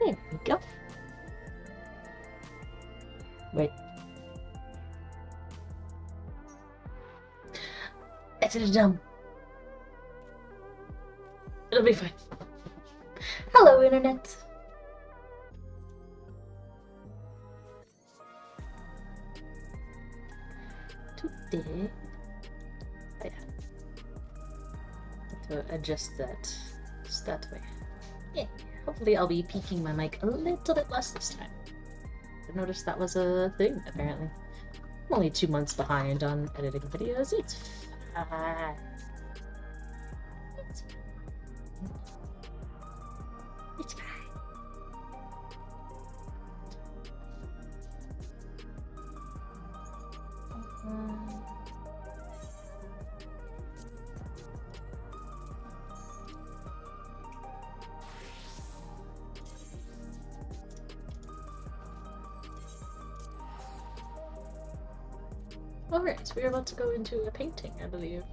There we go. Wait. Exited dumb. It'll be fine. Hello, Internet. Today, yeah. Have to adjust that just that way. Yeah. Hopefully, I'll be peaking my mic a little bit less this time. I noticed that was a thing, apparently. I'm only 2 months behind on editing videos. It's fine. It's fine. It's fine. Alright, so we're about to go into a painting, I believe.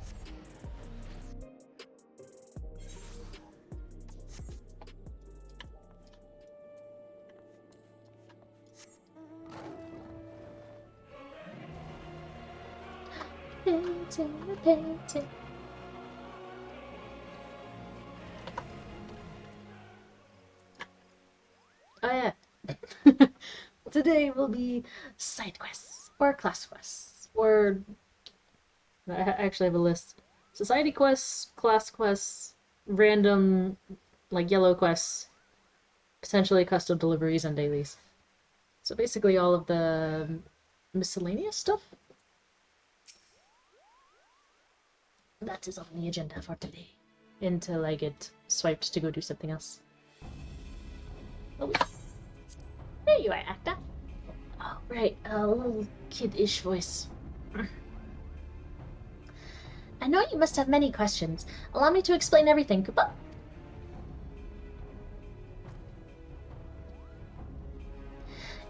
Painting. Oh yeah. Today will be side quests, or class quests, or... I actually have a list. Society quests, class quests, random, like, yellow quests, potentially custom deliveries and dailies. So basically all of the miscellaneous stuff. That is on the agenda for today, until I get swiped to go do something else. Oh, there you are, Acta. Oh, right, a little kid-ish voice. I know you must have many questions. Allow me to explain everything. Goodbye.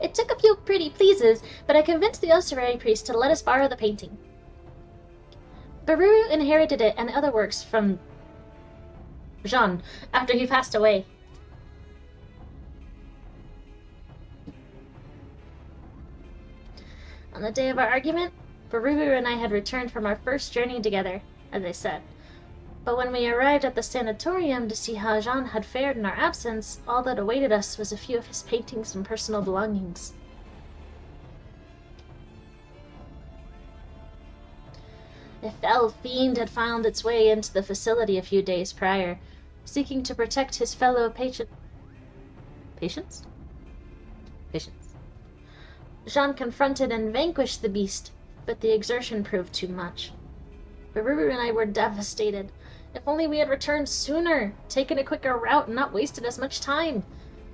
It took a few pretty pleases, but I convinced the ossuary priest to let us borrow the painting. Baruru inherited it and other works from Jean after he passed away. On the day of our argument, Baruru and I had returned from our first journey together, as I said. But when we arrived at the sanatorium to see how Jean had fared in our absence, all that awaited us was a few of his paintings and personal belongings. A fell fiend had found its way into the facility a few days prior, seeking to protect his fellow patients? Jean confronted and vanquished the beast, but the exertion proved too much. Baruru and I were devastated. If only we had returned sooner, taken a quicker route, and not wasted as much time.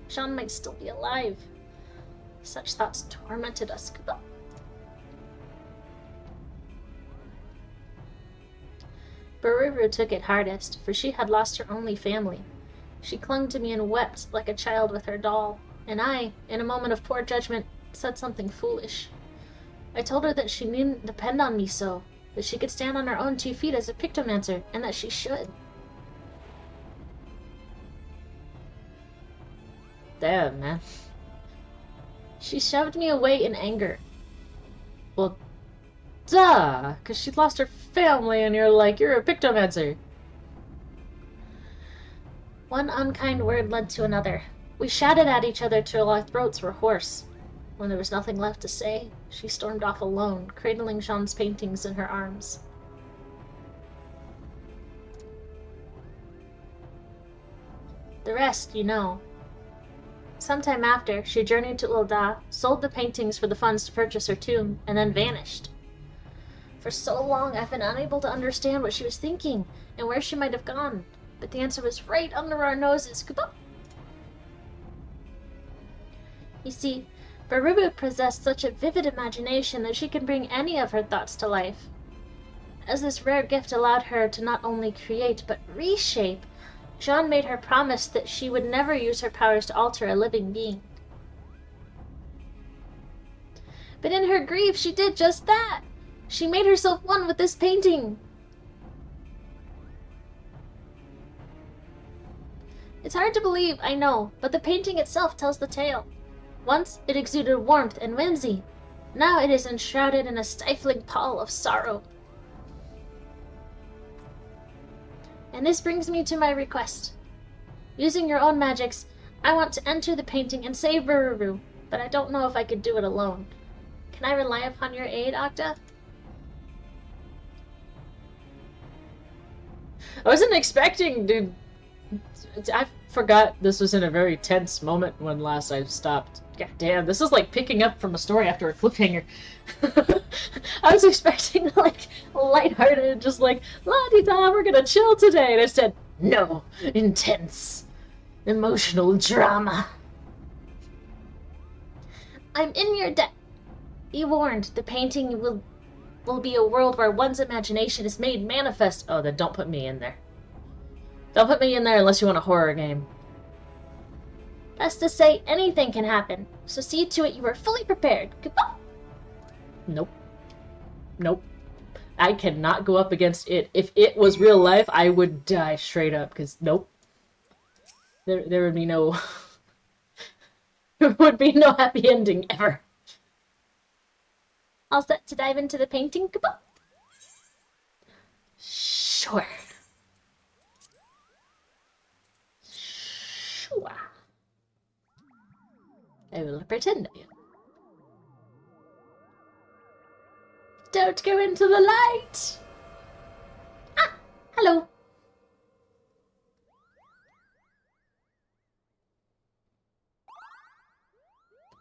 Jean might still be alive. Such thoughts tormented us. Baruru took it hardest, for she had lost her only family. She clung to me and wept like a child with her doll, and I, in a moment of poor judgment, said something foolish. I told her that she needn't depend on me so, that she could stand on her own 2 feet as a pictomancer, and that she should. Damn, man. She shoved me away in anger. Well, duh, because she'd lost her family and you're like, you're a pictomancer. One unkind word led to another. We shouted at each other till our throats were hoarse. When there was nothing left to say, she stormed off alone, cradling Jean's paintings in her arms. The rest, you know. Sometime after, she journeyed to Ul'dah, sold the paintings for the funds to purchase her tomb, and then vanished. For so long, I've been unable to understand what she was thinking, and where she might have gone, but the answer was right under our noses. You see, Baruru possessed such a vivid imagination that she can bring any of her thoughts to life. As this rare gift allowed her to not only create, but reshape, Jean made her promise that she would never use her powers to alter a living being. But in her grief, she did just that. She made herself one with this painting. It's hard to believe, I know, but the painting itself tells the tale. Once it exuded warmth and whimsy. Now it is enshrouded in a stifling pall of sorrow. And this brings me to my request. Using your own magics, I want to enter the painting and save Bururu, but I don't know if I could do it alone. Can I rely upon your aid, Octa? I wasn't expecting, dude. I forgot this was in a very tense moment when last I stopped. God damn, this is like picking up from a story after a cliffhanger. I was expecting like lighthearted, just like la-di-da, we're gonna chill today, and I said no, intense, emotional drama. I'm in your debt. You warned the painting will be a world where one's imagination is made manifest. Oh, then don't put me in there. Don't put me in there unless you want a horror game. That's to say, anything can happen, so see to it you are fully prepared. Goodbye. Nope. Nope. I cannot go up against it. If it was real life, I would die straight up, because nope. There would be no... there would be no happy ending ever. All set to dive into the painting? Goodbye. Sure. Sure. I will pretend I am. Don't go into the light! Ah! Hello.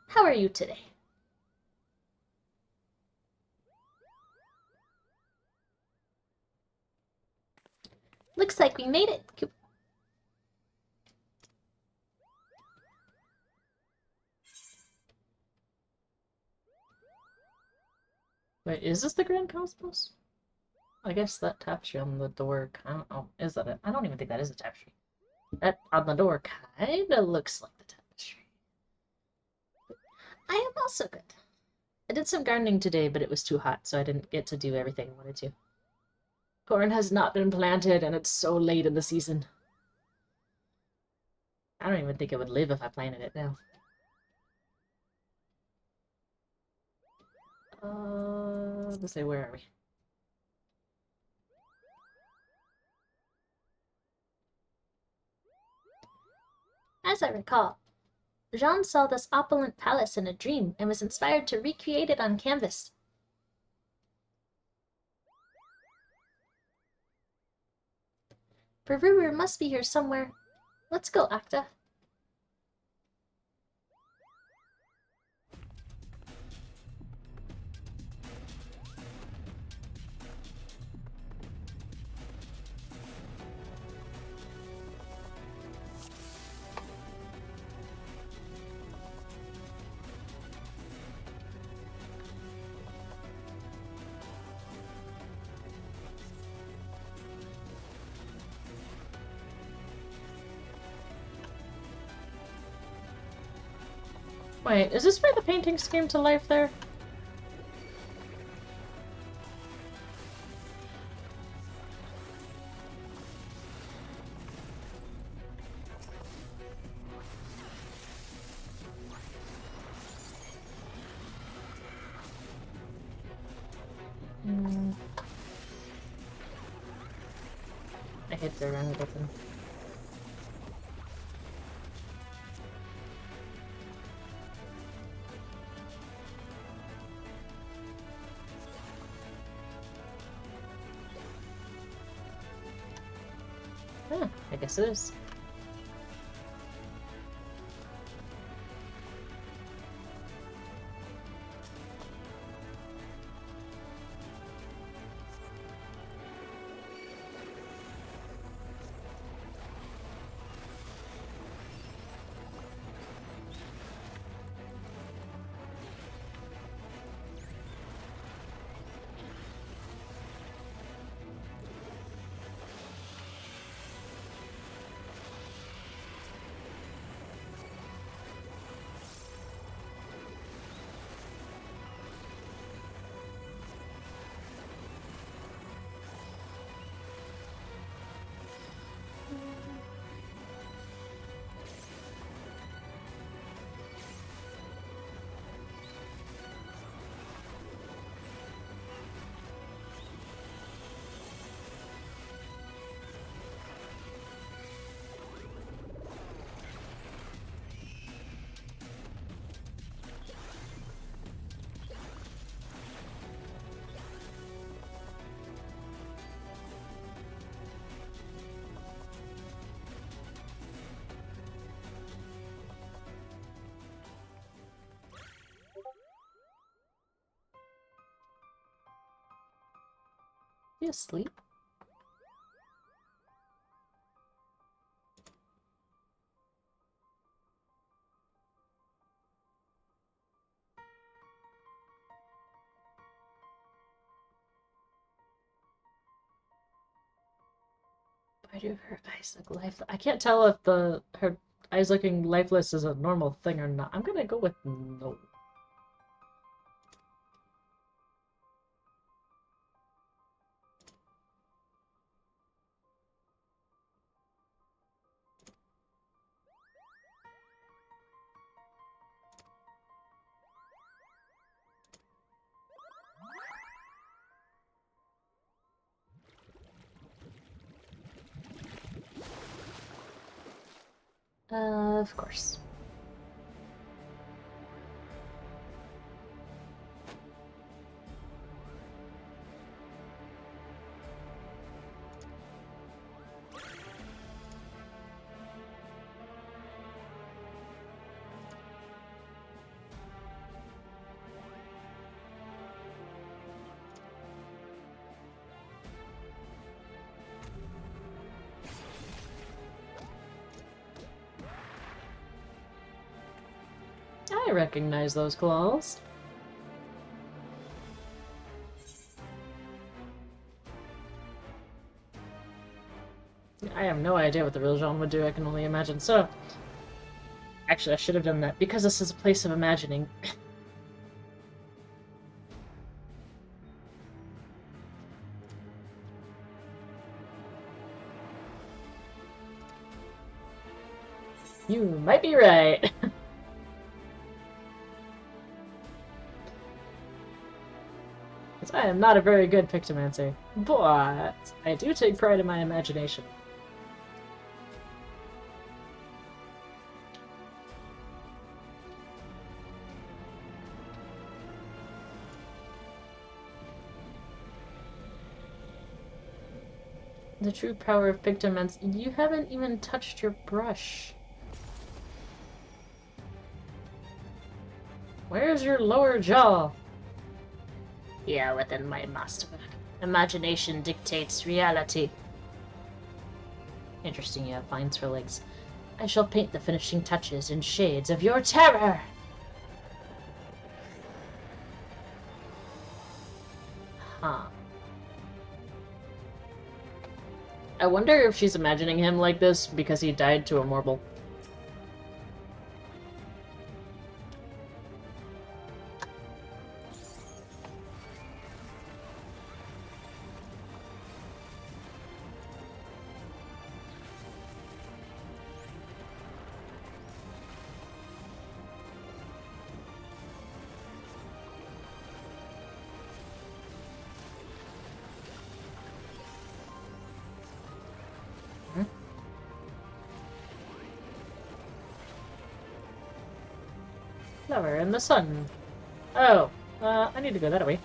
How are you today? Looks like we made it. Wait, is this the Grand Cosmos? I guess that tapestry on the door, I don't know, is that it? I don't even think that is a tapestry. That on the door kinda looks like the tapestry. I am also good. I did some gardening today, but it was too hot, so I didn't get to do everything I wanted to. Corn has not been planted, and it's so late in the season. I don't even think it would live if I planted it now. Let's say, where are we? As I recall, Jean saw this opulent palace in a dream and was inspired to recreate it on canvas. Bururu must be here somewhere. Let's go, Octa. Wait, is this where the paintings came to life there? I hit the wrong button. I guess it is. You asleep? Why do her eyes look lifeless? I can't tell if her eyes looking lifeless is a normal thing or not. I'm gonna go with no. Of course. I recognize those claws. I have no idea what the real Jean would do, I can only imagine. So, actually, I should have done that, because this is a place of imagining. You might be right. I am not a very good Pictomancer, but I do take pride in my imagination. The true power of Pictomancer. You haven't even touched your brush. Where's your lower jaw? Yeah, within my master. Imagination dictates reality. Interesting, you have vines for legs. I shall paint the finishing touches in shades of your terror! Huh. I wonder if she's imagining him like this because he died to a Morble. Flower in the sun. Oh, I need to go that way.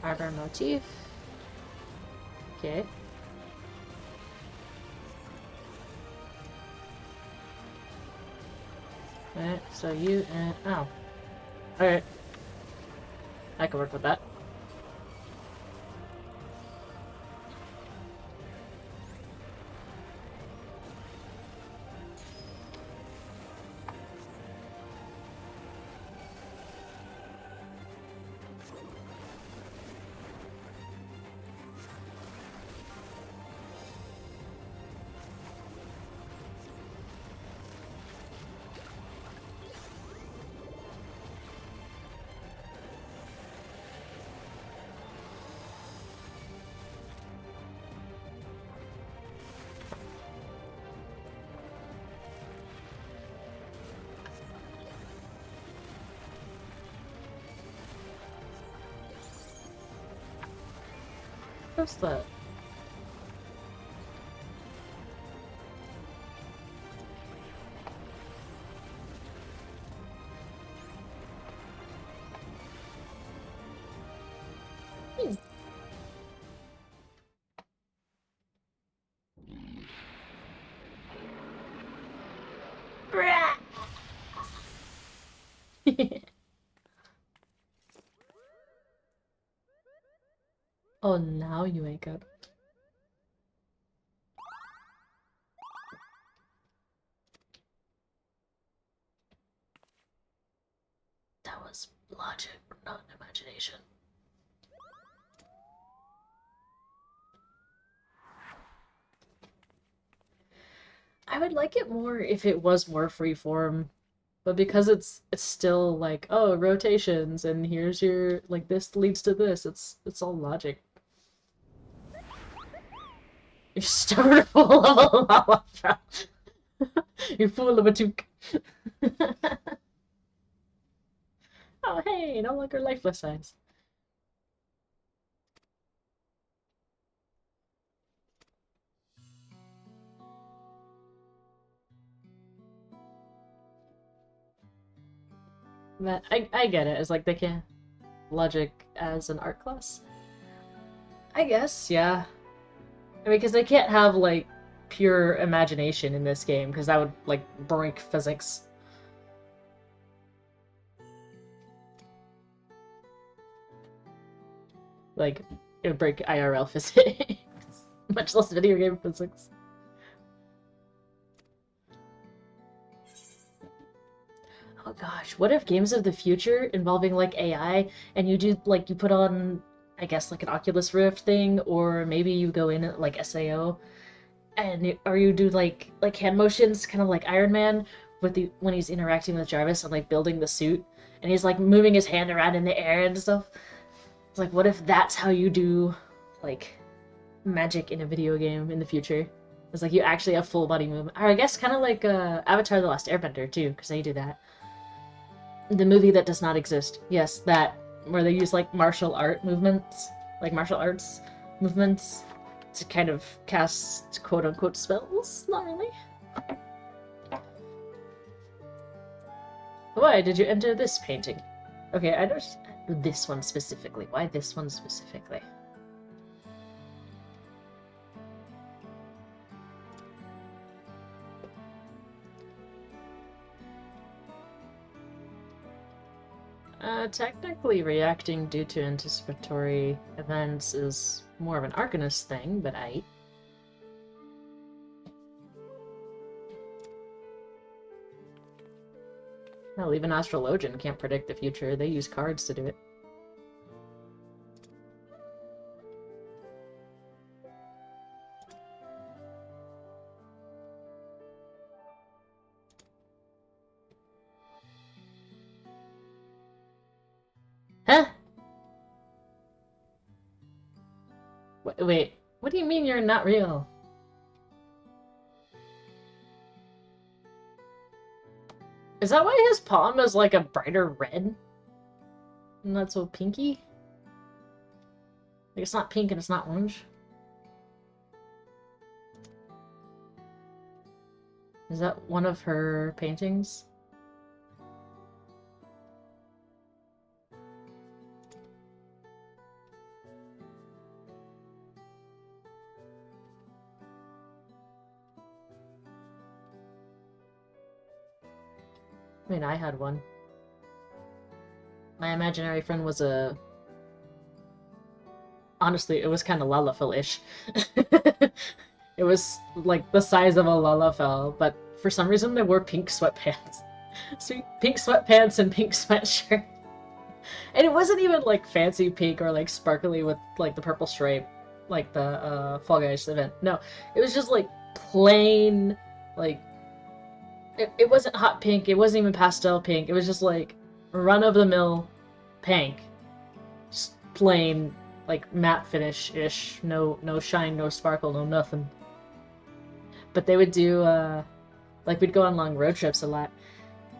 Arbor motif. Okay. Alright, so you and... oh. Alright. I can work with that. does that? Hmm. Oh, now you wake up. That was logic, not imagination. I would like it more if it was more freeform, but because it's still like, oh, rotations and here's your like this leads to this. It's all logic. You're stubborn full of a lava fell. You're full of a toque. Oh hey, no longer lifeless size. But I get it. It's like they can't logic as an art class. I guess, yeah. I mean, because they can't have like pure imagination in this game, because that would like break physics. Like it would break IRL physics, much less video game physics. Oh gosh, what if games of the future involving like AI and you do like you put on I guess like an Oculus Rift thing or maybe you go in at like SAO and or you do like hand motions kind of like Iron Man with the when he's interacting with Jarvis and like building the suit and he's like moving his hand around in the air and stuff. It's like what if that's how you do like magic in a video game in the future? It's like you actually have full body movement. Or I guess kind of like Avatar: The Last Airbender too, because they do that. The movie that does not exist. Yes, that where they use like martial art movements, like martial arts movements to kind of cast quote unquote spells. Not really. Why did you enter this painting? Okay, I don't. This one specifically. Why this one specifically? Technically reacting due to anticipatory events is more of an Arcanist thing, but I... Hell, even Astrologian can't predict the future. They use cards to do it. Huh? Wait, what do you mean you're not real? Is that why his palm is like a brighter red? Not so pinky? Like it's not pink and it's not orange? Is that one of her paintings? I mean, I had one. My imaginary friend was a... Honestly, it was kind of Lalafell-ish. It was like the size of a Lalafell, but for some reason they wore pink sweatpants. So pink sweatpants and pink sweatshirt. And it wasn't even like fancy pink or like sparkly with like the purple stripe, like the Fall Guys event. No, it was just like plain, like it wasn't hot pink. It wasn't even pastel pink. It was just like run of the mill pink, just plain like matte finish ish. No shine, no sparkle, no nothing. But they would do like we'd go on long road trips a lot,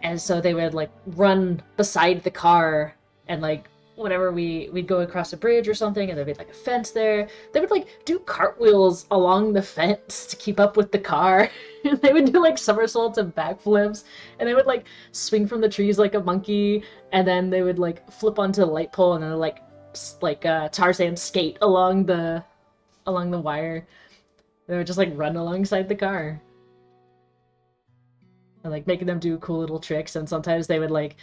and so they would like run beside the car and like whenever we'd go across a bridge or something and there'd be like a fence there, they would like do cartwheels along the fence to keep up with the car. They would do like somersaults and backflips, and they would like swing from the trees like a monkey, and then they would like flip onto the light pole and then Tarzan skate along the wire. They would just like run alongside the car. And like making them do cool little tricks, and sometimes they would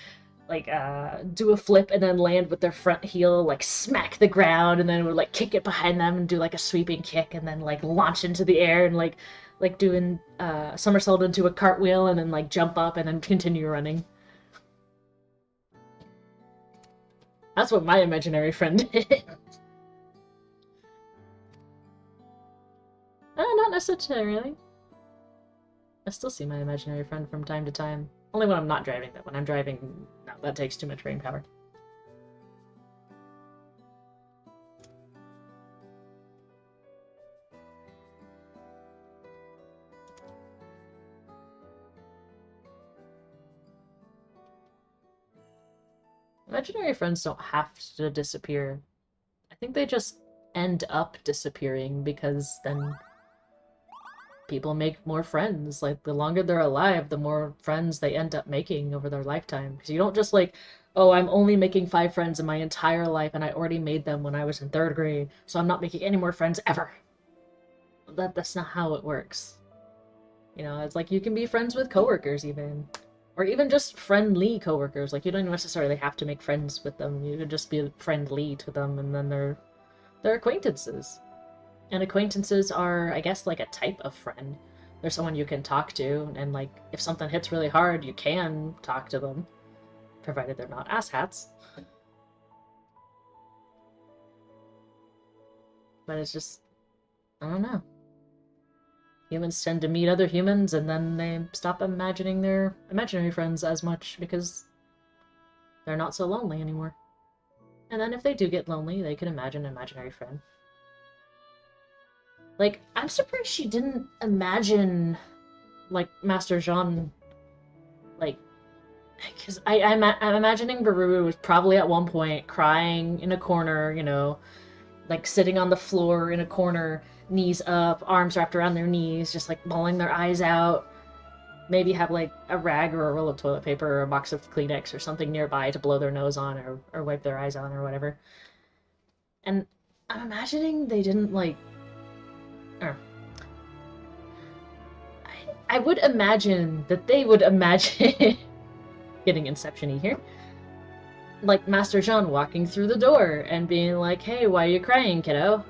do a flip and then land with their front heel, like smack the ground, and then would like kick it behind them and do like a sweeping kick, and then like launch into the air and like doing somersault into a cartwheel, and then like jump up and then continue running. That's what my imaginary friend did. Not necessarily. I still see my imaginary friend from time to time. Only when I'm not driving, though. When I'm driving, no, that takes too much brain power. Imaginary friends don't have to disappear. I think they just end up disappearing because then people make more friends. Like, the longer they're alive, the more friends they end up making over their lifetime. Because you don't just like, oh, I'm only making 5 friends in my entire life and I already made them when I was in 3rd grade, so I'm not making any more friends ever. That's not how it works. You know, it's like you can be friends with coworkers even. Or even just friendly coworkers. Like, you don't necessarily have to make friends with them. You could just be friendly to them, and then they're acquaintances. And acquaintances are, I guess, like a type of friend. They're someone you can talk to, and like, if something hits really hard, you can talk to them. Provided they're not asshats. But it's just, I don't know. Humans tend to meet other humans, and then they stop imagining their imaginary friends as much because they're not so lonely anymore. And then if they do get lonely, they can imagine an imaginary friend. Like, I'm surprised she didn't imagine, like, Master Jean, like, because I'm imagining Baruru was probably at one point crying in a corner, you know, like sitting on the floor in a corner, knees up, arms wrapped around their knees, just like bawling their eyes out. Maybe have like a rag or a roll of toilet paper or a box of Kleenex or something nearby to blow their nose on or wipe their eyes on or whatever. And I'm imagining they didn't like. I would imagine that they would imagine getting Inception-y here. Like Master Jean walking through the door and being like, hey, why are you crying, kiddo?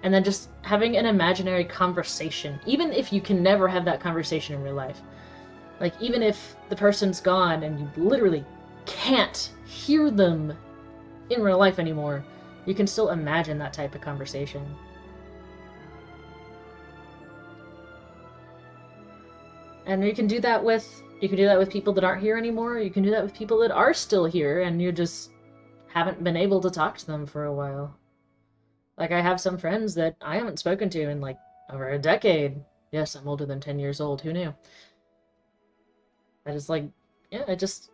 And then just having an imaginary conversation, even if you can never have that conversation in real life. Like, even if the person's gone and you literally can't hear them in real life anymore, you can still imagine that type of conversation. And you can do that with people that aren't here anymore. You can do that with people that are still here and you just haven't been able to talk to them for a while. Like, I have some friends that I haven't spoken to in like over a decade. Yes, I'm older than 10 years old. Who knew? I just like, yeah, I just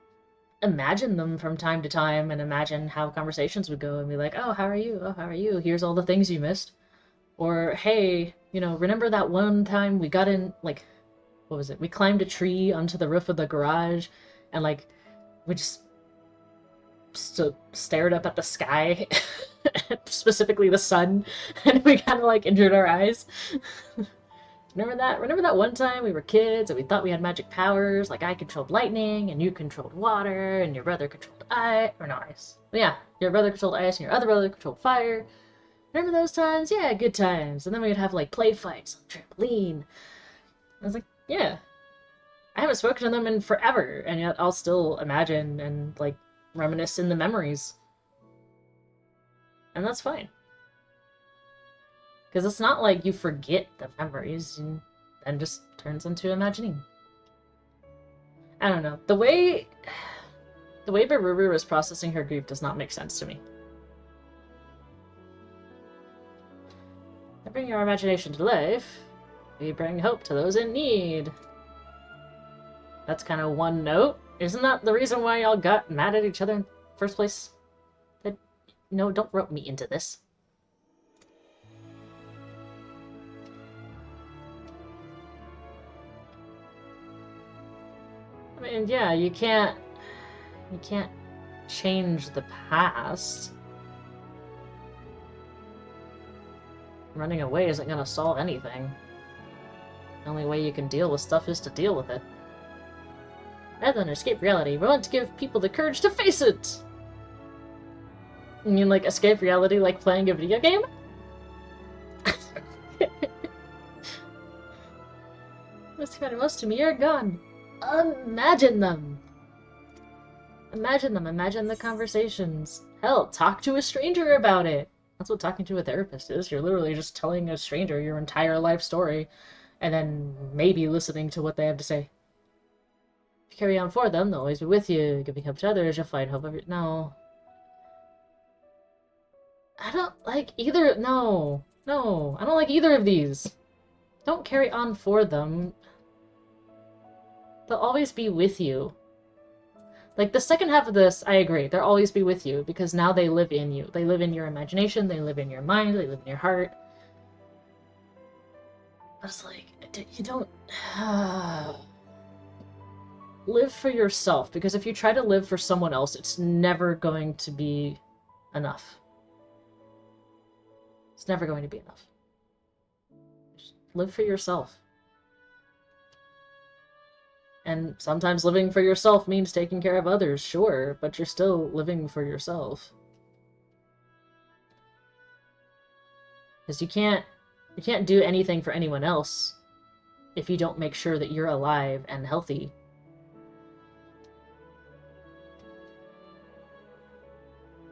imagine them from time to time and imagine how conversations would go and be like, oh, how are you? Oh, how are you? Here's all the things you missed. Or, hey, you know, remember that one time we got in, like, what was it? We climbed a tree onto the roof of the garage, and like we just stared up at the sky, specifically the sun, and we kind of like injured our eyes. Remember that? Remember that one time we were kids and we thought we had magic powers? Like I controlled lightning, and you controlled water, and your brother controlled ice, or not ice. But yeah, your brother controlled ice, and your other brother controlled fire. Remember those times? Yeah, good times. And then we would have like play fights on the trampoline. I was like, yeah. I haven't spoken to them in forever, and yet I'll still imagine and, like, reminisce in the memories. And that's fine. Because it's not like you forget the memories and then just turns into imagining. I don't know. The way Baruru is processing her grief does not make sense to me. I bring your imagination to life. We bring hope to those in need. That's kind of one note. Isn't that the reason why y'all got mad at each other in the first place? That No, don't rope me into this. I mean, yeah, you can't change the past. Running away isn't gonna solve anything. The only way you can deal with stuff is to deal with it. Rather than escape reality, we want to give people the courage to face it! You mean like escape reality like playing a video game? What's matter most to me are gone. Imagine them! Imagine them, imagine the conversations. Hell, talk to a stranger about it! That's what talking to a therapist is. You're literally just telling a stranger your entire life story, and then maybe listening to what they have to say. If you carry on for them, they'll always be with you, giving help to others, you'll find hope of it. No. I don't like either. No. No. I don't like either of these. Don't carry on for them. They'll always be with you. Like, the second half of this, I agree. They'll always be with you, because now they live in you. They live in your imagination, they live in your mind, they live in your heart. But it's like, you don't... live for yourself, because if you try to live for someone else, it's never going to be enough. It's never going to be enough. Just live for yourself. And sometimes living for yourself means taking care of others, sure, but you're still living for yourself. Because you can't do anything for anyone else if you don't make sure that you're alive and healthy.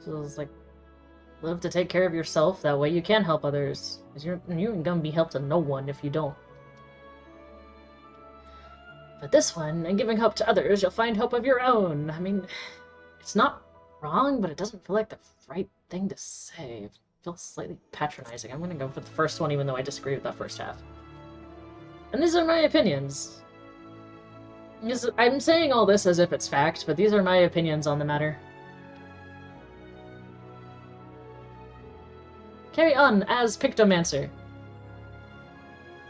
So it's like, live to take care of yourself, that way you can help others. Because you ain't gonna be helped to no one if you don't. But this one, and giving hope to others, you'll find hope of your own. I mean, it's not wrong, but it doesn't feel like the right thing to say. It feels slightly patronizing. I'm gonna go for the first one, even though I disagree with that first half. And these are my opinions. I'm saying all this as if it's fact, but these are my opinions on the matter. Carry on as Pictomancer.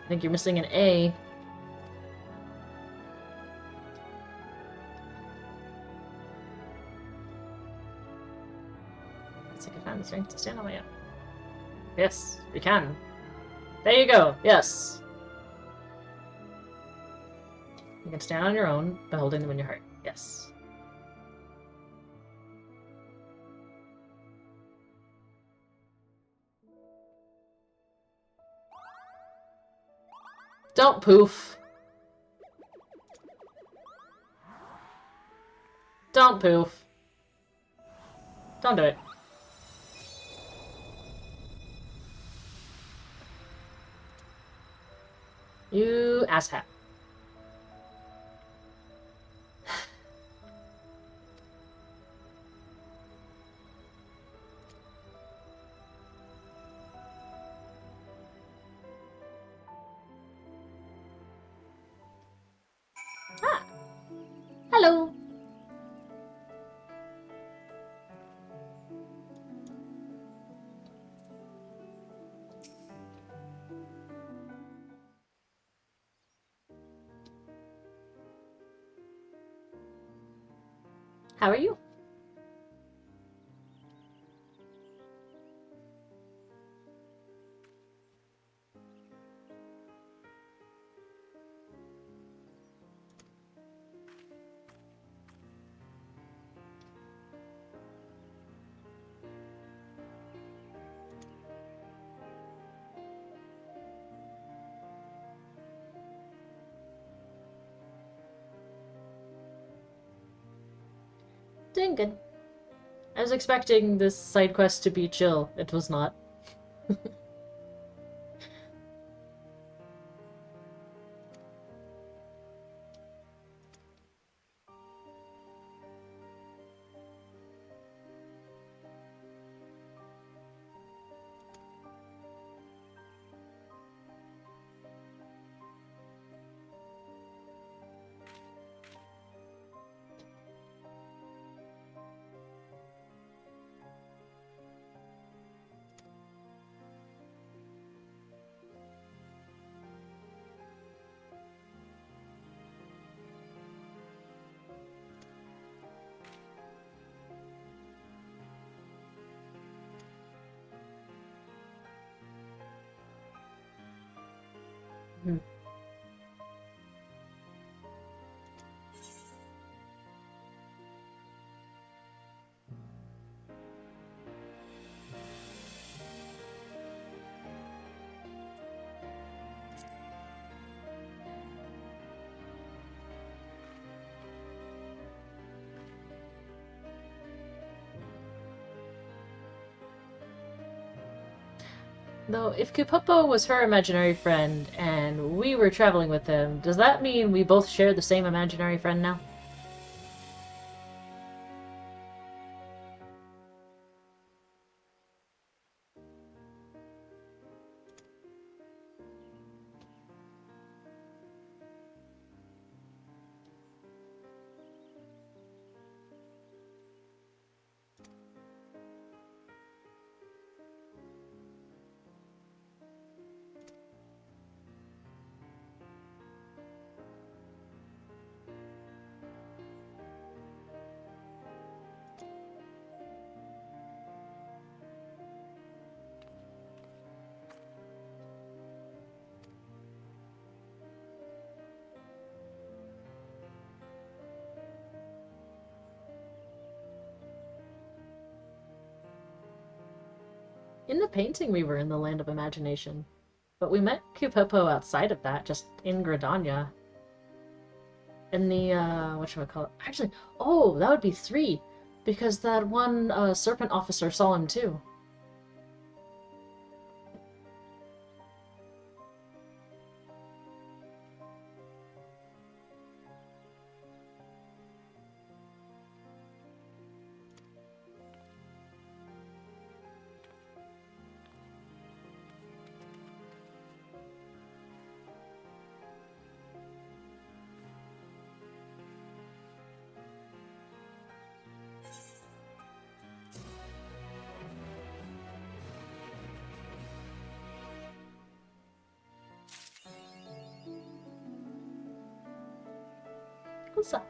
I think you're missing an A. Let's see if I can find the strength to stand on my own. Yes, we can. There you go, yes. You can stand on your own by holding them in your heart. Yes. Don't poof. Don't poof. Don't do it. You asshat. Ah. Hello. How are you? Doing good. I was expecting this side quest to be chill. It was not. Mhm. Though, if Kupopo was her imaginary friend and we were traveling with him, does that mean we both share the same imaginary friend now? In the painting, we were in the land of imagination. But we met Kupopo outside of that, just in Gridania. In the, whatchamacallit? Actually, oh, that would be 3. Because that one, serpent officer saw him too. What's up?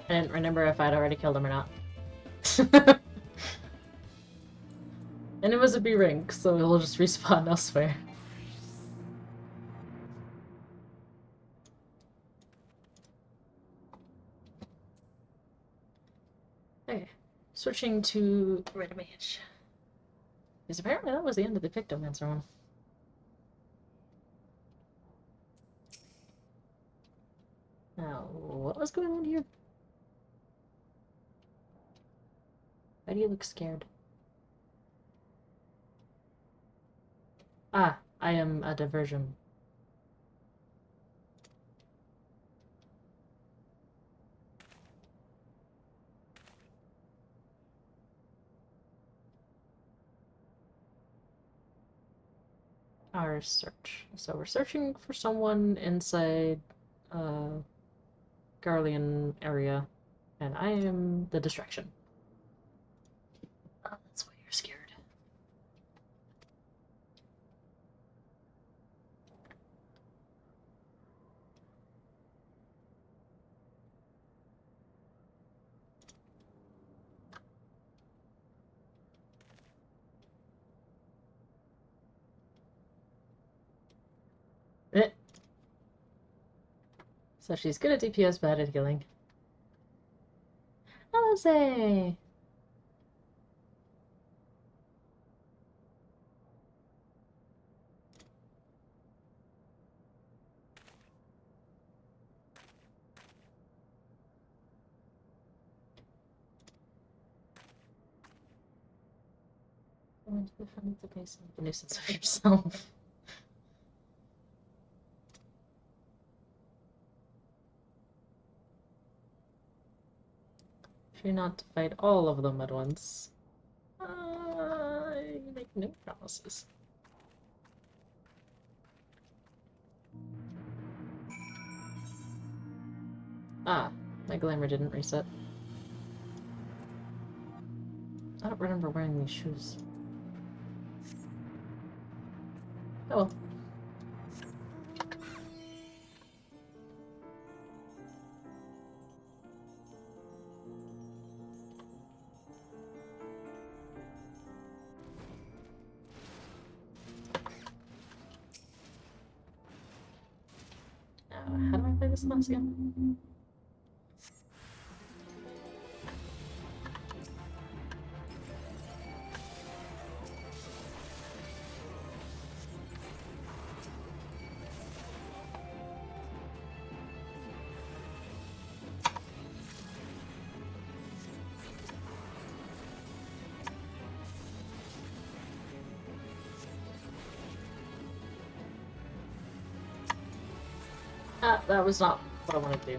I didn't remember if I'd already killed him or not. And it was a B rank, so it'll just respawn elsewhere. Okay, switching to Red Mage. Because apparently that was the end of the Pictomancer one. Now, what was going on here? Why do you look scared? Ah, I am a diversion. Our search. So we're searching for someone inside Garlean area, and I am the distraction. Oh, that's why you're scared. Eh. So she's good at DPS, bad at healing. Alice! going to the front of the base and make a nuisance of yourself. Try not to fight all of them at once. I make no promises. Ah, my glamour didn't reset. I don't remember wearing these shoes. Oh well. Now, how do I play this mouse again? Ah, that was not what I wanted to do.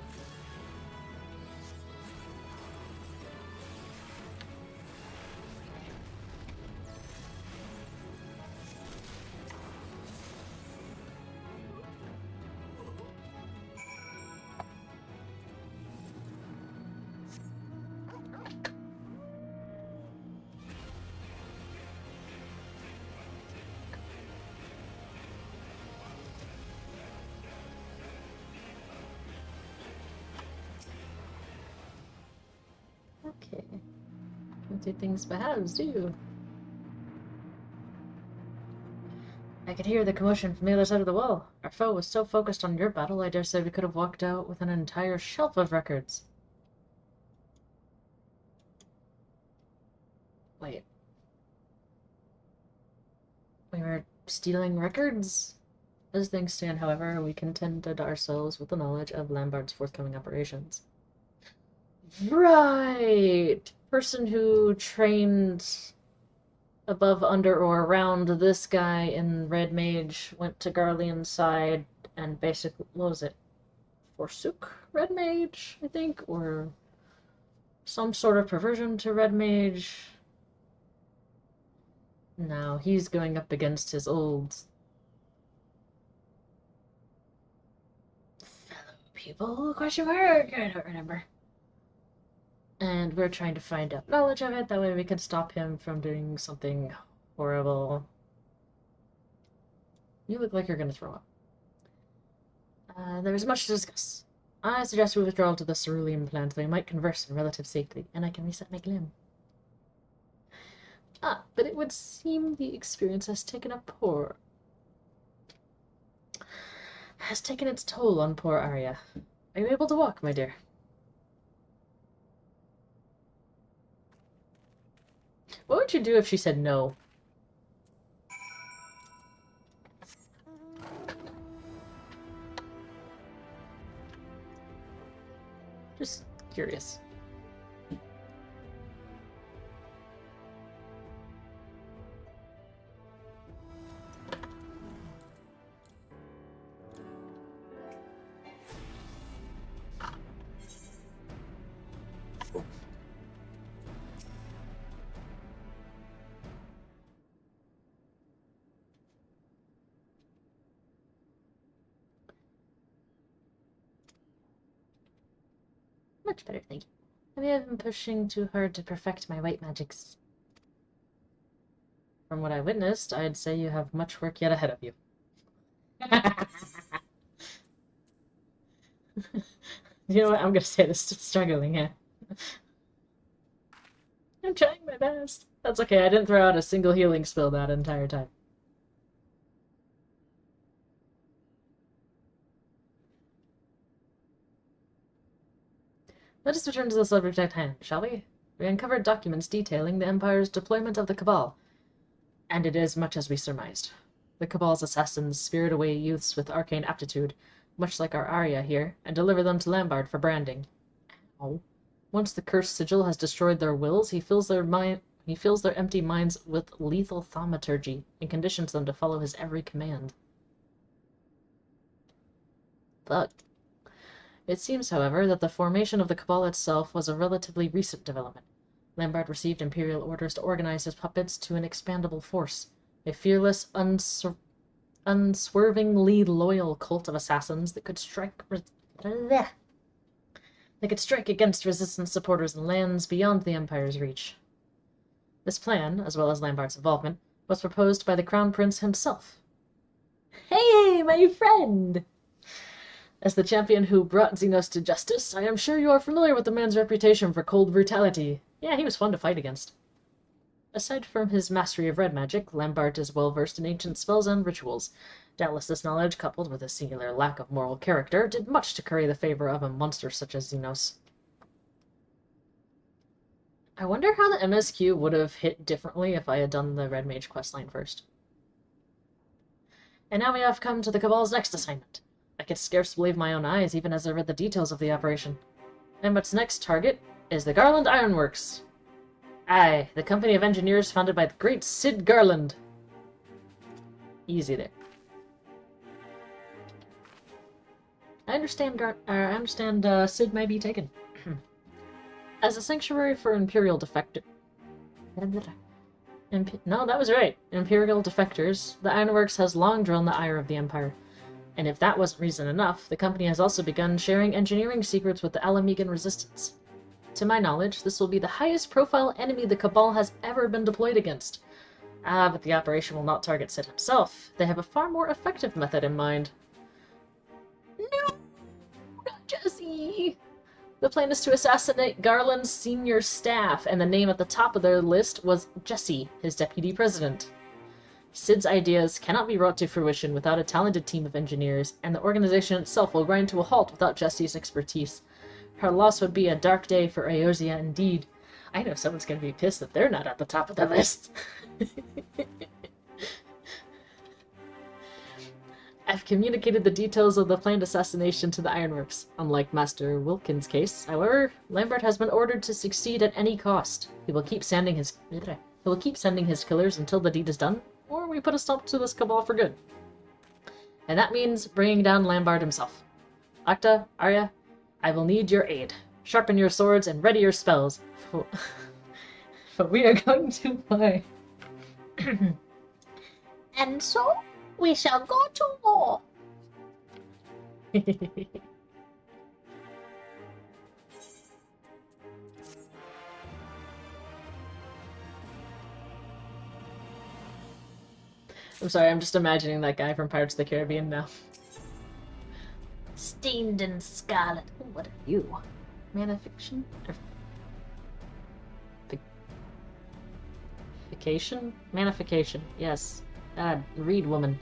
Okay. Don't do things by halves, do you? I could hear the commotion from the other side of the wall. Our foe was so focused on your battle, I dare say we could have walked out with an entire shelf of records. Wait. We were stealing records? As things stand, however, we contented ourselves with the knowledge of Lambard's forthcoming operations. Right! Person who trained above, under, or around this guy in Red Mage went to Garlean's side and basically, what was it? Forsook Red Mage, I think? Or some sort of perversion to Red Mage. Now he's going up against his old fellow people, question mark? I don't remember. And we're trying to find out knowledge of it, that way we can stop him from doing something horrible. You look like you're gonna throw up. There is much to discuss. I suggest we withdraw to the cerulean plant, so we might converse in relative safety, and I can reset my glim. Ah, but it would seem the experience has taken its toll on poor Arya. Are you able to walk, my dear? What would you do if she said no? Just curious. Much better, thank you. I may have been pushing too hard to perfect my white magics. From what I witnessed, I'd say you have much work yet ahead of you. You know what? I'm gonna say this. Still struggling here. I'm trying my best. That's okay. I didn't throw out a single healing spell that entire time. Let us return to the subject at hand, shall we? We uncovered documents detailing the Empire's deployment of the Cabal, and it is much as we surmised. The Cabal's assassins spirit away youths with arcane aptitude, much like our Arya here, and deliver them to Lambard for branding. Ow. Once the cursed sigil has destroyed their wills, he fills their He fills their empty minds with lethal thaumaturgy and conditions them to follow his every command. Fuck. It seems, however, that the formation of the Cabal itself was a relatively recent development. Lambert received Imperial orders to organize his puppets to an expandable force, a fearless, unswervingly loyal cult of assassins that could strike against resistance supporters in lands beyond the Empire's reach. This plan, as well as Lambert's involvement, was proposed by the Crown Prince himself. Hey, my friend! As the champion who brought Xenos to justice, I am sure you are familiar with the man's reputation for cold brutality. Yeah, he was fun to fight against. Aside from his mastery of red magic, Lambert is well versed in ancient spells and rituals. Doubtless this knowledge, coupled with a singular lack of moral character, did much to curry the favor of a monster such as Xenos. I wonder how the MSQ would have hit differently if I had done the Red Mage questline first. And now we have come to the Cabal's next assignment. I could scarce believe my own eyes even as I read the details of the operation. Lambert's next target is the Garland Ironworks. Aye, the company of engineers founded by the great Sid Garland. Easy there. I understand Sid may be taken. As a sanctuary for Imperial defectors... No, that was right. Imperial defectors, the Ironworks has long drawn the ire of the Empire. And if that wasn't reason enough, the company has also begun sharing engineering secrets with the Alamegan Resistance. To my knowledge, this will be the highest profile enemy the Cabal has ever been deployed against. Ah, but the operation will not target Sid himself. They have a far more effective method in mind. No! Not Jesse! The plan is to assassinate Garland's senior staff, and the name at the top of their list was Jesse, his deputy president. Sid's ideas cannot be brought to fruition without a talented team of engineers, and the organization itself will grind to a halt without Jesse's expertise. Her loss would be a dark day for Eorzea indeed. I know someone's going to be pissed that they're not at the top of the list. I've communicated the details of the planned assassination to the Ironworks. Unlike Master Wilkins' case, however, Lambert has been ordered to succeed at any cost. He will keep sending his killers until the deed is done, or we put a stop to this Cabal for good. And that means bringing down Lambert himself. Acta, Arya, I will need your aid. Sharpen your swords and ready your spells, for we are going to fight. And so, we shall go to war. I'm sorry, I'm just imagining that guy from Pirates of the Caribbean now. Stained in scarlet. Ooh, what are you? Manification? Or... Manification, yes. Reed woman.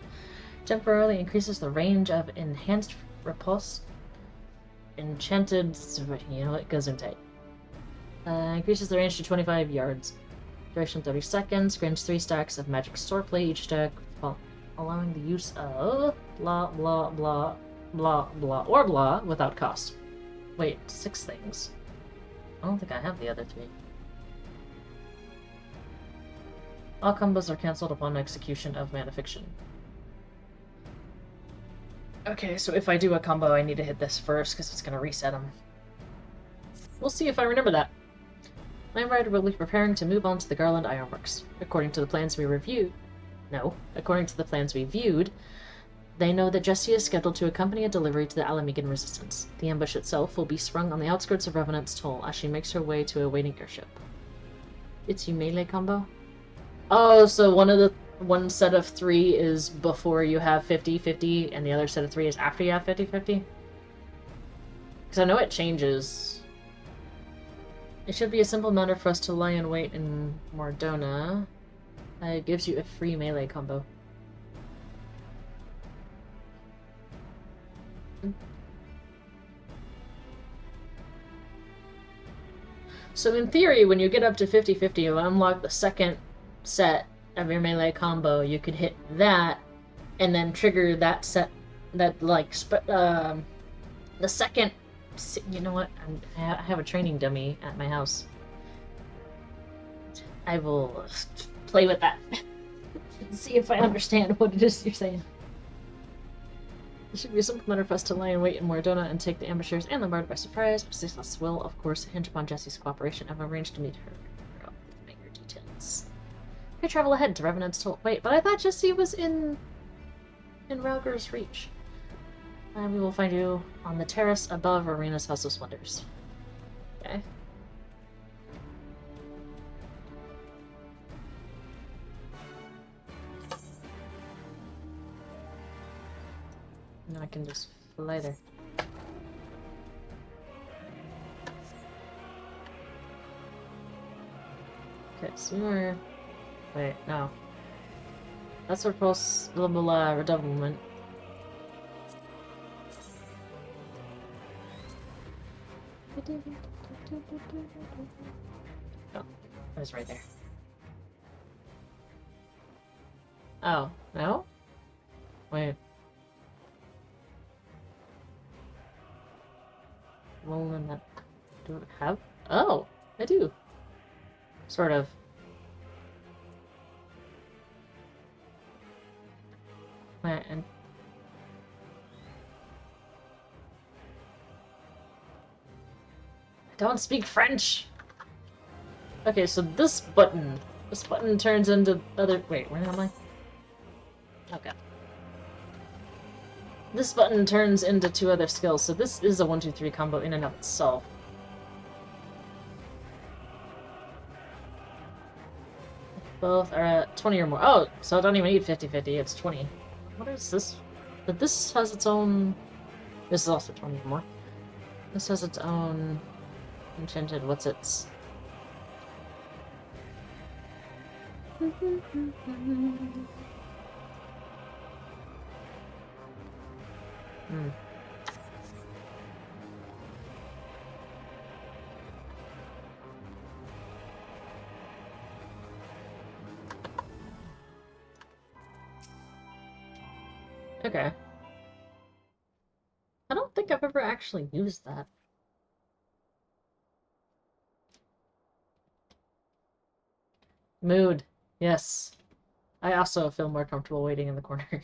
Temporarily increases the range of enhanced repulse. Enchanted... You know what? Gesundheit. Increases the range to 25 yards. Duration 30 seconds. Grants 3 stacks of magic swordplay each stack, allowing the use of blah blah blah blah blah or blah without cost. Wait, 6 things. I don't think I have the other 3. All combos are cancelled upon execution of Manifiction. Okay, so if I do a combo, I need to hit this first, because it's going to reset them. We'll see if I remember that. Lambert will be preparing to move on to the Garland Ironworks. According to the plans we viewed, they know that Jesse is scheduled to accompany a delivery to the Alamegan Resistance. The ambush itself will be sprung on the outskirts of Revenant's Toll as she makes her way to a waiting airship. It's your melee combo? Oh, so one set of 3 is before you have 50-50, and the other set of 3 is after you have 50-50? Because I know it changes. It should be a simple matter for us to lie in wait in Mordona. It gives you a free melee combo. So in theory, when you get up to 50-50, you unlock the second set of your melee combo, you could hit that, and then trigger that set, that, like, the second... You know what? I have a training dummy at my house. I will play with that and see if I understand what it is you're saying. There should be some commander for us to lie in wait in Mordona and take the ambushers and Lombard by surprise. Our success will, of course, hinge upon Jessie's cooperation. I've arranged to meet her. Make her details. I travel ahead to Revenant's Toll. Wait, but I thought Jessie was in Rauger's Reach. And we will find you on the terrace above Arena's House of Splendors. Okay. Now I can just fly there. Okay, so we're... Wait, no. That's our post redoublement. Oh, it was right there. Oh, no? Wait. Well, then that... Do I have... Oh! I do! Sort of. Wait, and... I don't speak French! Okay, so this button turns into other... Wait, where am I? Okay. This button turns into 2 other skills, so this is a 1-2-3 combo in and of itself. Both are at 20 or more. Oh, so I don't even need 50-50, it's 20. What is this? But this has its own... This is also 20 or more. This has its own... Enchanted, what's its... Okay. I don't think I've ever actually used that. Mood. Yes. I also feel more comfortable waiting in the corner.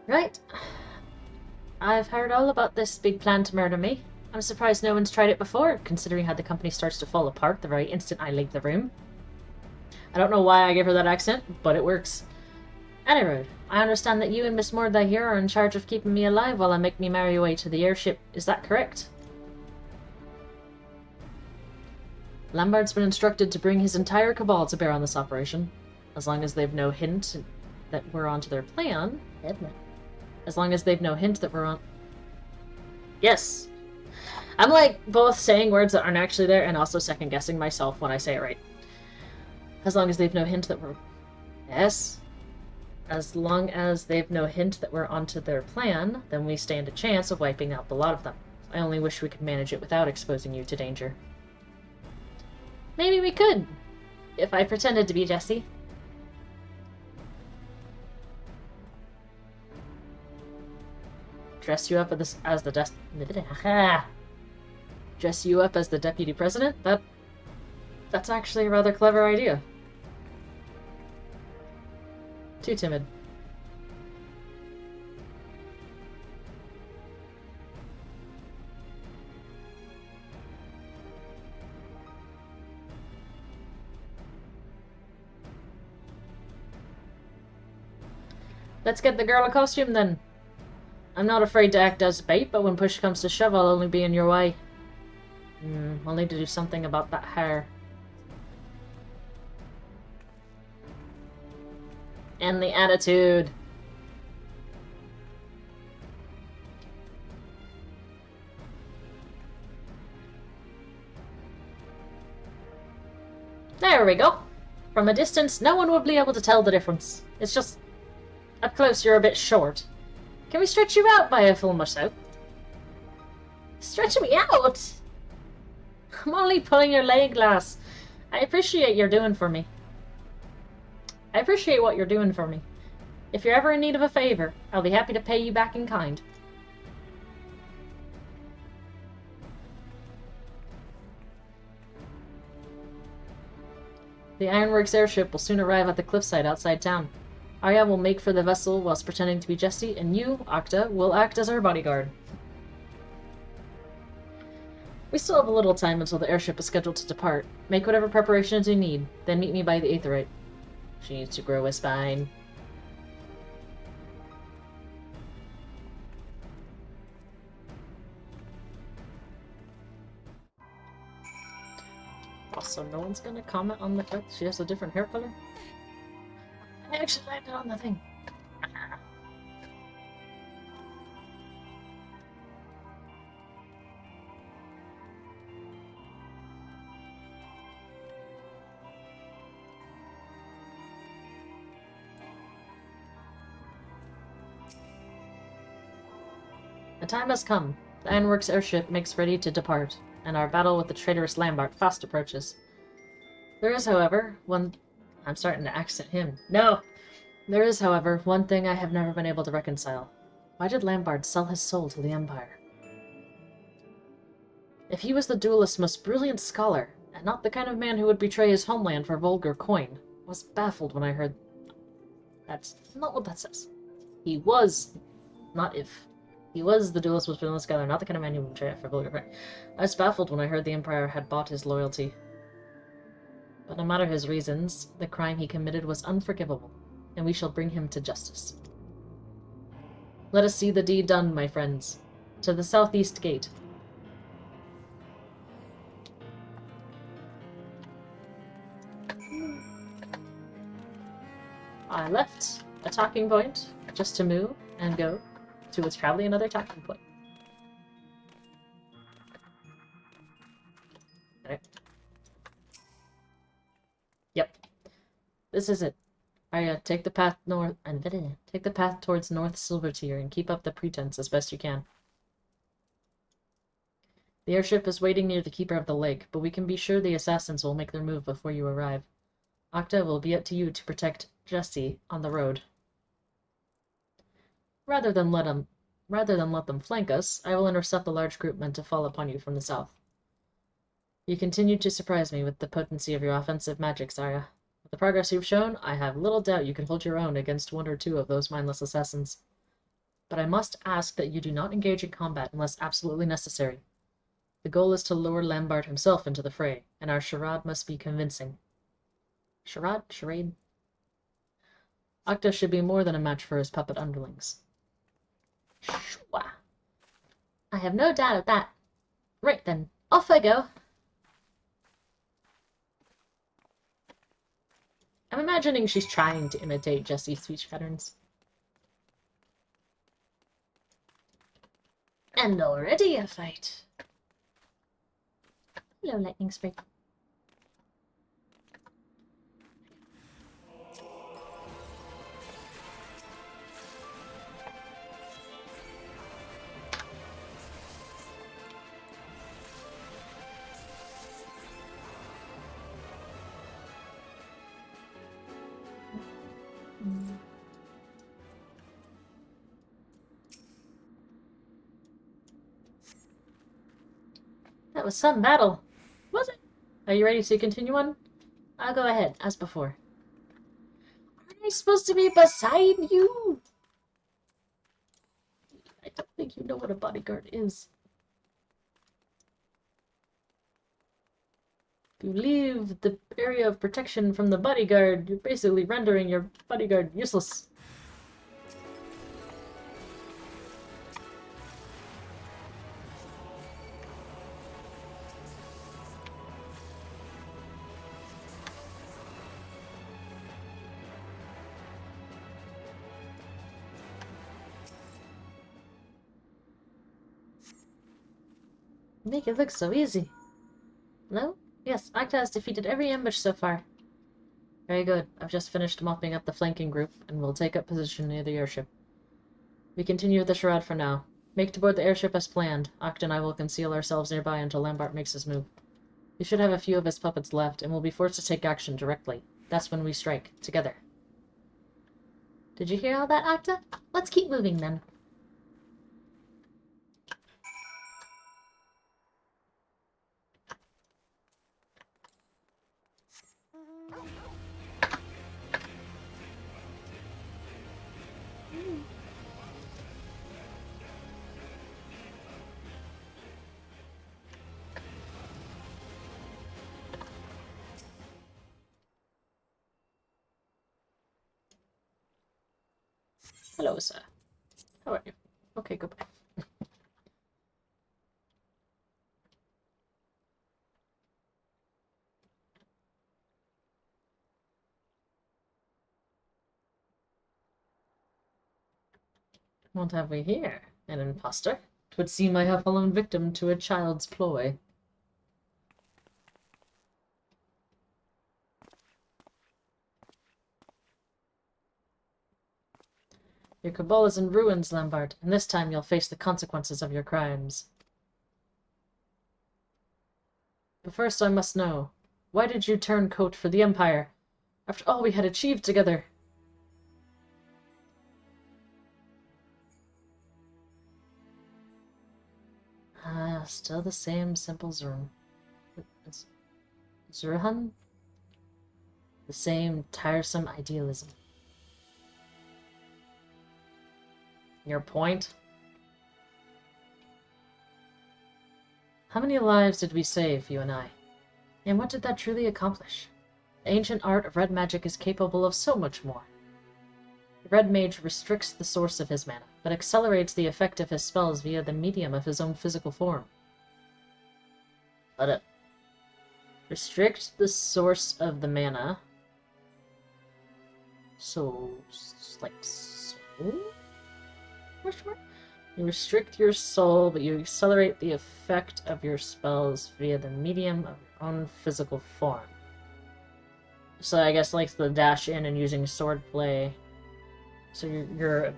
Right. I've heard all about this big plan to murder me. I'm surprised no one's tried it before, considering how the company starts to fall apart the very instant I leave the room. I don't know why I gave her that accent, but it works. Anyway, I understand that you and Miss Mordai here are in charge of keeping me alive while I make me merry way to the airship. Is that correct? Lombard's been instructed to bring his entire cabal to bear on this operation. As long as they've no hint that we're onto their plan... As long as they've no hint that we're on... Yes! I'm like both saying words that aren't actually there and also second-guessing myself when I say it right. As long as they've no hint that we're... Yes? As long as they've no hint that we're onto their plan, then we stand a chance of wiping out the lot of them. I only wish we could manage it without exposing you to danger. Maybe we could, if I pretended to be Jessie. Dress you up as the dress you up as the deputy president? That's actually a rather clever idea. Too timid. Let's get the girl a costume then. I'm not afraid to act as bait, but when push comes to shove, I'll only be in your way. I'll need to do something about that hair. And the attitude. There we go. From a distance, no one would be able to tell the difference. It's just... up close, you're a bit short. Can we stretch you out by a full or so? Stretch me out? I'm only pulling your leg, lass. I appreciate what you're doing for me. If you're ever in need of a favor, I'll be happy to pay you back in kind. The Ironworks airship will soon arrive at the cliffside outside town. Arya will make for the vessel whilst pretending to be Jesse, and you, Octa, will act as our bodyguard. We still have a little time until the airship is scheduled to depart. Make whatever preparations you need, then meet me by the Aetheryte. She needs to grow a spine. Also, no one's gonna comment on the fact she has a different hair color? I actually landed on the thing. The time has come. The Ironworks airship makes ready to depart, and our battle with the traitorous Lambert fast approaches. There is, however, one... I'm starting to accent him. No! There is, however, one thing I have never been able to reconcile. Why did Lambert sell his soul to the Empire? If he was the duelist's most brilliant scholar, and not the kind of man who would betray his homeland for vulgar coin, I was baffled when I heard... That's not what that says. He was, not if. He was the duelist's most brilliant scholar, not the kind of man who would betray it for vulgar coin. I was baffled when I heard the Empire had bought his loyalty. But no matter his reasons, the crime he committed was unforgivable, and we shall bring him to justice. Let us see the deed done, my friends. To the southeast gate. I left a talking point just to move and go to what's probably another talking point. Right. Yep. This is it. Arya, take the path north and take the path towards North Silvertear and keep up the pretense as best you can. The airship is waiting near the Keeper of the Lake, but we can be sure the assassins will make their move before you arrive. Octa will be up to you to protect Jesse on the road. Rather than let them flank us, I will intercept the large group meant to fall upon you from the south. You continue to surprise me with the potency of your offensive magics, Arya. With the progress you've shown, I have little doubt you can hold your own against one or two of those mindless assassins. But I must ask that you do not engage in combat unless absolutely necessary. The goal is to lure Lambert himself into the fray, and our charade must be convincing. Charade? Octa should be more than a match for his puppet underlings. Shwa. I have no doubt of that. Right then, off I go. I'm imagining she's trying to imitate Jesse's speech patterns. And already a fight. Hello, Lightning Spring. That was some battle. Was it? Are you ready to continue on? I'll go ahead, as before. Aren't I supposed to be beside you? I don't think you know what a bodyguard is. If you leave the area of protection from the bodyguard, you're basically rendering your bodyguard useless. Make it look so easy. No? Yes, Octa has defeated every ambush so far. Very good. I've just finished mopping up the flanking group, and will take up position near the airship. We continue with the charade for now. Make to board the airship as planned. Octa and I will conceal ourselves nearby until Lambert makes his move. He should have a few of his puppets left, and will be forced to take action directly. That's when we strike, together. Did you hear all that, Octa? Let's keep moving then. Hello, sir. How are you? Okay, goodbye. What have we here? An impostor? 'Twould seem I have fallen victim to a child's ploy. Your cabal is in ruins, Lambert, and this time you'll face the consequences of your crimes. But first I must know, why did you turn coat for the Empire, after all we had achieved together? Ah, still the same simple Zurhan? The same tiresome idealism. Your point? How many lives did we save, you and I? And what did that truly accomplish? The ancient art of red magic is capable of so much more. The red mage restricts the source of his mana, but accelerates the effect of his spells via the medium of his own physical form. But restrict the source of the mana. So, like, soul? You restrict your soul, but you accelerate the effect of your spells via the medium of your own physical form. So I guess like the dash in and using swordplay. So you're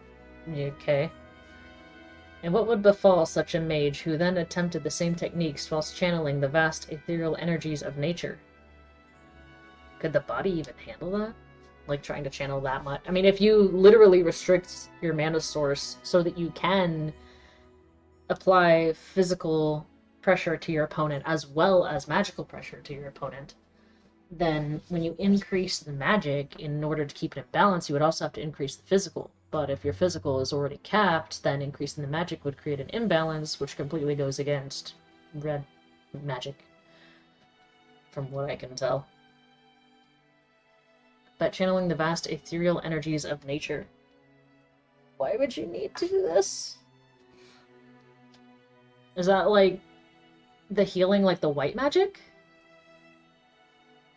okay. And what would befall such a mage who then attempted the same techniques whilst channeling the vast ethereal energies of nature? Could the body even handle that? Like trying to channel that much? I mean, if you literally restrict your mana source so that you can apply physical pressure to your opponent as well as magical pressure to your opponent, then when you increase the magic in order to keep it in balance, you would also have to increase the physical. But if your physical is already capped, then increasing the magic would create an imbalance, which completely goes against red magic, from what I can tell. But channeling the vast ethereal energies of nature. Why would you need to do this? Is that like the healing like the white magic?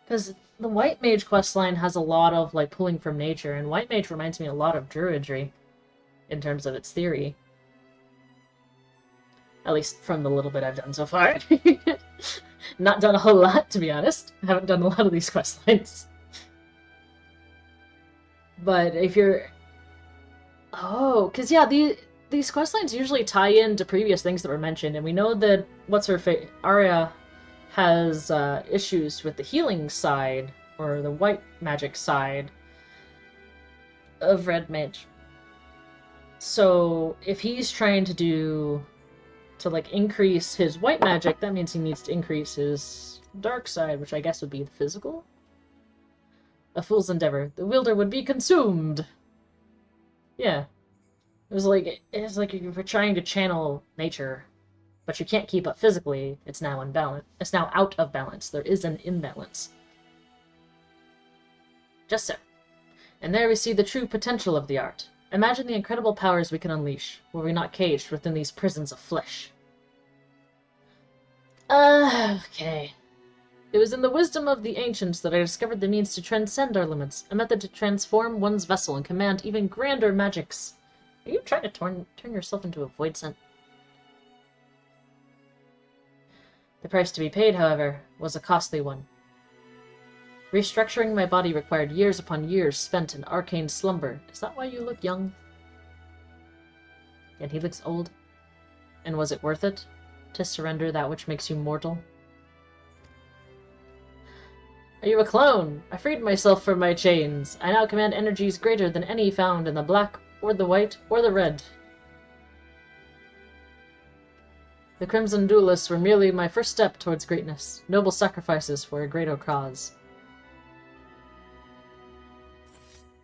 Because the White Mage questline has a lot of like pulling from nature, and White Mage reminds me a lot of Druidry in terms of its theory. At least from the little bit I've done so far. Not done a whole lot, to be honest. I haven't done a lot of these questlines. But if you're... Oh, because yeah, these questlines usually tie in to previous things that were mentioned, and we know that, Arya has issues with the healing side, or the white magic side, of Red Mage. So, if he's trying to like, increase his white magic, that means he needs to increase his dark side, which I guess would be the physical? A fool's endeavor. The wielder would be consumed! Yeah. It's like if you're trying to channel nature, but you can't keep up physically, it's now unbalanced. It's now out of balance. There is an imbalance. Just so. And there we see the true potential of the art. Imagine the incredible powers we can unleash, were we not caged within these prisons of flesh. Okay. It was in the wisdom of the ancients that I discovered the means to transcend our limits, a method to transform one's vessel and command even grander magics. Are you trying to turn yourself into a void scent? The price to be paid, however, was a costly one. Restructuring my body required years upon years spent in arcane slumber. Is that why you look young? And he looks old? And was it worth it, to surrender that which makes you mortal? Are you a clone? I freed myself from my chains. I now command energies greater than any found in the black, or the white, or the red. The Crimson Duelists were merely my first step towards greatness. Noble sacrifices for a greater cause.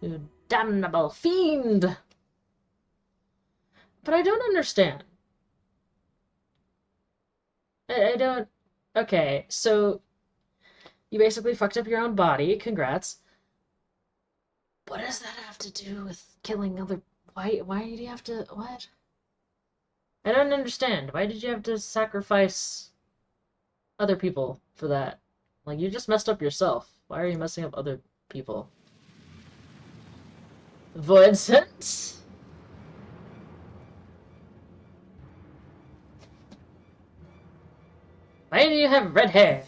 You damnable fiend! But I don't understand. I don't... Okay, so... You basically fucked up your own body. Congrats. What does that have to do with killing other... Why do you have to... What? I don't understand. Why did you have to sacrifice other people for that? Like, you just messed up yourself. Why are you messing up other people? Void sense? Why do you have red hair?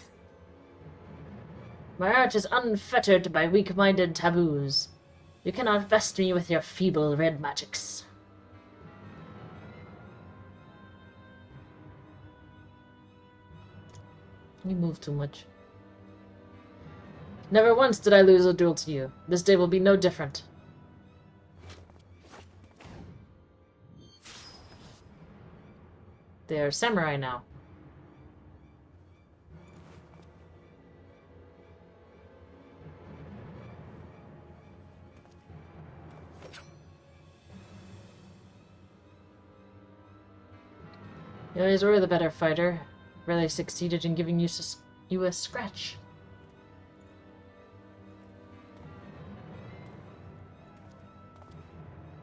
My art is unfettered by weak-minded taboos. You cannot vest me with your feeble red magics. You move too much. Never once did I lose a duel to you. This day will be no different. They are samurai now. You always were the better fighter. Really succeeded in giving you a scratch.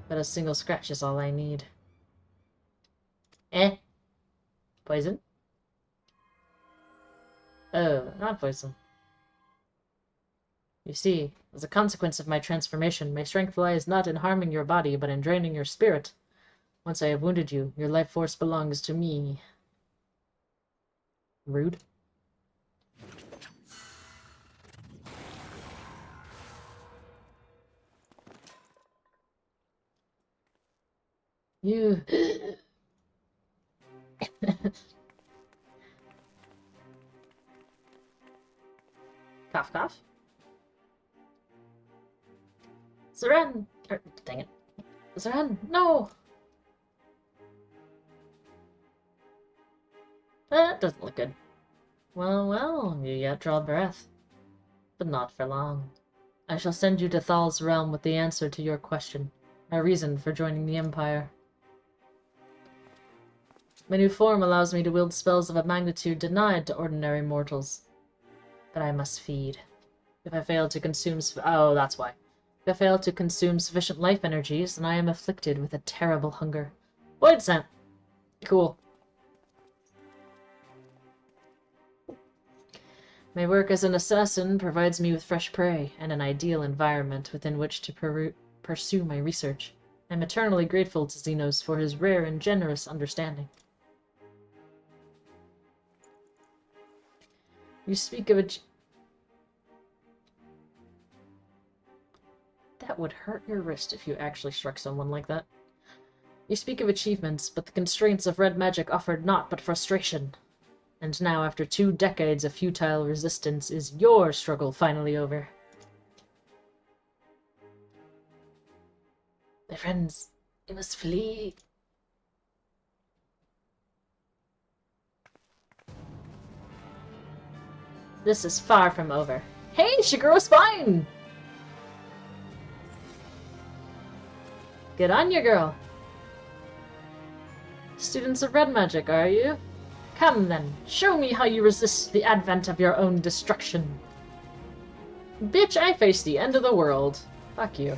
But a single scratch is all I need. Eh? Poison? Oh, not poison. You see, as a consequence of my transformation, my strength lies not in harming your body, but in draining your spirit. Once I have wounded you, your life force belongs to me. Rude. You... Cough, cough. Zeren! Dang it. Zeren, no! That doesn't look good. Well, well, you yet draw breath. But not for long. I shall send you to Thal's realm with the answer to your question. My reason for joining the Empire. My new form allows me to wield spells of a magnitude denied to ordinary mortals. But I must feed. If I fail to consume... Oh, that's why. If I fail to consume sufficient life energies, then I am afflicted with a terrible hunger. Void scent! Cool. My work as an assassin provides me with fresh prey and an ideal environment within which to pursue my research. I am eternally grateful to Xenos for his rare and generous understanding. You speak of a... That would hurt your wrist if you actually struck someone like that. You speak of achievements, but the constraints of red magic offered naught but frustration. And now, after 2 decades of futile resistance, is your struggle finally over? My friends, we must flee. This is far from over. Hey, Shiguro Spine! Get on you, girl. Students of red magic, are you? Come then, show me how you resist the advent of your own destruction. Bitch, I face the end of the world. Fuck you.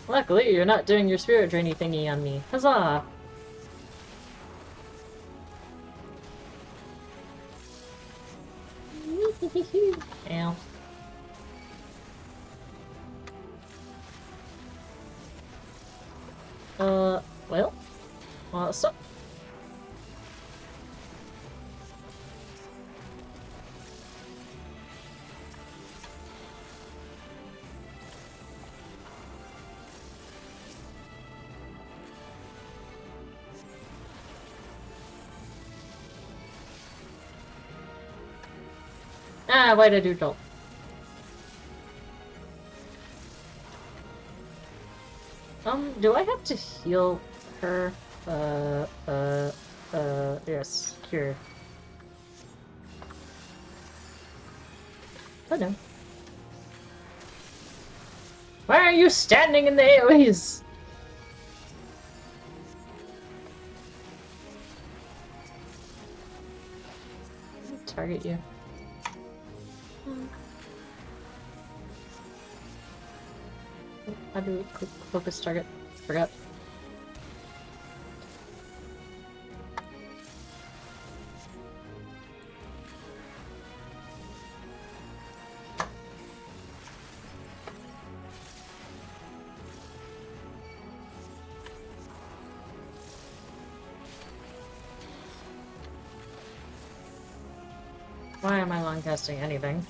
Luckily, you're not doing your spirit drainy thingy on me. Huzzah! Ow. Well, so... Ah, why'd I do jolt? Do I have to heal her? Yes, cure. Oh no. Why are you standing in the AoEs? Target you. How do we quick focus target? Forgot. Why am I long casting anything?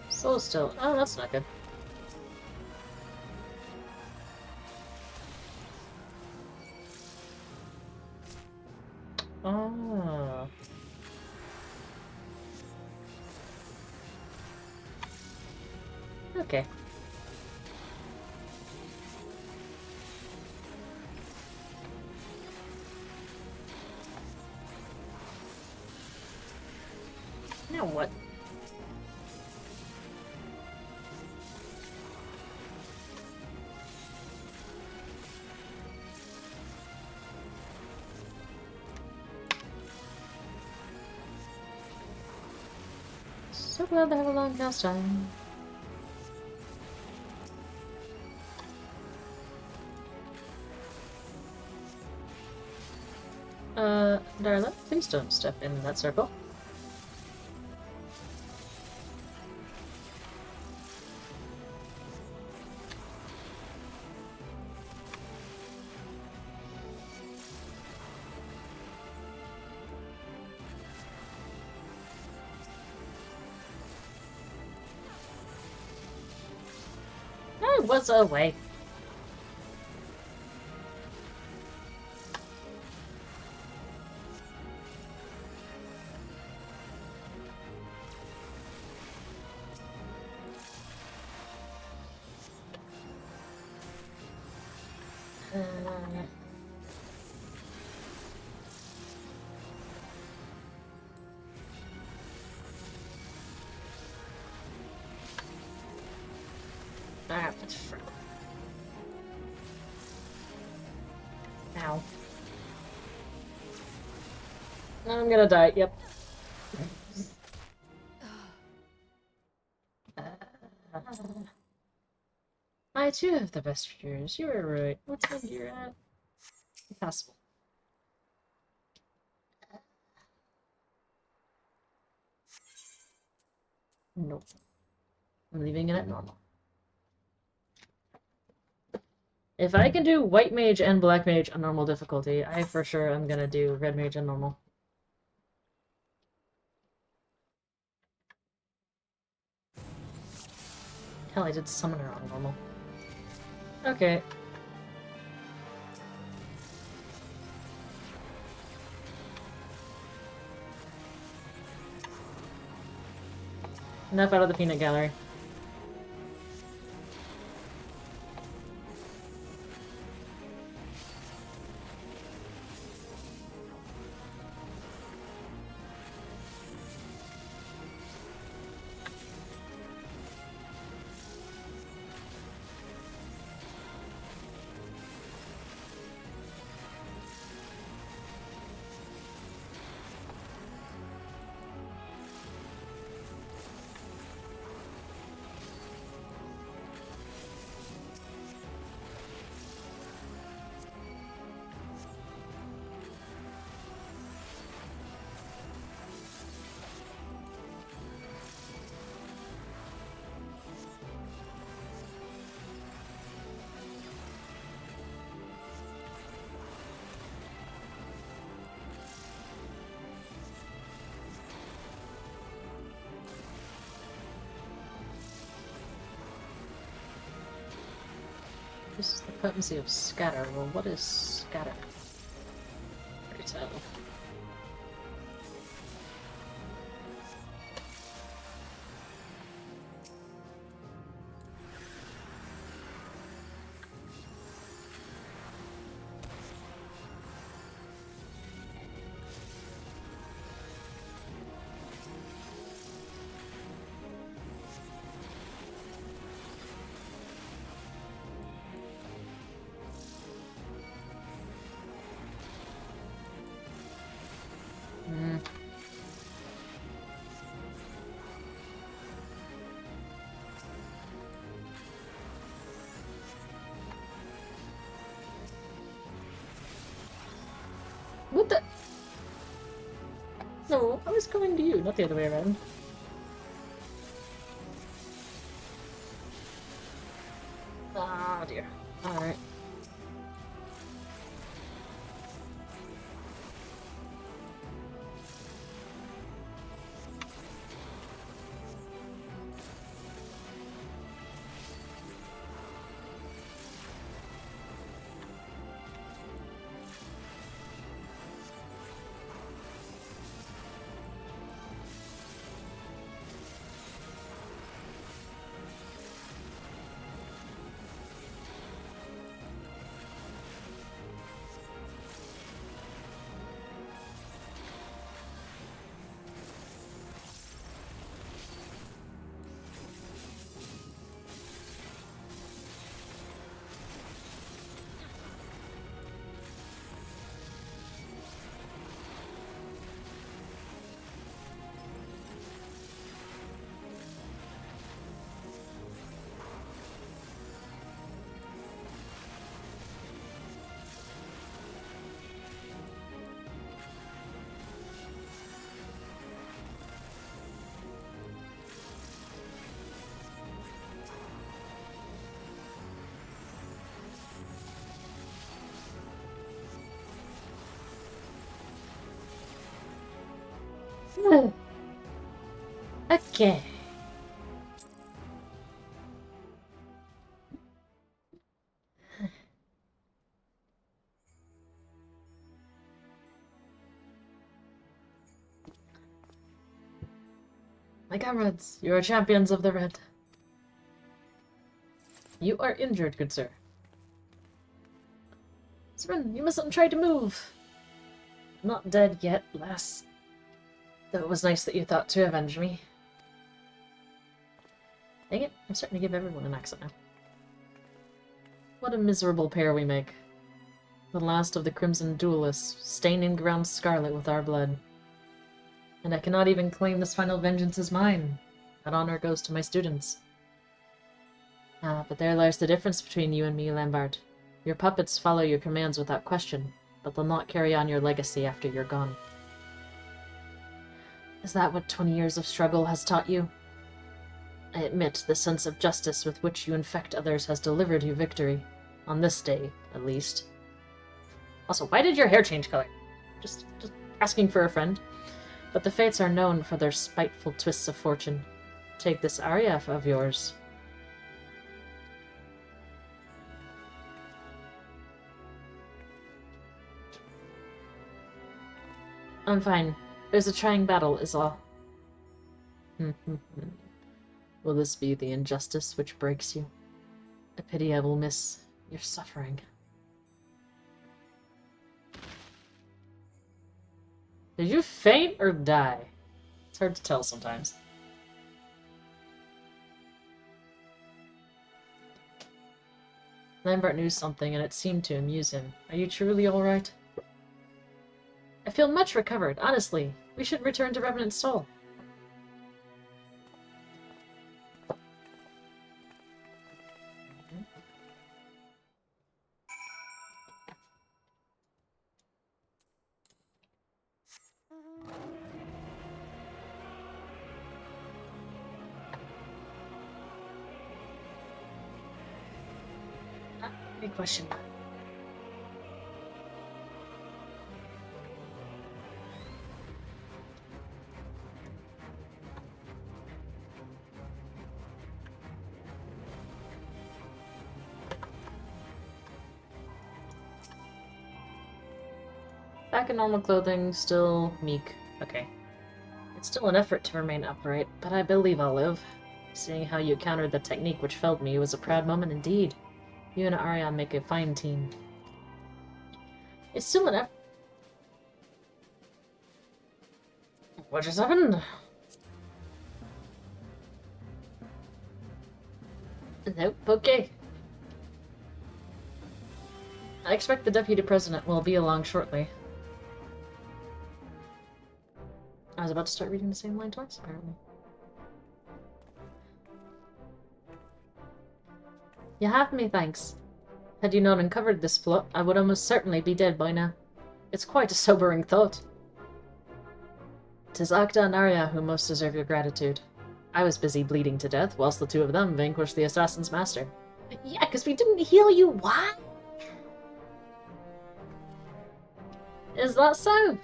Soul still. Oh, that's not good. Oh. Okay. Now what? So glad to have a long cast time. Darla, please don't step in that circle. I was away. Ah, but frick. Ow. I'm gonna die, yep. I too have the best fears. You were right. What's my gear at? Impossible. Nope. I'm leaving it at normal. If I can do white mage and black mage on normal difficulty, I for sure am gonna do red mage on normal. Hell, I did summoner on normal. Okay. Enough out of the peanut gallery. This is the potency of scatter. Well, what is scatter? Pray tell. Hmm. What the? No, I was going to you, not the other way around. Ah, dear. Alright. Okay. My comrades, you are champions of the red. You are injured, good sir. Sven, you mustn't try to move. Not dead yet, lass. Though it was nice that you thought to avenge me. Dang it, I'm starting to give everyone an accent now. What a miserable pair we make. The last of the Crimson Duelists, staining ground scarlet with our blood. And I cannot even claim this final vengeance as mine. That honor goes to my students. Ah, but there lies the difference between you and me, Lambert. Your puppets follow your commands without question, but they'll not carry on your legacy after you're gone. Is that what 20 years of struggle has taught you? I admit the sense of justice with which you infect others has delivered you victory. On this day, at least. Also, why did your hair change color? Just asking for a friend. But the fates are known for their spiteful twists of fortune. Take this aria of yours. I'm fine. There's a trying battle, is all. Will this be the injustice which breaks you? A pity I will miss your suffering. Did you faint or die? It's hard to tell sometimes. Lambert knew something, and it seemed to amuse him. Are you truly all right? I feel much recovered, honestly. We should return to Revenant's Soul. Big question. Back in normal clothing, still meek. Okay. It's still an effort to remain upright, but I believe I'll live. Seeing how you countered the technique which felled me was a proud moment indeed. You and Arya make a fine team. It's still an effort. What just happened? Nope, okay. I expect the Deputy President will be along shortly. I was about to start reading the same line twice, apparently. You have me, thanks. Had you not uncovered this plot, I would almost certainly be dead by now. It's quite a sobering thought. 'Tis Akta and Arya who most deserve your gratitude. I was busy bleeding to death, whilst the two of them vanquished the assassin's master. Yeah, because we didn't heal you. Why? Is that so?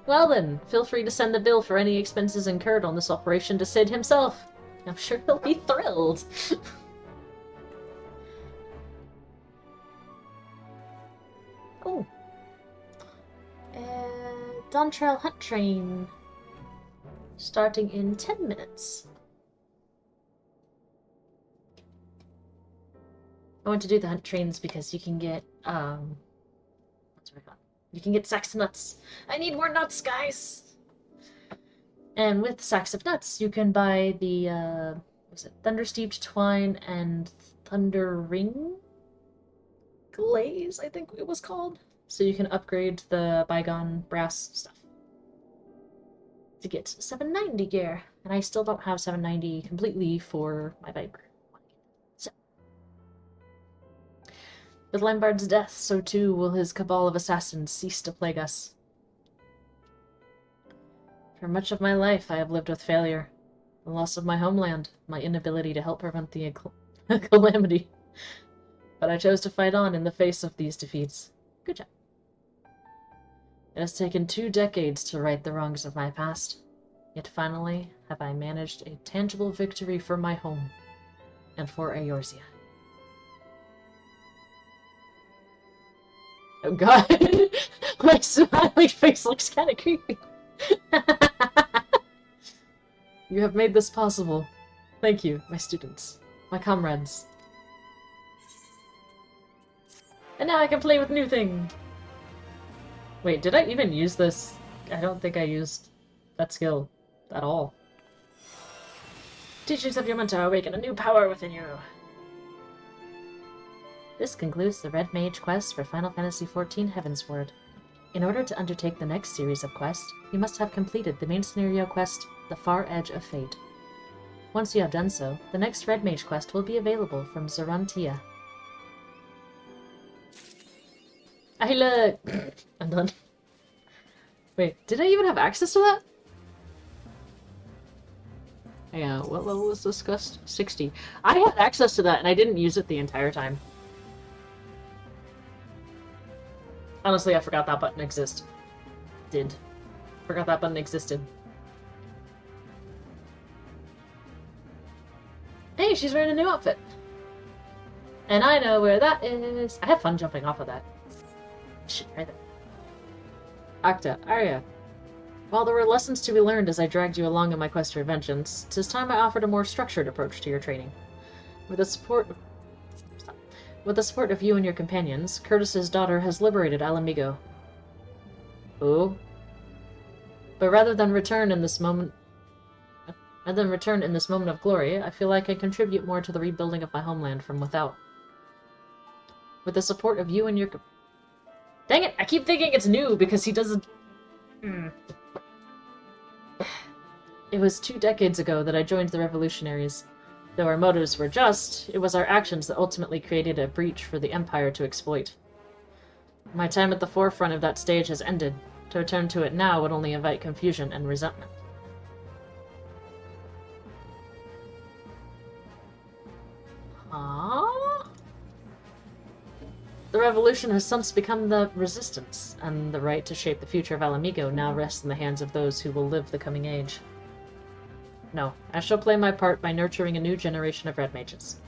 Well then, feel free to send the bill for any expenses incurred on this operation to Sid himself. I'm sure he'll be thrilled. Oh. Dawntrail Hunt Train. Starting in 10 minutes. I want to do the hunt trains because you can get, what's it called? You can get sacks of nuts. I need more nuts, guys! And with sacks of nuts, you can buy the, was it Thundersteeped Twine and Thunder Ring Glaze, I think it was called. So you can upgrade the Bygone Brass stuff to get 790 gear. And I still don't have 790 completely for my bike. So, with Lambard's death, so too will his cabal of assassins cease to plague us. For much of my life, I have lived with failure, the loss of my homeland, my inability to help prevent the calamity. But I chose to fight on in the face of these defeats. Good job. It has taken 2 decades to right the wrongs of my past, yet finally have I managed a tangible victory for my home, and for Eorzea. Oh god, my smiling face looks kind of creepy. You have made this possible. Thank you, my students, my comrades. And now I can play with new thing. Wait, did I even use this? I don't think I used that skill at all. Teachings of your mentor awaken a new power within you. This concludes the Red Mage quest for Final Fantasy XIV Heavensward. In order to undertake the next series of quests, you must have completed the main scenario quest, The Far Edge of Fate. Once you have done so, the next Red Mage quest will be available from Zorantia. I look. I'm done. Wait, did I even have access to that? Yeah, what level was discussed? 60. I had access to that and I didn't use it the entire time. Honestly, I forgot that button existed. Forgot that button existed. Hey, she's wearing a new outfit. And I know where that is. I have fun jumping off of that. Shit, right there. Akta, Arya. While there were lessons to be learned as I dragged you along in my quest for vengeance, 'tis time I offered a more structured approach to your training. With the support of you and your companions, Curtis's daughter has liberated Alamigo. Ooh. But rather than return in this moment of glory, I feel I can contribute more to the rebuilding of my homeland from without. With the support of you and your... Dang it! I keep thinking it's new because he doesn't... It was 2 decades ago that I joined the revolutionaries. Though our motives were just, it was our actions that ultimately created a breach for the Empire to exploit. My time at the forefront of that stage has ended. To return to it now would only invite confusion and resentment. Huh? The revolution has since become the resistance, and the right to shape the future of Alamigo now rests in the hands of those who will live the coming age. No, I shall play my part by nurturing a new generation of red mages.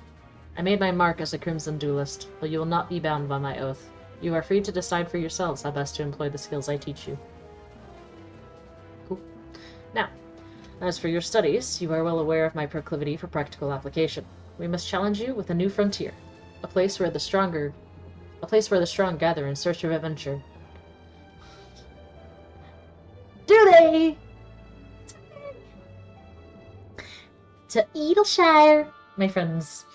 I made my mark as a Crimson Duelist, but you will not be bound by my oath. You are free to decide for yourselves how best to employ the skills I teach you. Cool. Now, as for your studies, you are well aware of my proclivity for practical application. We must challenge you with a new frontier, a place where the strong gather in search of adventure. Do they? To Edelshire, my friends.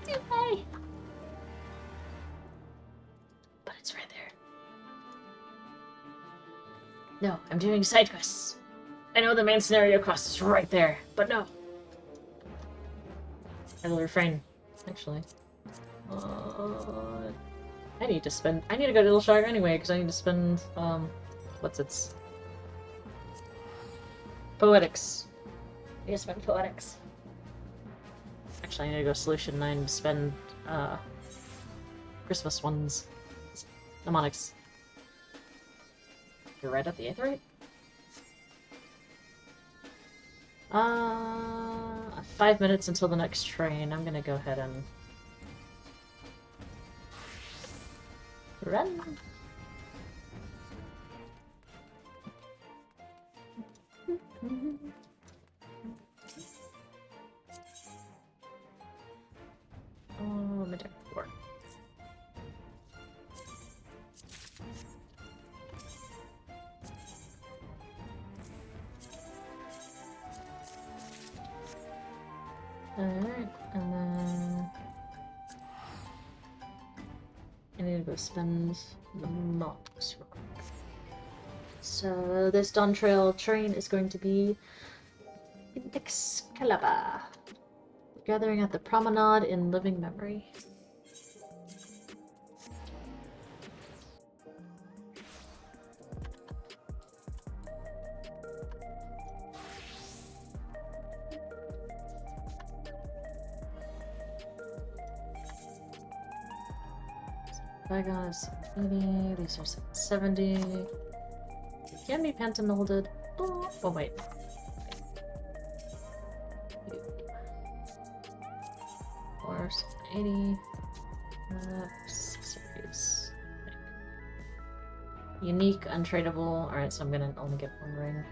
Do they? But it's right there. No, I'm doing side quests. I know the main scenario quest is right there, but no. I will refrain, actually. I need to go to Edelshire anyway, because I need to spend, what's its? Poetics. I need to spend poetics. Actually, I need to go Solution 9 to spend, Christmas ones. Mnemonics. You're right at the 8th rate? 5 minutes until the next train. I'm gonna go ahead and run. Oh, my deck 4. Alright, and then I need to go spend the mocks real quick. So this Dawn Trail train is going to be in Excalibur. Gathering at the Promenade in living memory. Bygone is 80, these are 70. It can be pentamolded. Oh wait. 80. Series. Unique, untradeable. Alright, so I'm gonna only get one ring.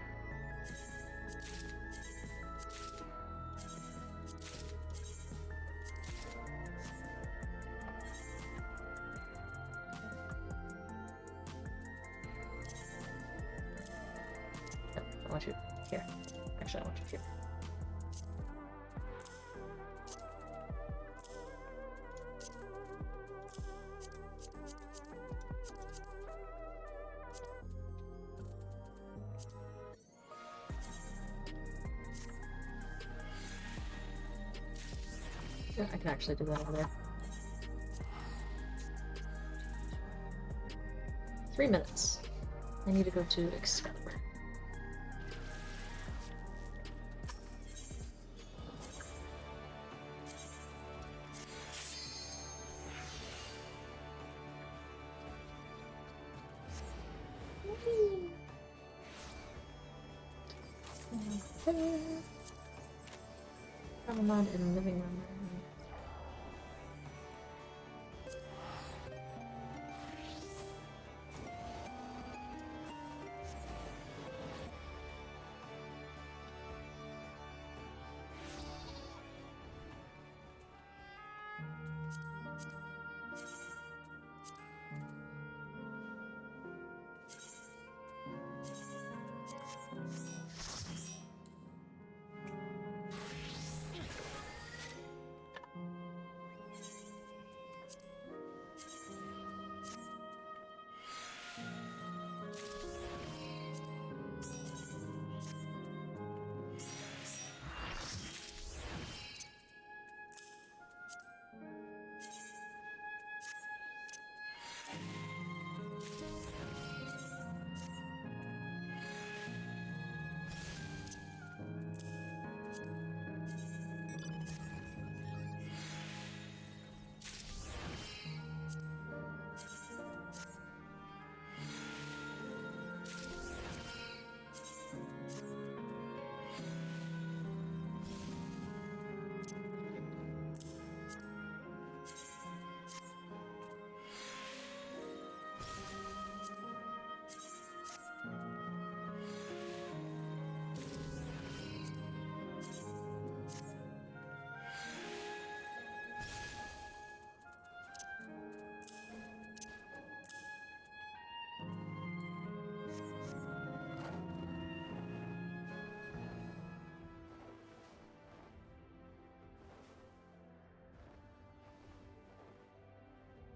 I want you here. Actually, I want you here. Yeah, I can actually do that over there. 3 minutes. I need to go to Excalibur. Promenade in living room.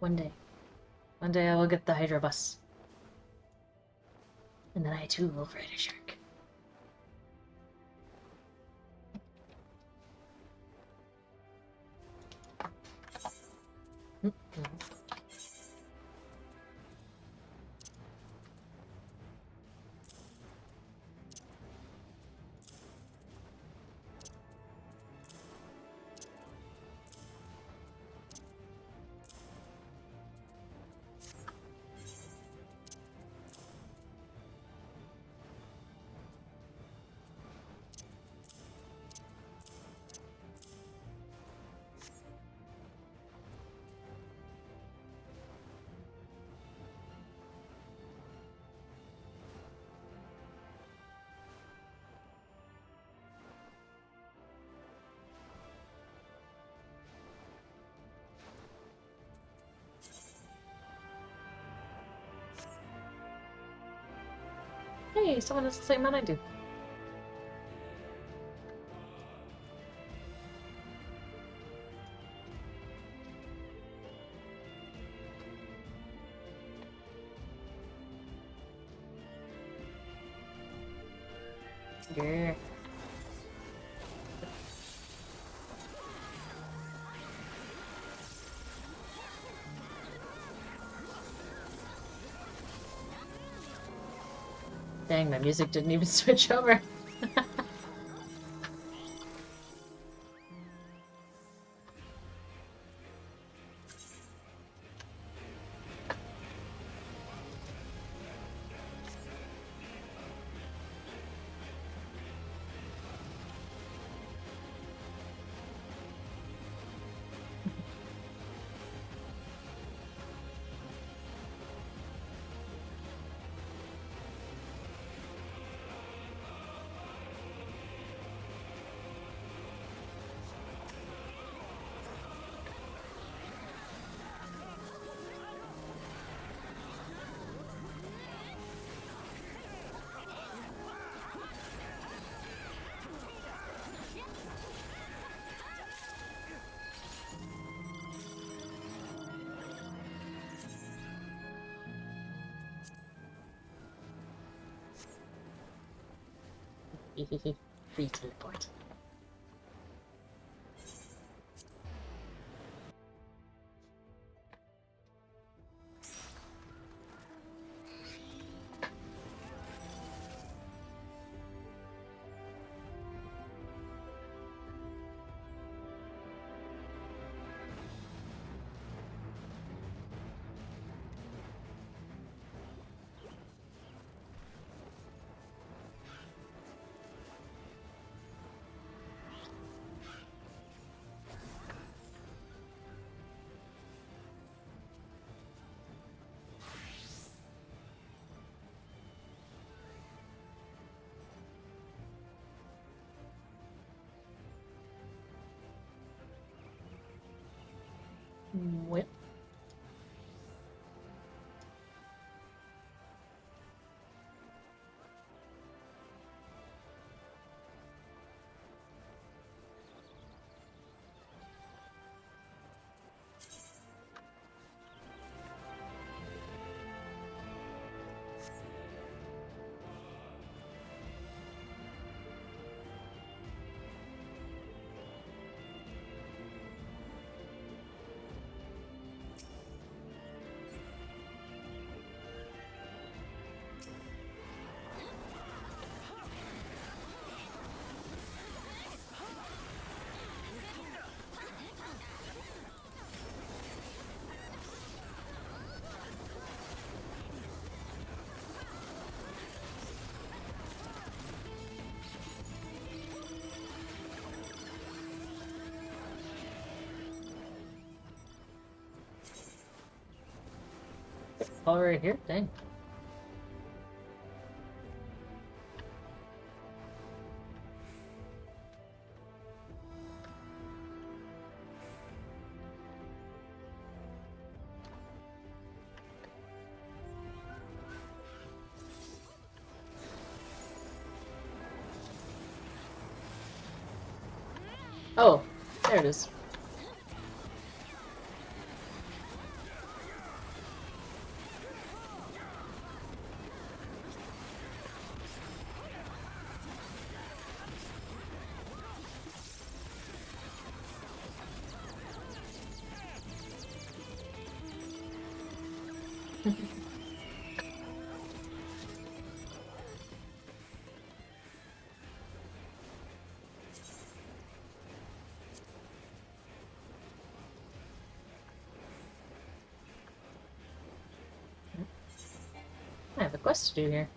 One day. One day I will get the Hydro Bus. And then I too will ride a shark. Hey, someone has the same amount I do. Yeah. Dang, my music didn't even switch over. Free teleport. Well. All right here? Dang. Oh, there it is. I have a quest to do here.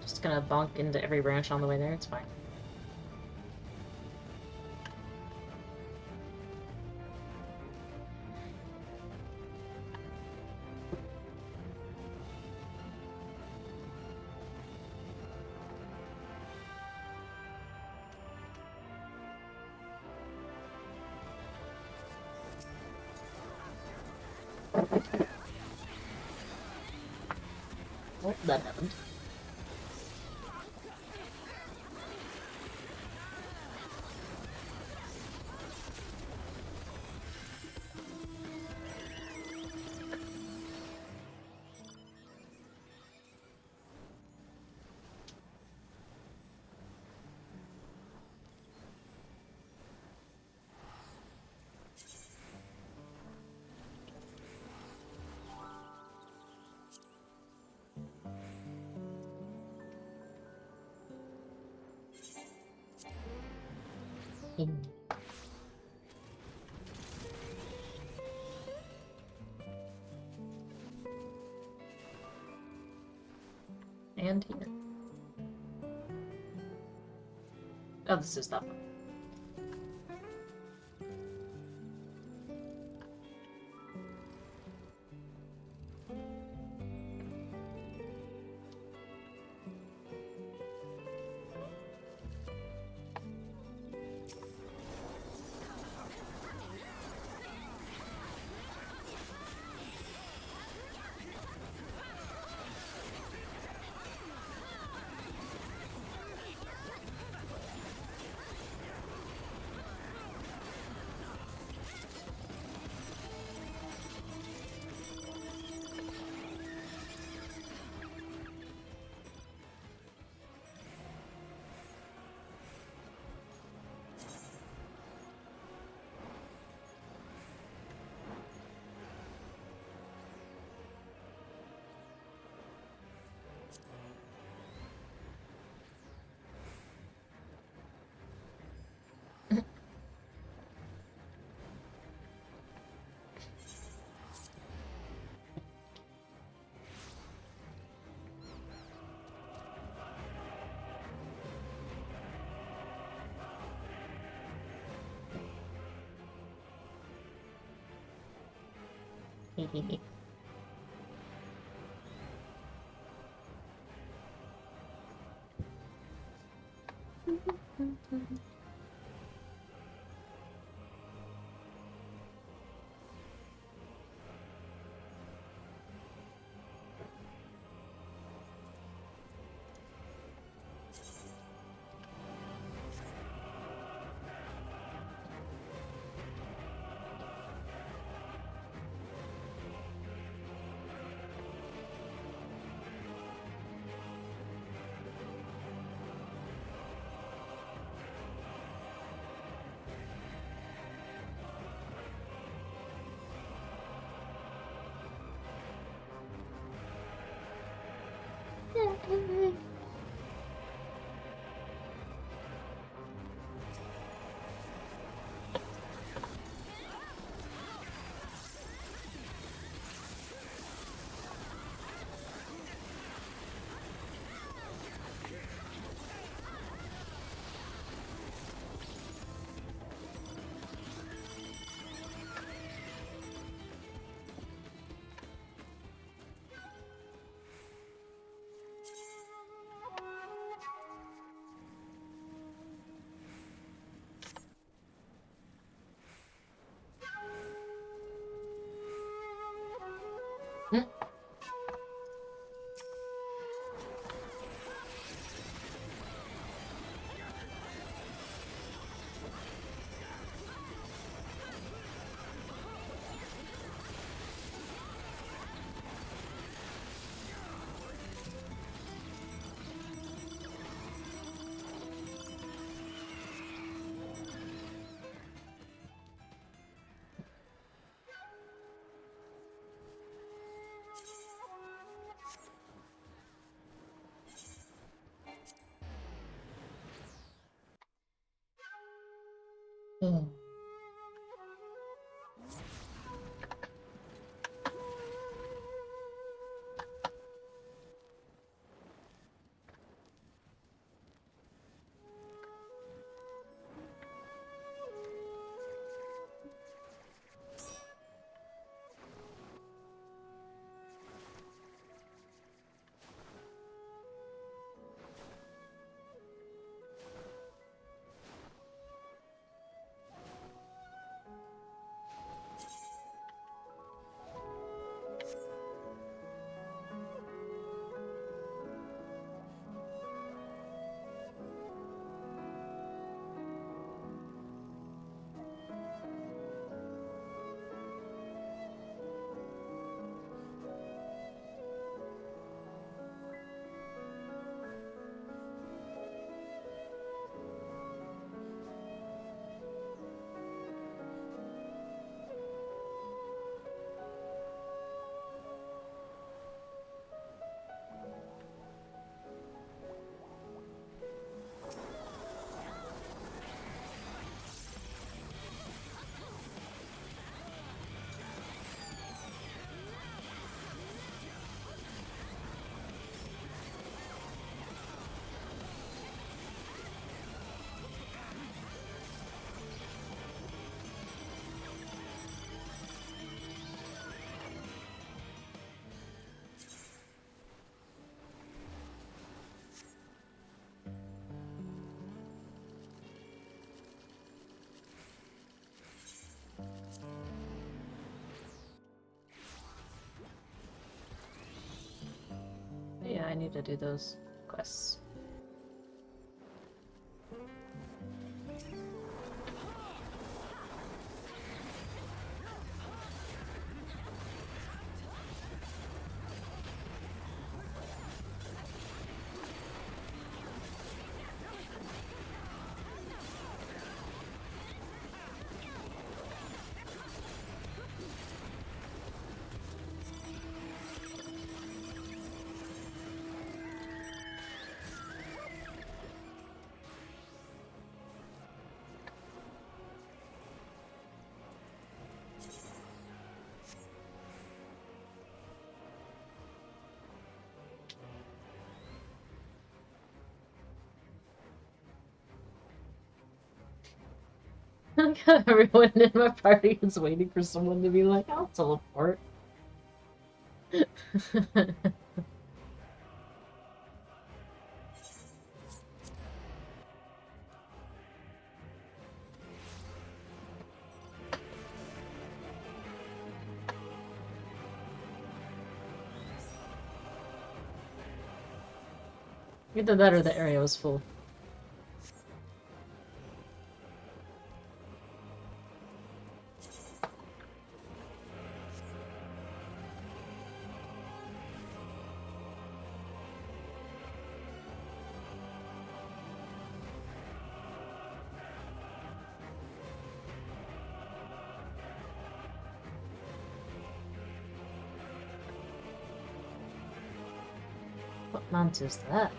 Just gonna bonk into every branch on the way there, it's fine. Oh, that happened. And here. Oh, this is that one. Hehehe. need to do those quests. Everyone in my party is waiting for someone to be like, I'll teleport. Either that or the area was full. What mount is that?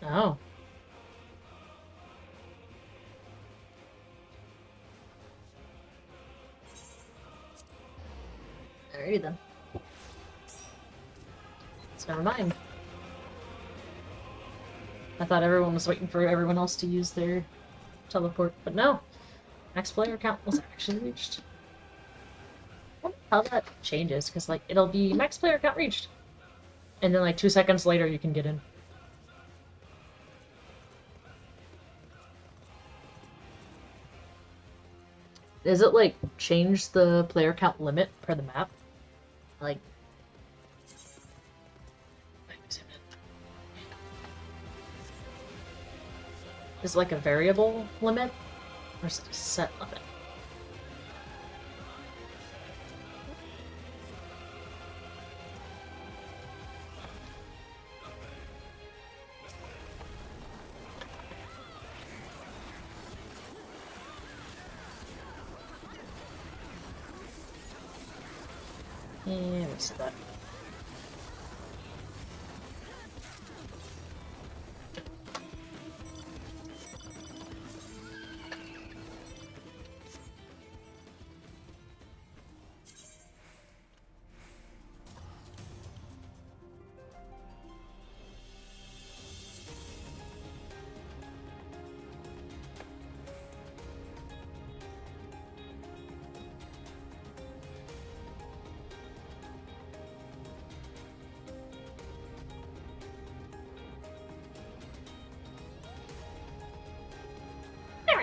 Oh. Alrighty then. So never mind. I thought everyone was waiting for everyone else to use their teleport, but no. Max player count was actually reached. I wonder how that changes, because like it'll be max player count reached. And then like 2 seconds later you can get in. Does it like change the player count limit per the map? Like is it like a variable limit? Or is it a set limit? Yeah, let's see that.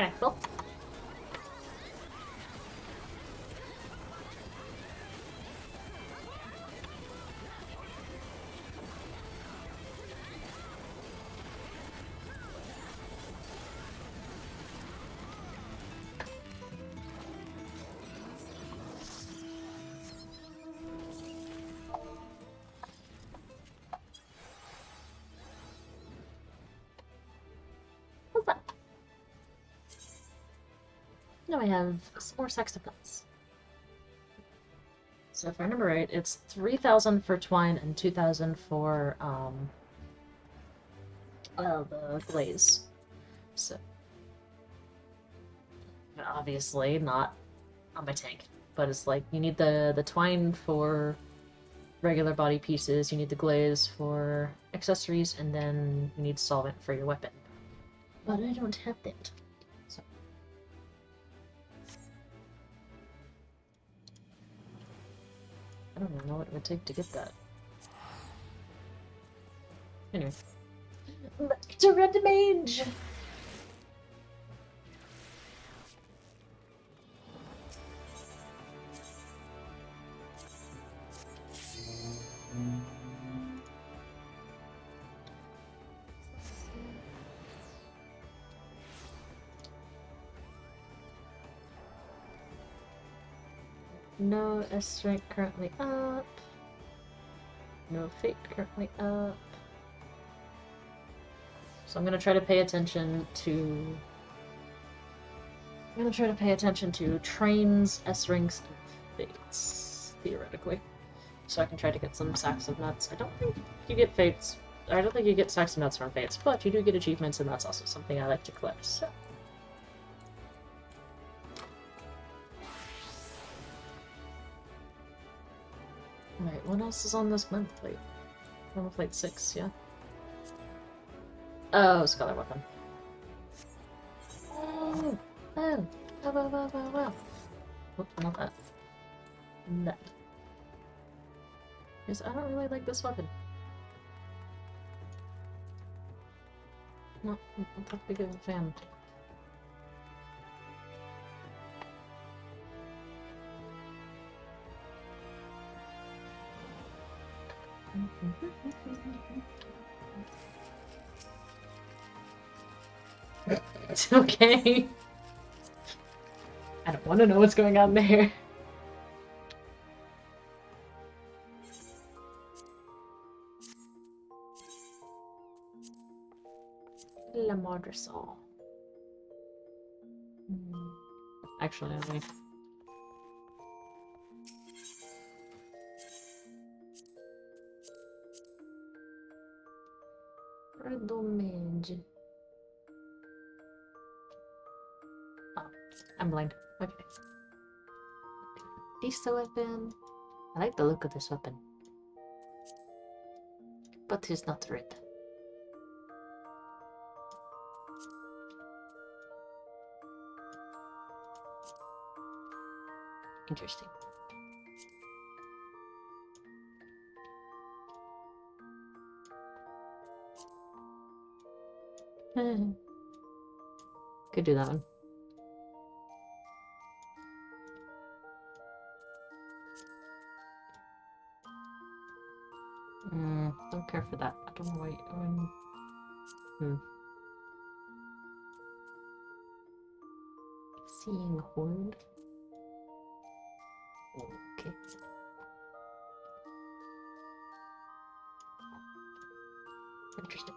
pineapple. What's that? Now I have some more sacks of nuts. So if I remember right, it's 3,000 for twine and 2,000 for the glaze. So obviously not on my tank, but it's like you need the twine for regular body pieces, you need the glaze for accessories, and then you need solvent for your weapon. But I don't have that. So I don't even know what it would take to get that. Anyway. Back to Red Mage! No S rank currently up. No fate currently up. So I'm gonna try to pay attention to. I'm gonna try to pay attention to trains, S ranks, and fates, theoretically. So I can try to get some sacks of nuts. I don't think you get fates. I don't think you get sacks of nuts from fates, but you do get achievements, and that's also something I like to collect. So. Alright, what else is on this memo plate? Memo plate 6, yeah? Oh, Scholar Weapon. Oh, oh, oh, oh, oh, oh, oh. Oop, not that. That. Because I don't really like this weapon. Not that big of a fan. It's okay. I don't want to know what's going on there. La Madresol. Actually, wait. Redomage. Oh, I'm blind. Okay. This weapon. I like the look of this weapon. But it's not red. Interesting. Could do that one. Don't care for that. I don't know why. Seeing Horde. Okay. Interesting.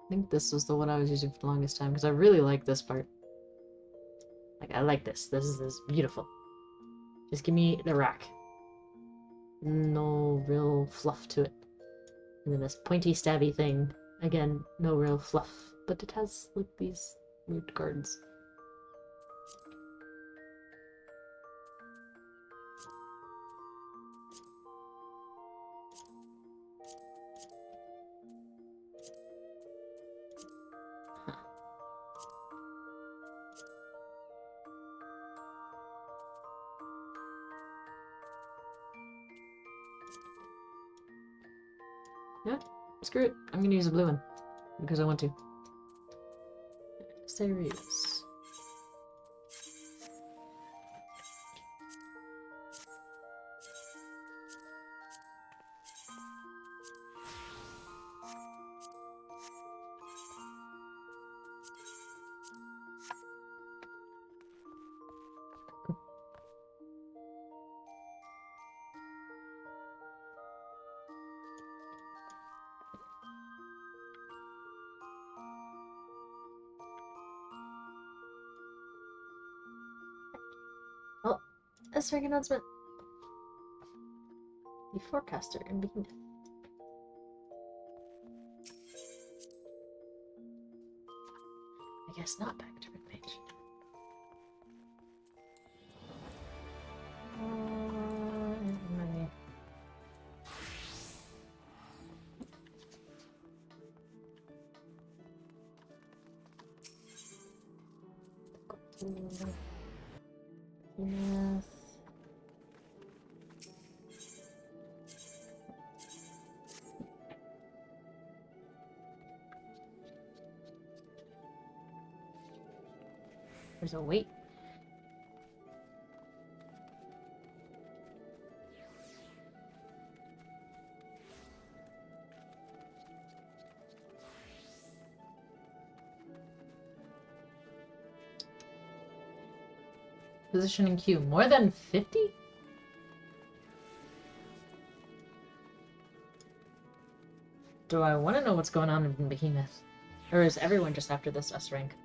I think this was the one I was using for the longest time because I really like this part. Like, I like this. This is beautiful. Just give me the rack. No real fluff to it. And then this pointy stabby thing. Again, no real fluff. But it has, like, these weird cards. Yeah, screw it. I'm gonna use a blue one. Because I want to. Serious. Oh, a strange announcement. The forecaster in Behemoth. I guess not back to Red Mage. My... Yes. There's a wait. Position in queue. More than 50? Do I want to know what's going on in Behemoth? Or is everyone just after this S rank?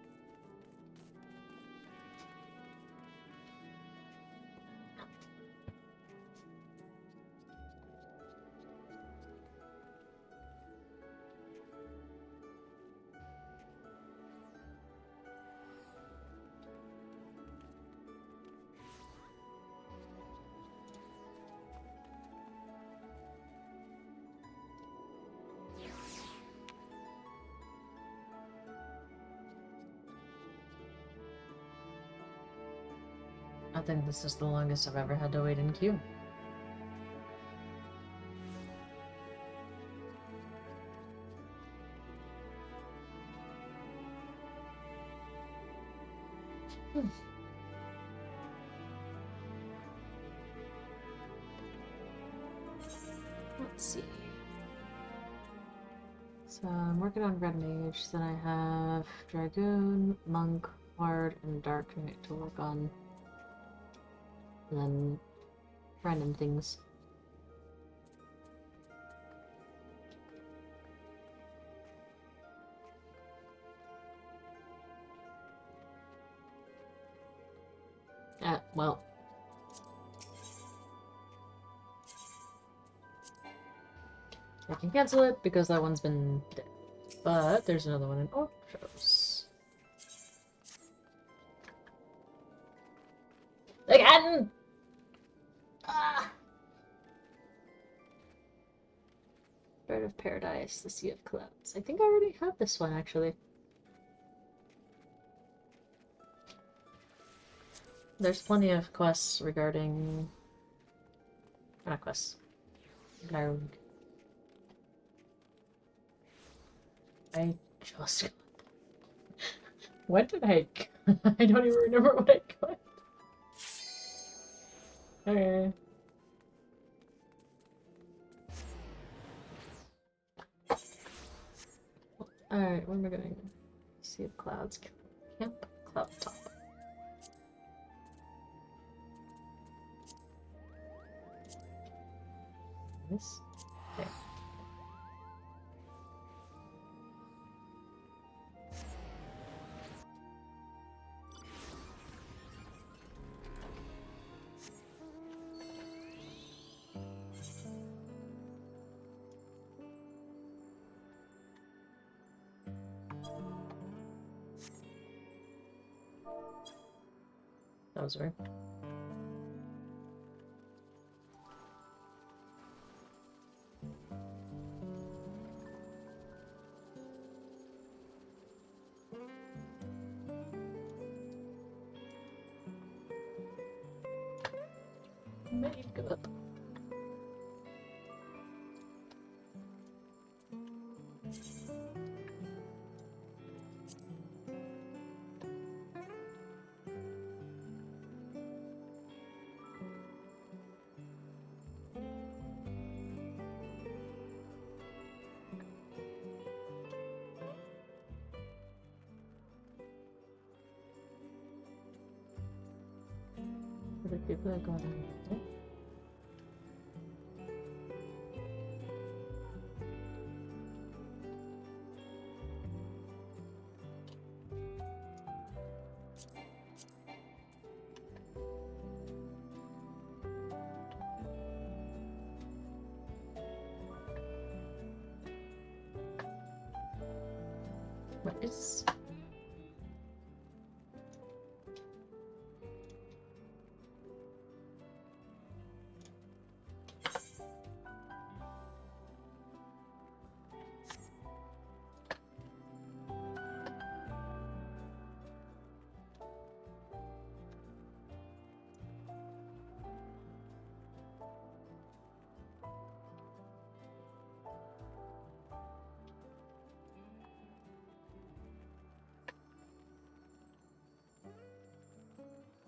I think this is the longest I've ever had to wait in queue. Let's see. So I'm working on Red Mage, then I have Dragoon, Monk, Bard, and Dark Knight to work on. And then random things. Well. I can cancel it because that one's been dead. But there's another one in Orcros. Again! Ah! Bird of Paradise, the Sea of Clouds. I think I already have this one, actually. There's plenty of quests regarding... Not quests. Garug. I just... What did I... I don't even remember what I got. Okay. Alright, what am I gonna... Sea of Clouds. Camp Cloud Top. This? There. That was weird. Makeup. the people are going on. What is...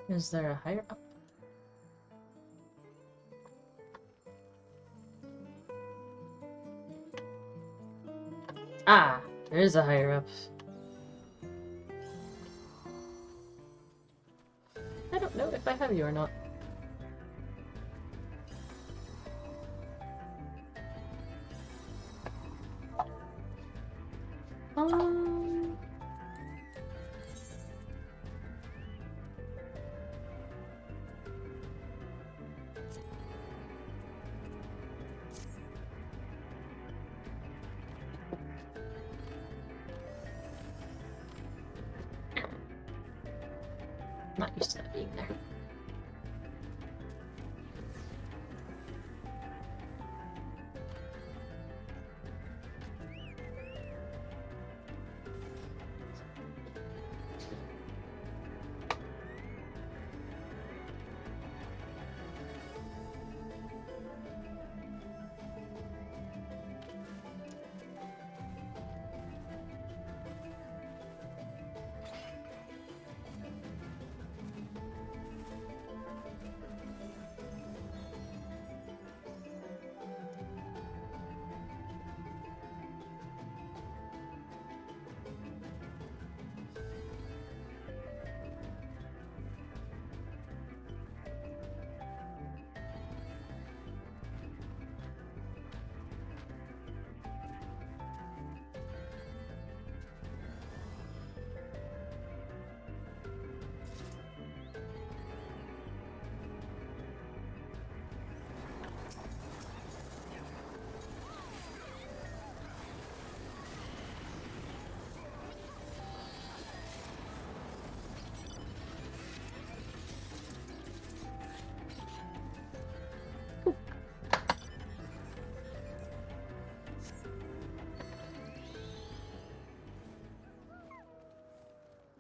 Is there a higher up? Ah, there is a higher up. I don't know if I have you or not. Um... Not used to that being there.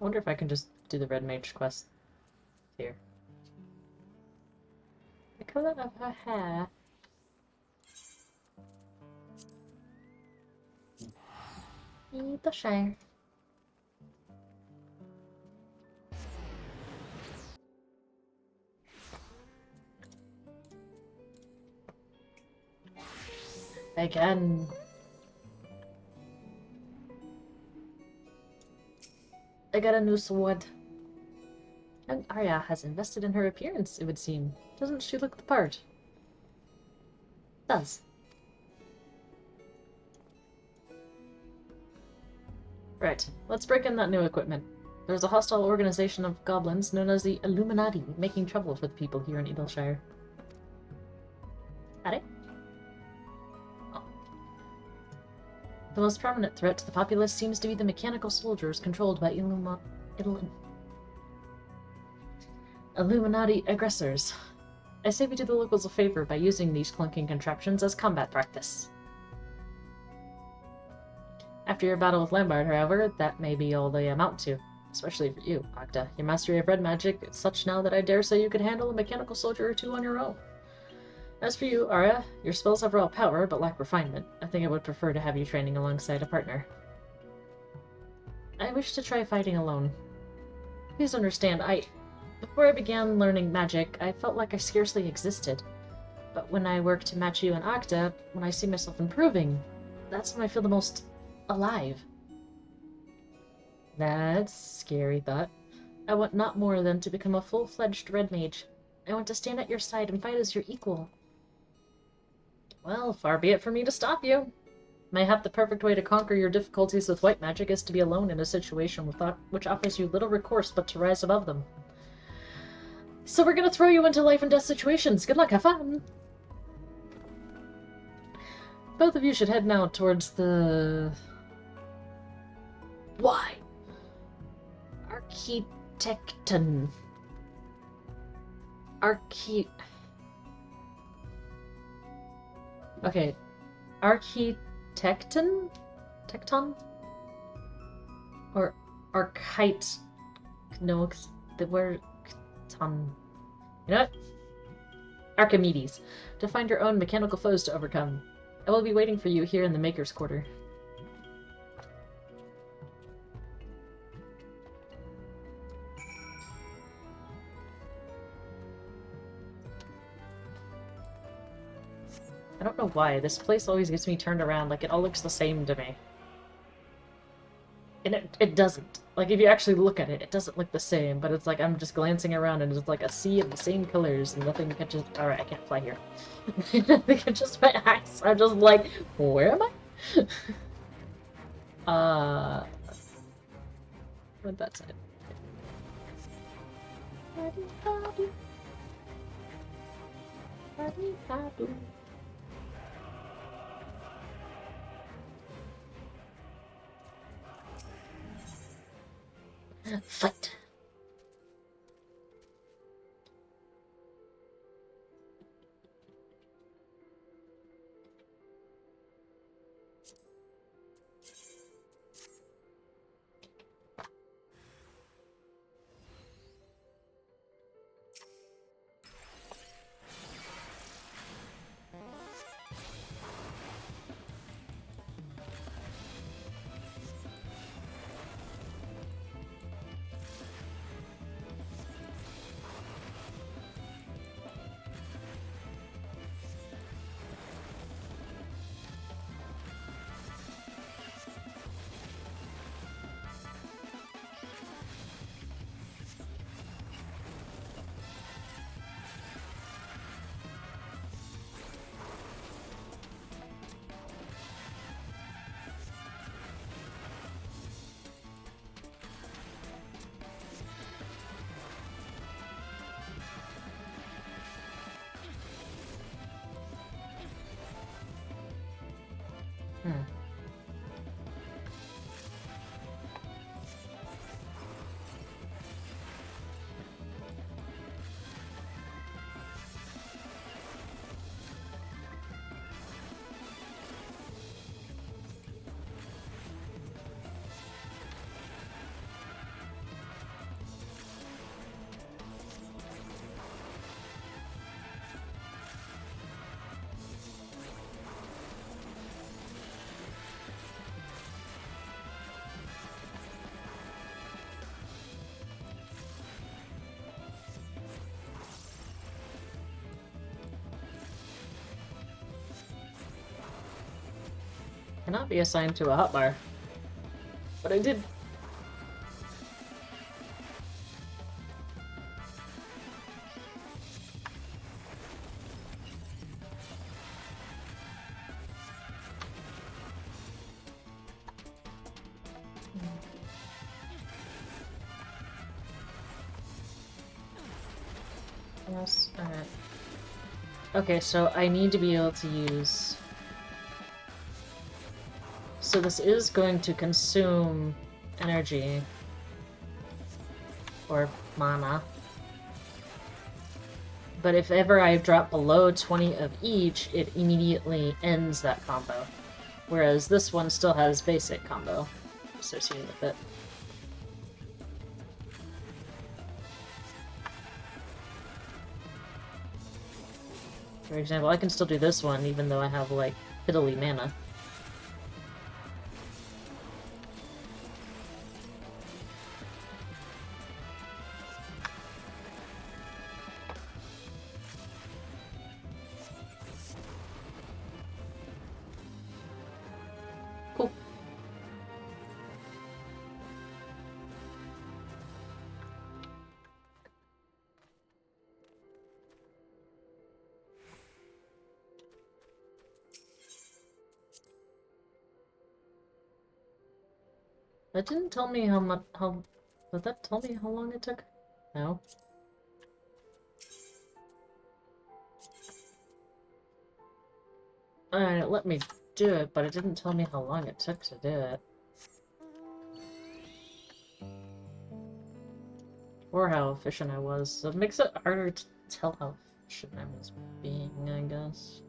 I wonder if I can just do the red mage quest here. The color of her hair. The Shire. Again. I got a new sword. Young Arya has invested in her appearance, it would seem. Doesn't she look the part? Does. Right, let's break in that new equipment. There's a hostile organization of goblins known as the Illuminati making trouble for the people here in Edalshire. Are oh. The most prominent threat to the populace seems to be the mechanical soldiers controlled by Illuminati aggressors. I say we do the locals a favor by using these clunking contraptions as combat practice. After your battle with Lambard, however, that may be all they amount to. Especially for you, Octa. Your mastery of red magic is such now that I dare say you could handle a mechanical soldier or two on your own. As for you, Arya, your spells have raw power, but lack refinement. I think I would prefer to have you training alongside a partner. I wish to try fighting alone. Please understand, before I began learning magic, I felt like I scarcely existed. But when I work to match you and Octa, when I see myself improving, that's when I feel the most alive. That's scary thought. I want not more than to become a full-fledged red mage. I want to stand at your side and fight as your equal. Well, far be it from me to stop you. Mayhap the perfect way to conquer your difficulties with white magic is to be alone in a situation which offers you little recourse but to rise above them. So we're gonna throw you into life and death situations. Good luck, have fun! Both of you should head now towards the... Why? Architecton. Okay. Architecton? Tecton? Or archite... No, the word... Ton. You know what? Archimedes. To find your own mechanical foes to overcome. I will be waiting for you here in the Maker's Quarter. I don't know why. This place always gets me turned around. Like, it all looks the same to me. And it doesn't. Like, if you actually look at it, it doesn't look the same. But it's like I'm just glancing around and it's like a sea of the same colors and nothing catches... Alright, I can't fly here. Nothing catches my eyes. I'm just like, where am I? Went that side. Fight. Cannot be assigned to a hotbar. But I did. Yes, alright. Okay, so I need to be able to use... So this is going to consume energy. Or mana. But if ever I drop below 20 of each, it immediately ends that combo. Whereas this one still has basic combo associated with it. For example, I can still do this one even though I have, like, fiddly mana. Cool. That didn't tell me how much. How did that tell me how long it took? No. Alright, it let me do it, but it didn't tell me how long it took to do it. Or how efficient I was. So it makes it harder to tell how efficient I was being, I guess.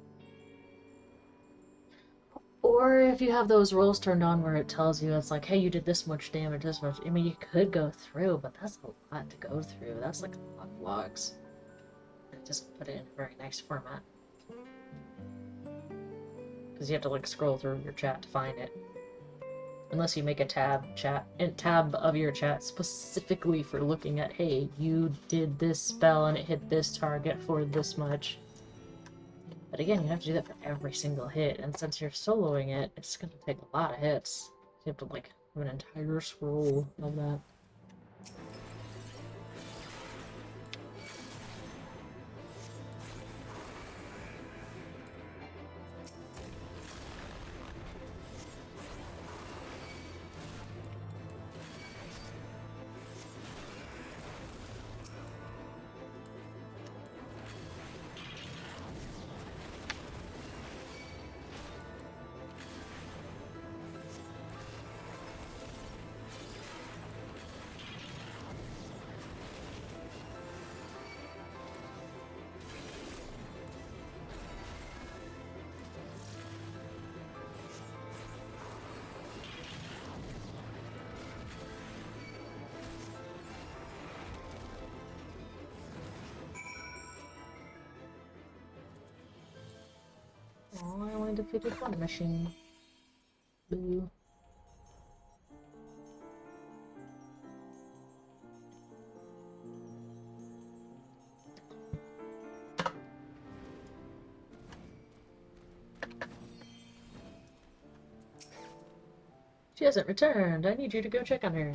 Or if you have those rolls turned on where it tells you, it's like, hey, you did this much damage, this much. I mean, you could go through, but that's a lot to go through. That's like a lot of logs. It doesn't put it in a very nice format. Because you have to like scroll through your chat to find it. Unless you make a tab of your chat specifically for looking at, hey, you did this spell and it hit this target for this much. But again, you have to do that for every single hit, and since you're soloing it, it's gonna take a lot of hits. You have to like have an entire scroll of that. Oh, I only defeated one machine. Boo. She hasn't returned. I need you to go check on her.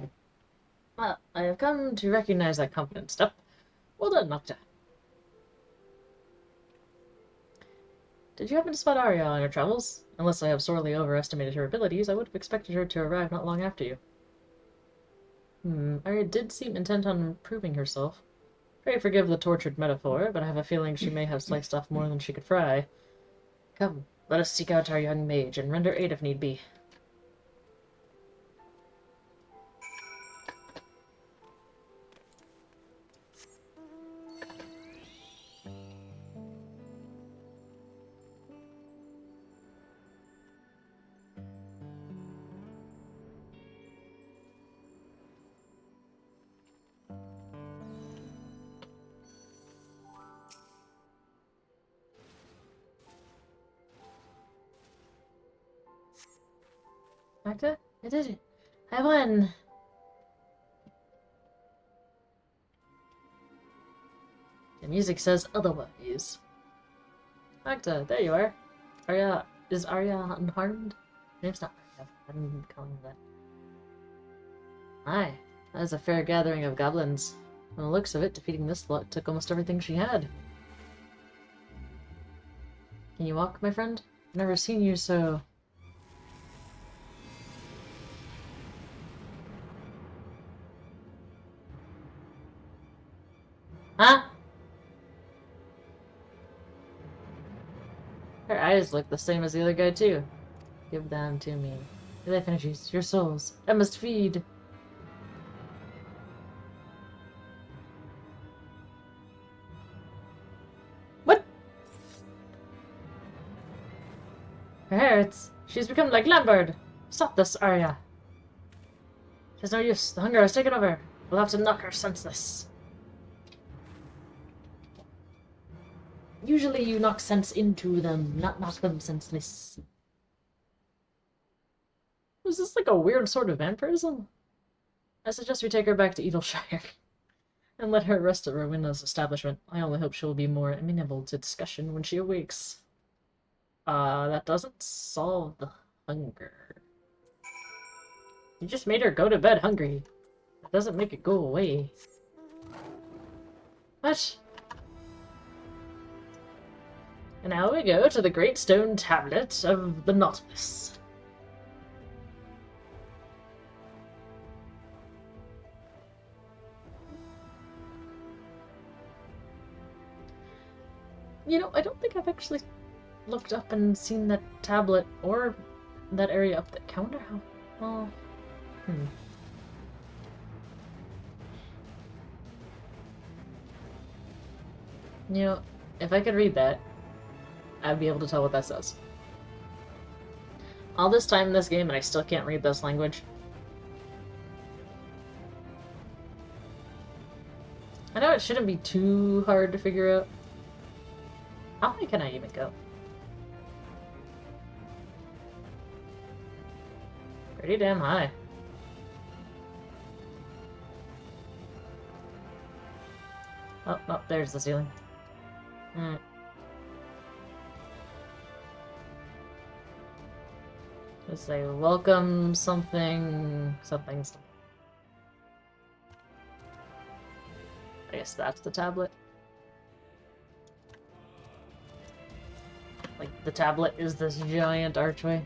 Well, I have come to recognize that confident step. Well done, Nocta. Did you happen to spot Arya on your travels? Unless I have sorely overestimated her abilities, I would have expected her to arrive not long after you. Arya did seem intent on improving herself. Pray forgive the tortured metaphor, but I have a feeling she may have sliced off more than she could fry. Come, let us seek out our young mage and render aid if need be. Magda? I did it! I won! The music says otherwise. Magda, there you are. Is Arya unharmed? Her name's not Arya. I'm calling her that. Aye, that is a fair gathering of goblins. From the looks of it, defeating this lot took almost everything she had. Can you walk, my friend? I've never seen you so... Huh? Her eyes look the same as the other guy, too. Give them to me. Your life energies, your souls. I must feed. What? Her hurts. She's become like Lambert. Stop this, Arya. There's no use. The hunger has taken over. We'll have to knock her senseless. Usually you knock sense into them, not knock them senseless. Was this like a weird sort of vampirism? I suggest we take her back to Edelshire and let her rest at Rowena's establishment. I only hope she'll be more amenable to discussion when she awakes. That doesn't solve the hunger. You just made her go to bed hungry. That doesn't make it go away. What? And now we go to the Great Stone Tablet of the Nautilus. You know, I don't think I've actually looked up and seen that tablet or that area up there. I wonder how... Oh... You know, if I could read that, I'd be able to tell what that says. All this time in this game and I still can't read this language. I know it shouldn't be too hard to figure out. How high can I even go? Pretty damn high. Oh, oh, there's the ceiling. Let's say welcome something. I guess that's the tablet. Like, the tablet is this giant archway.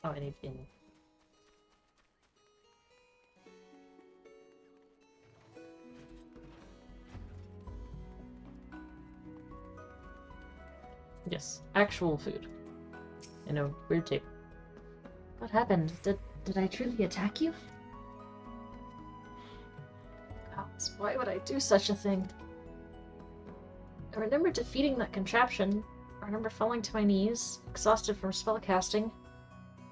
Oh, I need in. Yes, actual food. In a weird tape. What happened? Did I truly attack you? Gods, why would I do such a thing? I remember defeating that contraption. I remember falling to my knees, exhausted from spellcasting.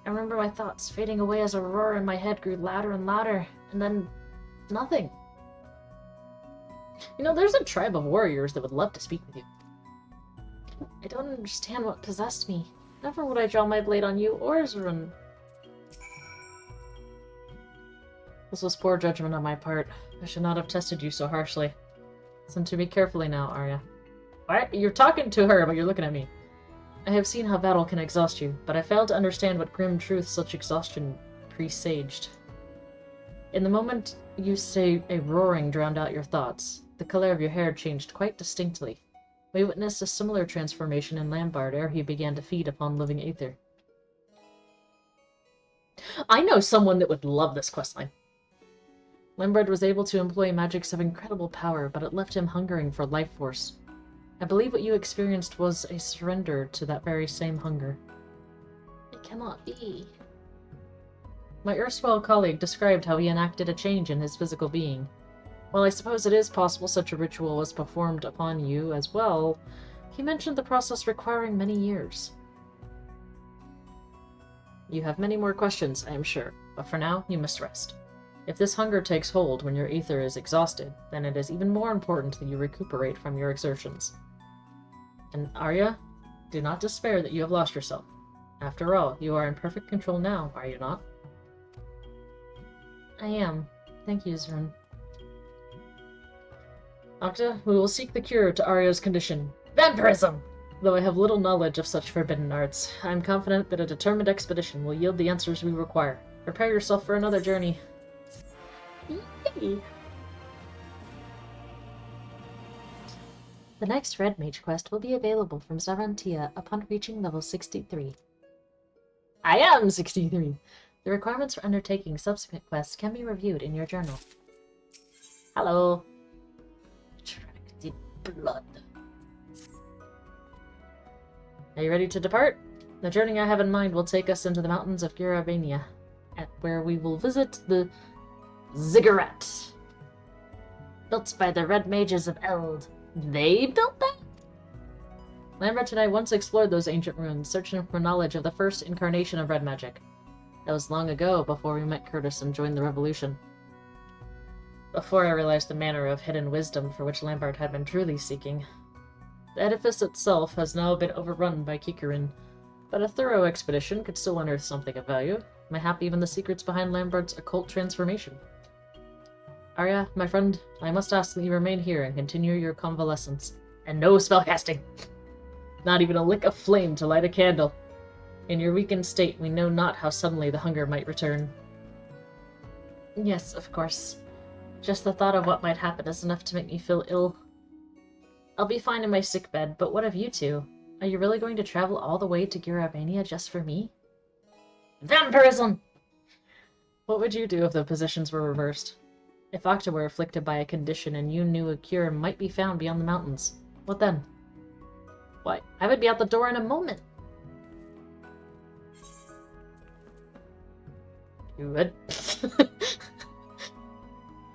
I remember my thoughts fading away as a roar in my head grew louder and louder, and then... nothing. You know, there's a tribe of warriors that would love to speak with you. I don't understand what possessed me. Never would I draw my blade on you or Zrun. This was poor judgment on my part. I should not have tested you so harshly. Listen to me carefully now, Arya. What? You're talking to her, but you're looking at me. I have seen how battle can exhaust you, but I fail to understand what grim truth such exhaustion presaged. In the moment you say a roaring drowned out your thoughts, the color of your hair changed quite distinctly. We witnessed a similar transformation in Lambard ere he began to feed upon living aether. I know someone that would love this questline. Lambard was able to employ magics of incredible power, but it left him hungering for life force. I believe what you experienced was a surrender to that very same hunger. It cannot be. My erstwhile colleague described how he enacted a change in his physical being. While I suppose it is possible such a ritual was performed upon you as well, he mentioned the process requiring many years. You have many more questions, I am sure, but for now, you must rest. If this hunger takes hold when your ether is exhausted, then it is even more important that you recuperate from your exertions. And Arya, do not despair that you have lost yourself. After all, you are in perfect control now, are you not? I am. Thank you, Zrun. Octa, we will seek the cure to Arya's condition. Vampirism! Though I have little knowledge of such forbidden arts, I am confident that a determined expedition will yield the answers we require. Prepare yourself for another journey. Yay! The next Red Mage quest will be available from Zarantia upon reaching level 63. I am 63! The requirements for undertaking subsequent quests can be reviewed in your journal. Hello. Attracted blood. Are you ready to depart? The journey I have in mind will take us into the mountains of Giravania, where we will visit the Ziggurat, built by the Red Mages of Eld. They built that? Lambert and I once explored those ancient ruins, searching for knowledge of the first incarnation of red magic. That was long ago, before we met Curtis and joined the Revolution. Before I realized the manner of hidden wisdom for which Lambert had been truly seeking. The edifice itself has now been overrun by Kikarin, but a thorough expedition could still unearth something of value, mayhap even the secrets behind Lambert's occult transformation. Arya, my friend, I must ask that you remain here and continue your convalescence. And no spellcasting! Not even a lick of flame to light a candle. In your weakened state, we know not how suddenly the hunger might return. Yes, of course. Just the thought of what might happen is enough to make me feel ill. I'll be fine in my sick bed, but what of you two? Are you really going to travel all the way to Girabania just for me? Vampirism! What would you do if the positions were reversed? If Octa were afflicted by a condition and you knew a cure might be found beyond the mountains, what then? Why, I would be out the door in a moment. You would?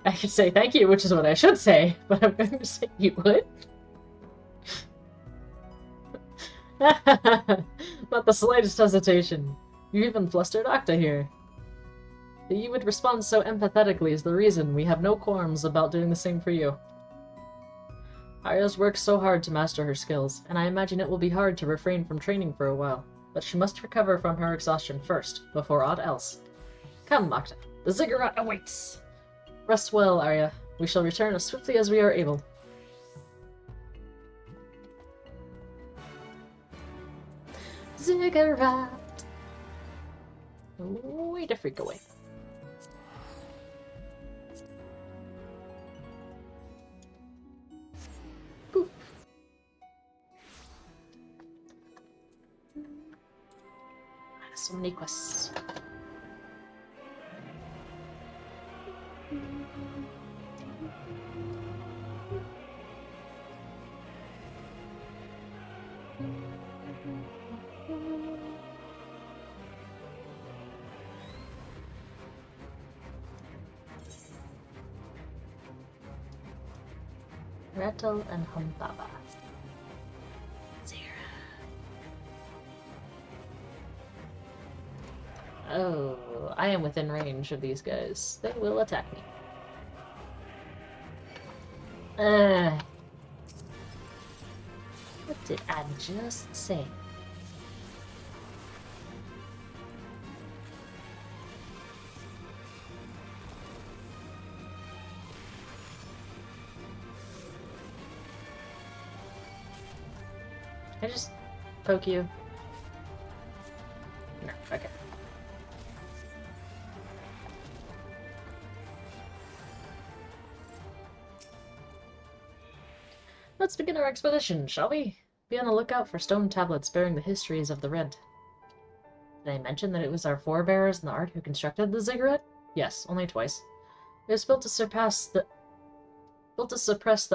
I could say thank you, which is what I should say, but I'm going to say you would. Not the slightest hesitation. You even flustered Octa here. That you would respond so empathetically is the reason we have no qualms about doing the same for you. Arya's worked so hard to master her skills, and I imagine it will be hard to refrain from training for a while, but she must recover from her exhaustion first, before aught else. Come, Octa. The ziggurat awaits! Rest well, Arya. We shall return as swiftly as we are able. Ziggurat! Way to freak away. Poof. So many quests. Rattle and Humbaba. Zira. Oh, I am within range of these guys. They will attack me. What did I just say? Can I just poke you? No, okay. Let's begin our expedition, shall we? Be on the lookout for stone tablets bearing the histories of the Rent. Did I mention that it was our forebears in the art who constructed the ziggurat? Yes, only twice. It was built to suppress the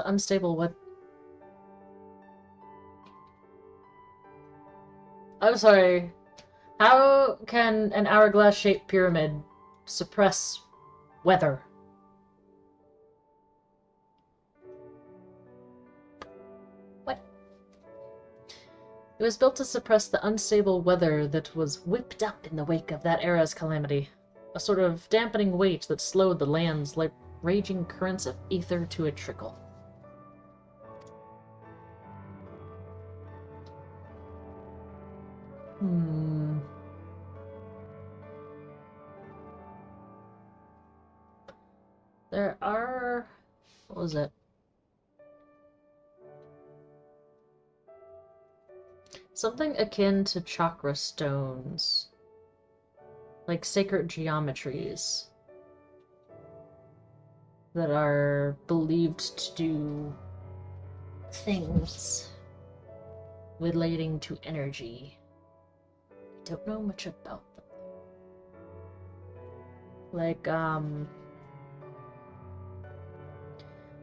unstable weather. I'm sorry. How can an hourglass-shaped pyramid suppress weather? What? It was built to suppress the unstable weather that was whipped up in the wake of that era's calamity. A sort of dampening weight that slowed the lands like raging currents of ether to a trickle. There are... what was it? Something akin to chakra stones. Like sacred geometries. That are believed to do things relating to energy. I don't know much about them.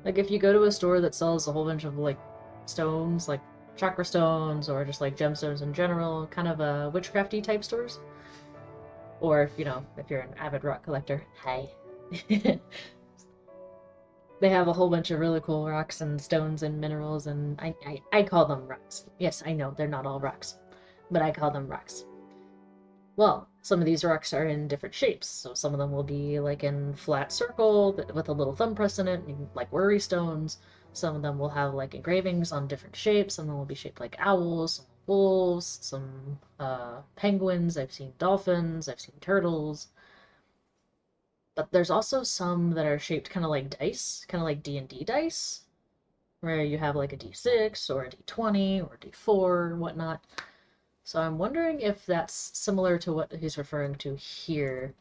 Like if you go to a store that sells a whole bunch of like stones, like chakra stones or just like gemstones in general, kind of witchcrafty type stores. Or if you're an avid rock collector, hi. They have a whole bunch of really cool rocks and stones and minerals, and I call them rocks. Yes, I know, they're not all rocks, but I call them rocks. Well, some of these rocks are in different shapes, so some of them will be like in flat circle with a little thumbprint in it, like worry stones. Some of them will have like engravings on different shapes. Some of them will be shaped like owls, some wolves, some penguins. I've seen dolphins, I've seen turtles. But there's also some that are shaped kind of like dice, kind of like D&D dice, where you have like a D6 or a D20 or a D4 or whatnot. So I'm wondering if that's similar to what he's referring to here,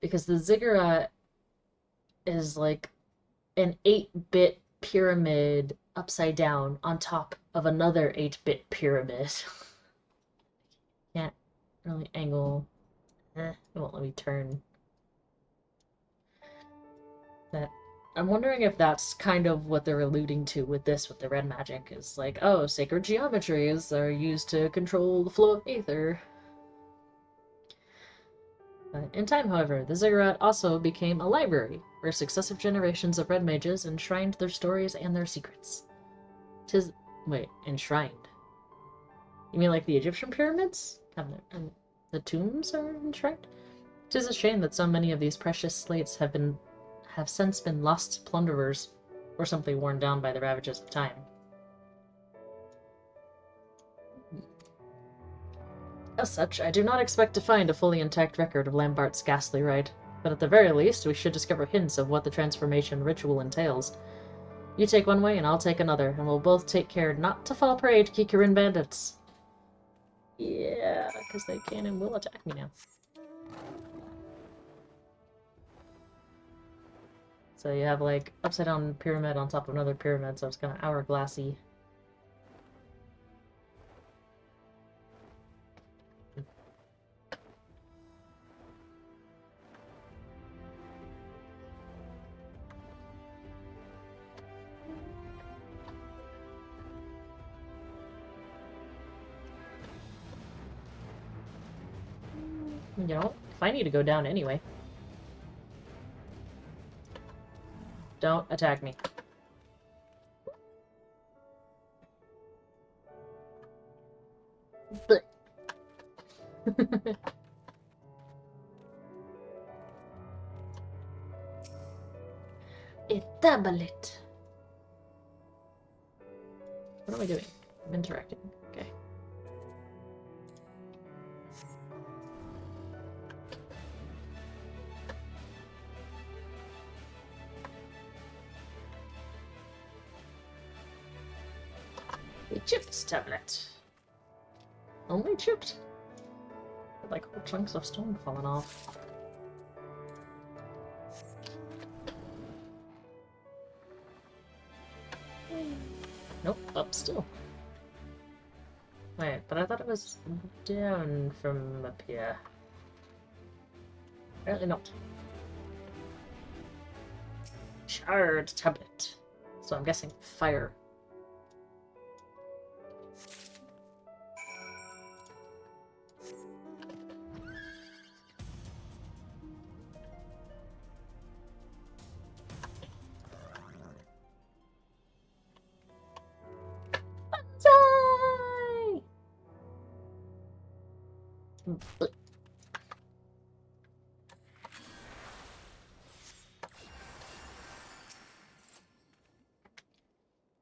because the ziggurat is like an 8-bit pyramid upside down on top of another 8-bit pyramid. Can't really angle. It won't let me turn. That I'm wondering if that's kind of what they're alluding to with this, with the red magic, is like, oh, sacred geometries are used to control the flow of aether. In time, however, the ziggurat also became a library, where successive generations of red mages enshrined their stories and their secrets. Wait, enshrined? You mean like the Egyptian pyramids? And the tombs are enshrined? 'Tis a shame that so many of these precious slates have since been lost to plunderers, or simply worn down by the ravages of time. As such, I do not expect to find a fully intact record of Lambart's ghastly rite, but at the very least we should discover hints of what the transformation ritual entails. You take one way and I'll take another, and we'll both take care not to fall prey to Kikurin bandits. Yeah, because they can and will attack me now. So you have like upside down pyramid on top of another pyramid, so it's kind of hourglassy. You know, if I need to go down anyway. Don't attack me. A tablet. What am I doing? I'm interacting. Okay. A chipped tablet. Only chipped. Like whole chunks of stone falling off. Nope, up still. Wait, but I thought it was down from up here. Apparently not. Shard tablet. So I'm guessing fire.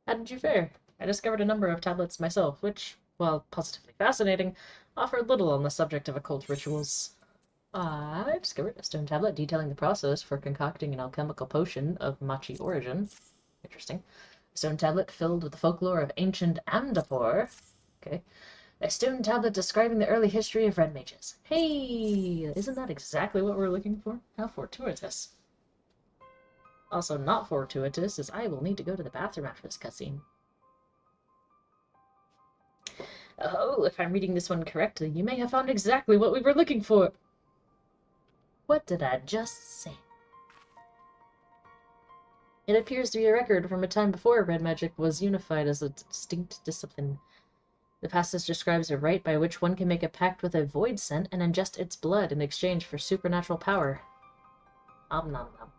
How did you fare? I discovered a number of tablets myself, which, while positively fascinating, offered little on the subject of occult rituals. I discovered a stone tablet detailing the process for concocting an alchemical potion of Machi origin. Interesting. A stone tablet filled with the folklore of ancient Amdapor. Okay. A stone tablet describing the early history of red mages. Hey! Isn't that exactly what we're looking for? How fortuitous. Also not fortuitous is I will need to go to the bathroom after this cutscene. Oh, if I'm reading this one correctly, you may have found exactly what we were looking for. What did I just say? It appears to be a record from a time before red magic was unified as a distinct discipline. The passage describes a rite by which one can make a pact with a void scent and ingest its blood in exchange for supernatural power. Om nom nom.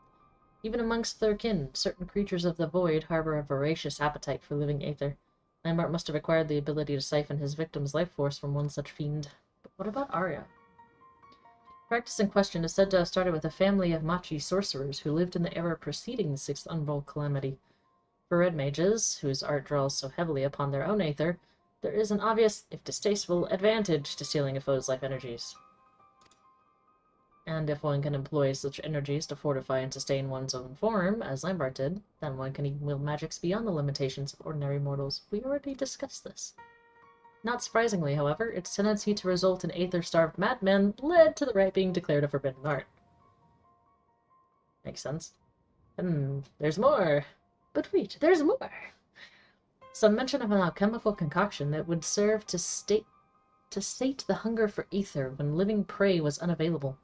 Even amongst their kin, certain creatures of the void harbor a voracious appetite for living aether. Lambert must have acquired the ability to siphon his victim's life force from one such fiend. But what about Arya? The practice in question is said to have started with a family of Machi sorcerers who lived in the era preceding the Sixth Unroll Calamity. For red mages, whose art draws so heavily upon their own aether, there is an obvious, if distasteful, advantage to stealing a foe's life energies. And if one can employ such energies to fortify and sustain one's own form, as Lambert did, then one can even wield magics beyond the limitations of ordinary mortals. We already discussed this. Not surprisingly, however, its tendency to result in aether-starved madmen led to the rite being declared a forbidden art. Makes sense. There's more. But wait, there's more! Some mention of an alchemical concoction that would serve to sate the hunger for ether when living prey was unavailable,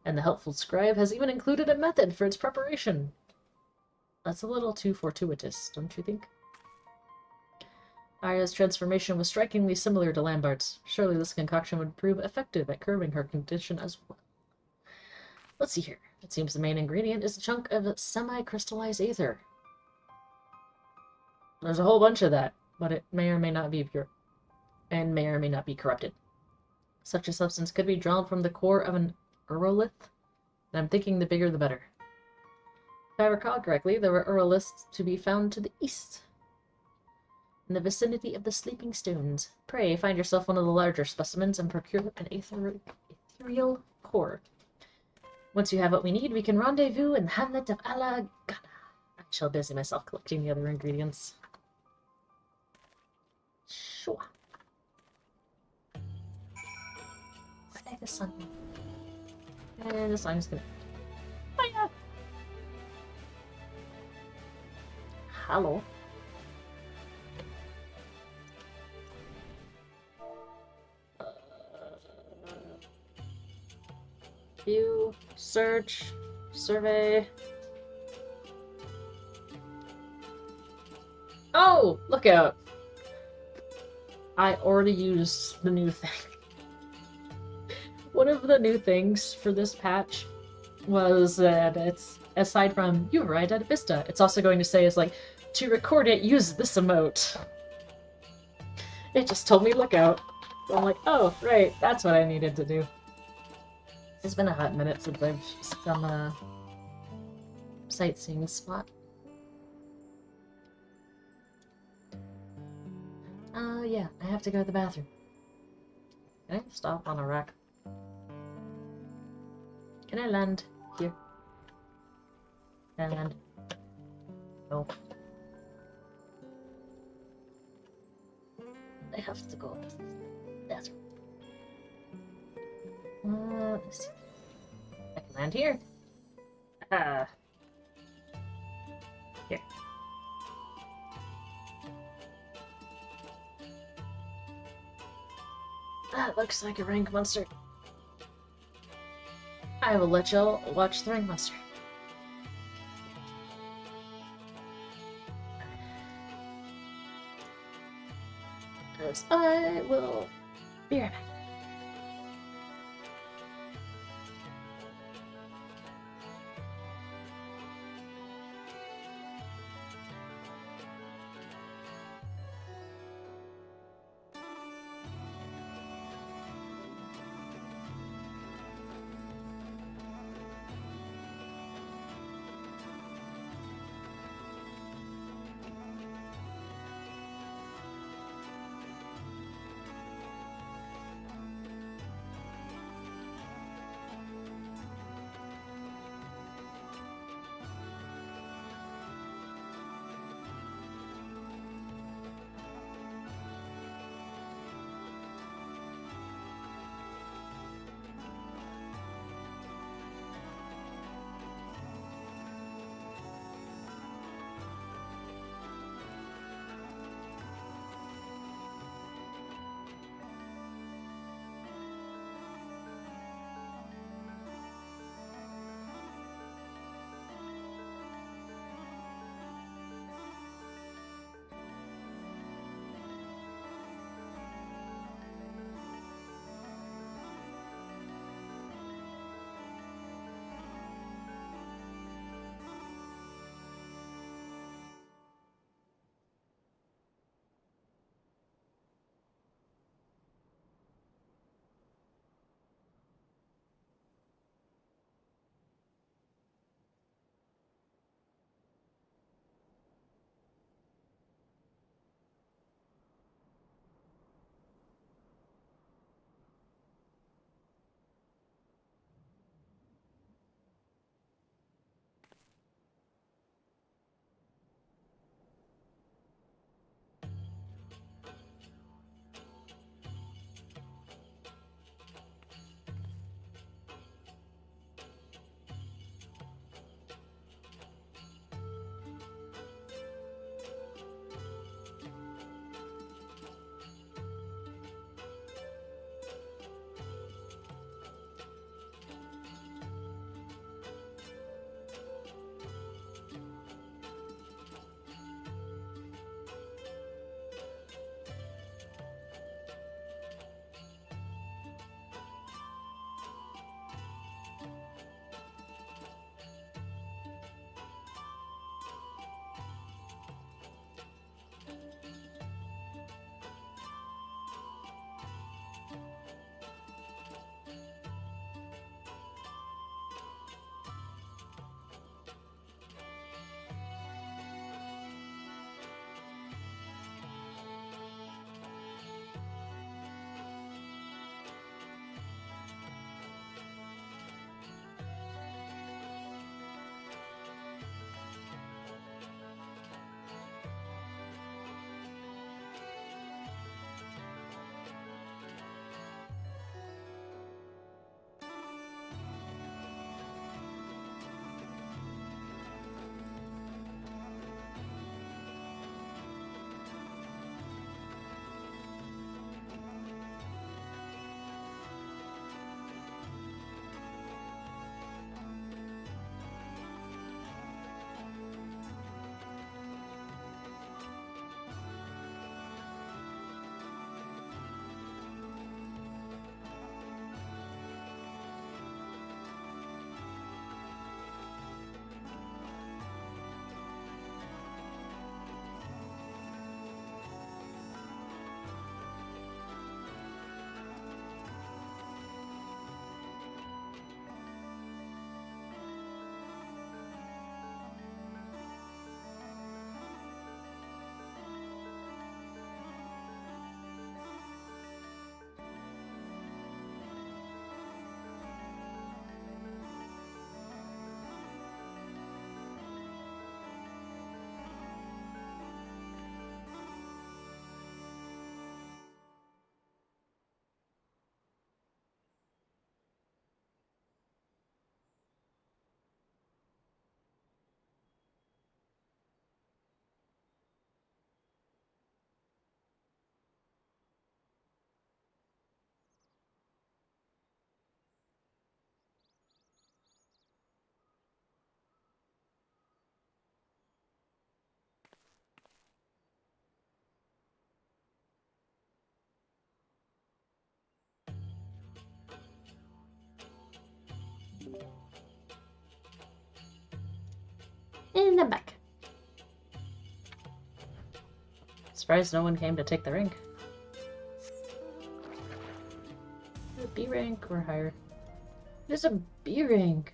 and the helpful scribe has even included a method for its preparation. That's a little too fortuitous, don't you think? Arya's transformation was strikingly similar to Lambart's. Surely this concoction would prove effective at curbing her condition as well. Let's see here. It seems the main ingredient is a chunk of semi-crystallized aether. There's a whole bunch of that, but it may or may not be pure, and may or may not be corrupted. Such a substance could be drawn from the core of an urolith, and I'm thinking the bigger the better. If I recall correctly, there were uroliths to be found to the east, in the vicinity of the Sleeping Stones. Pray find yourself one of the larger specimens and procure an ethereal core. Once you have what we need, we can rendezvous in the hamlet of Alagana. I shall busy myself collecting the other ingredients. Sure. Where the sun? And the sun's gonna. Hiya! Hello. View, search, survey. Oh, look out. I already used the new thing. One of the new things for this patch was that it's, aside from you arrived at Vista, it's also going to say is like, to record it, use this emote. It just told me look out. So I'm like, oh, right, that's what I needed to do. It's been a hot minute since I've done a sightseeing spot. Yeah, I have to go to the bathroom. Can I stop on a rack? Can I land here? Can I land? No. I have to go to the bathroom. Let's see. I can land here. Here. That looks like a rank monster. I will let y'all watch the rank monster. As I will be right back. bring them back. Surprised no one came to take the rank. A B rank or higher. There's a B rank.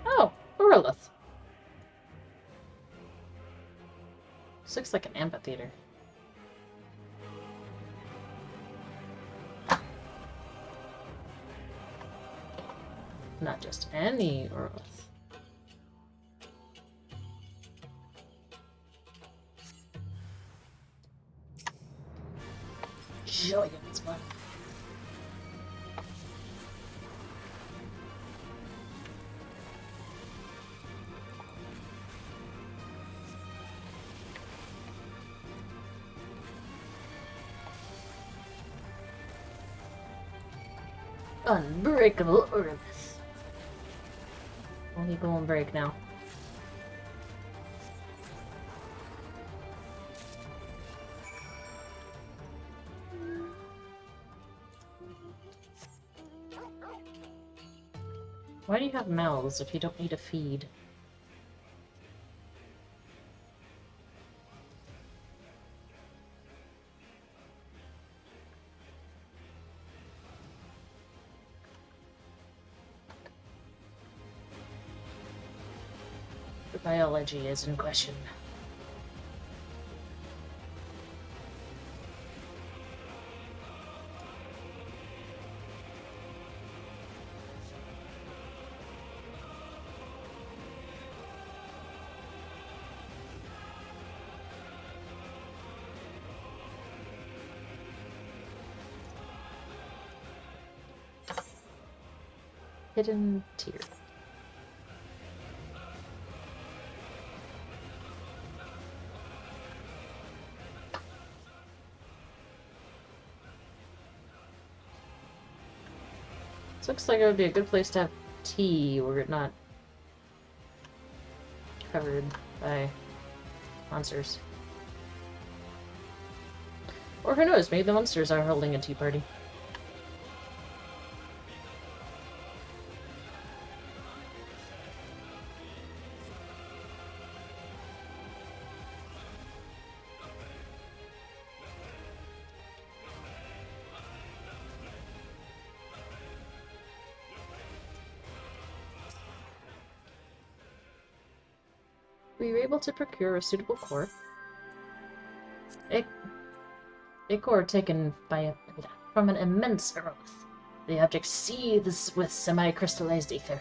Oh, Orlith. This looks like an amphitheater. Not just any Orlith. Giants, man. Unbreakable Orlith. Well, he go on break now. Why do you have mouths if you don't need a feed? The biology is in question. Hidden tier. This looks like it would be a good place to have tea where it's not covered by monsters. Or who knows, maybe the monsters are holding a tea party. We were able to procure a suitable core. A core taken from an immense earth. The object seethes with semi-crystallized ether.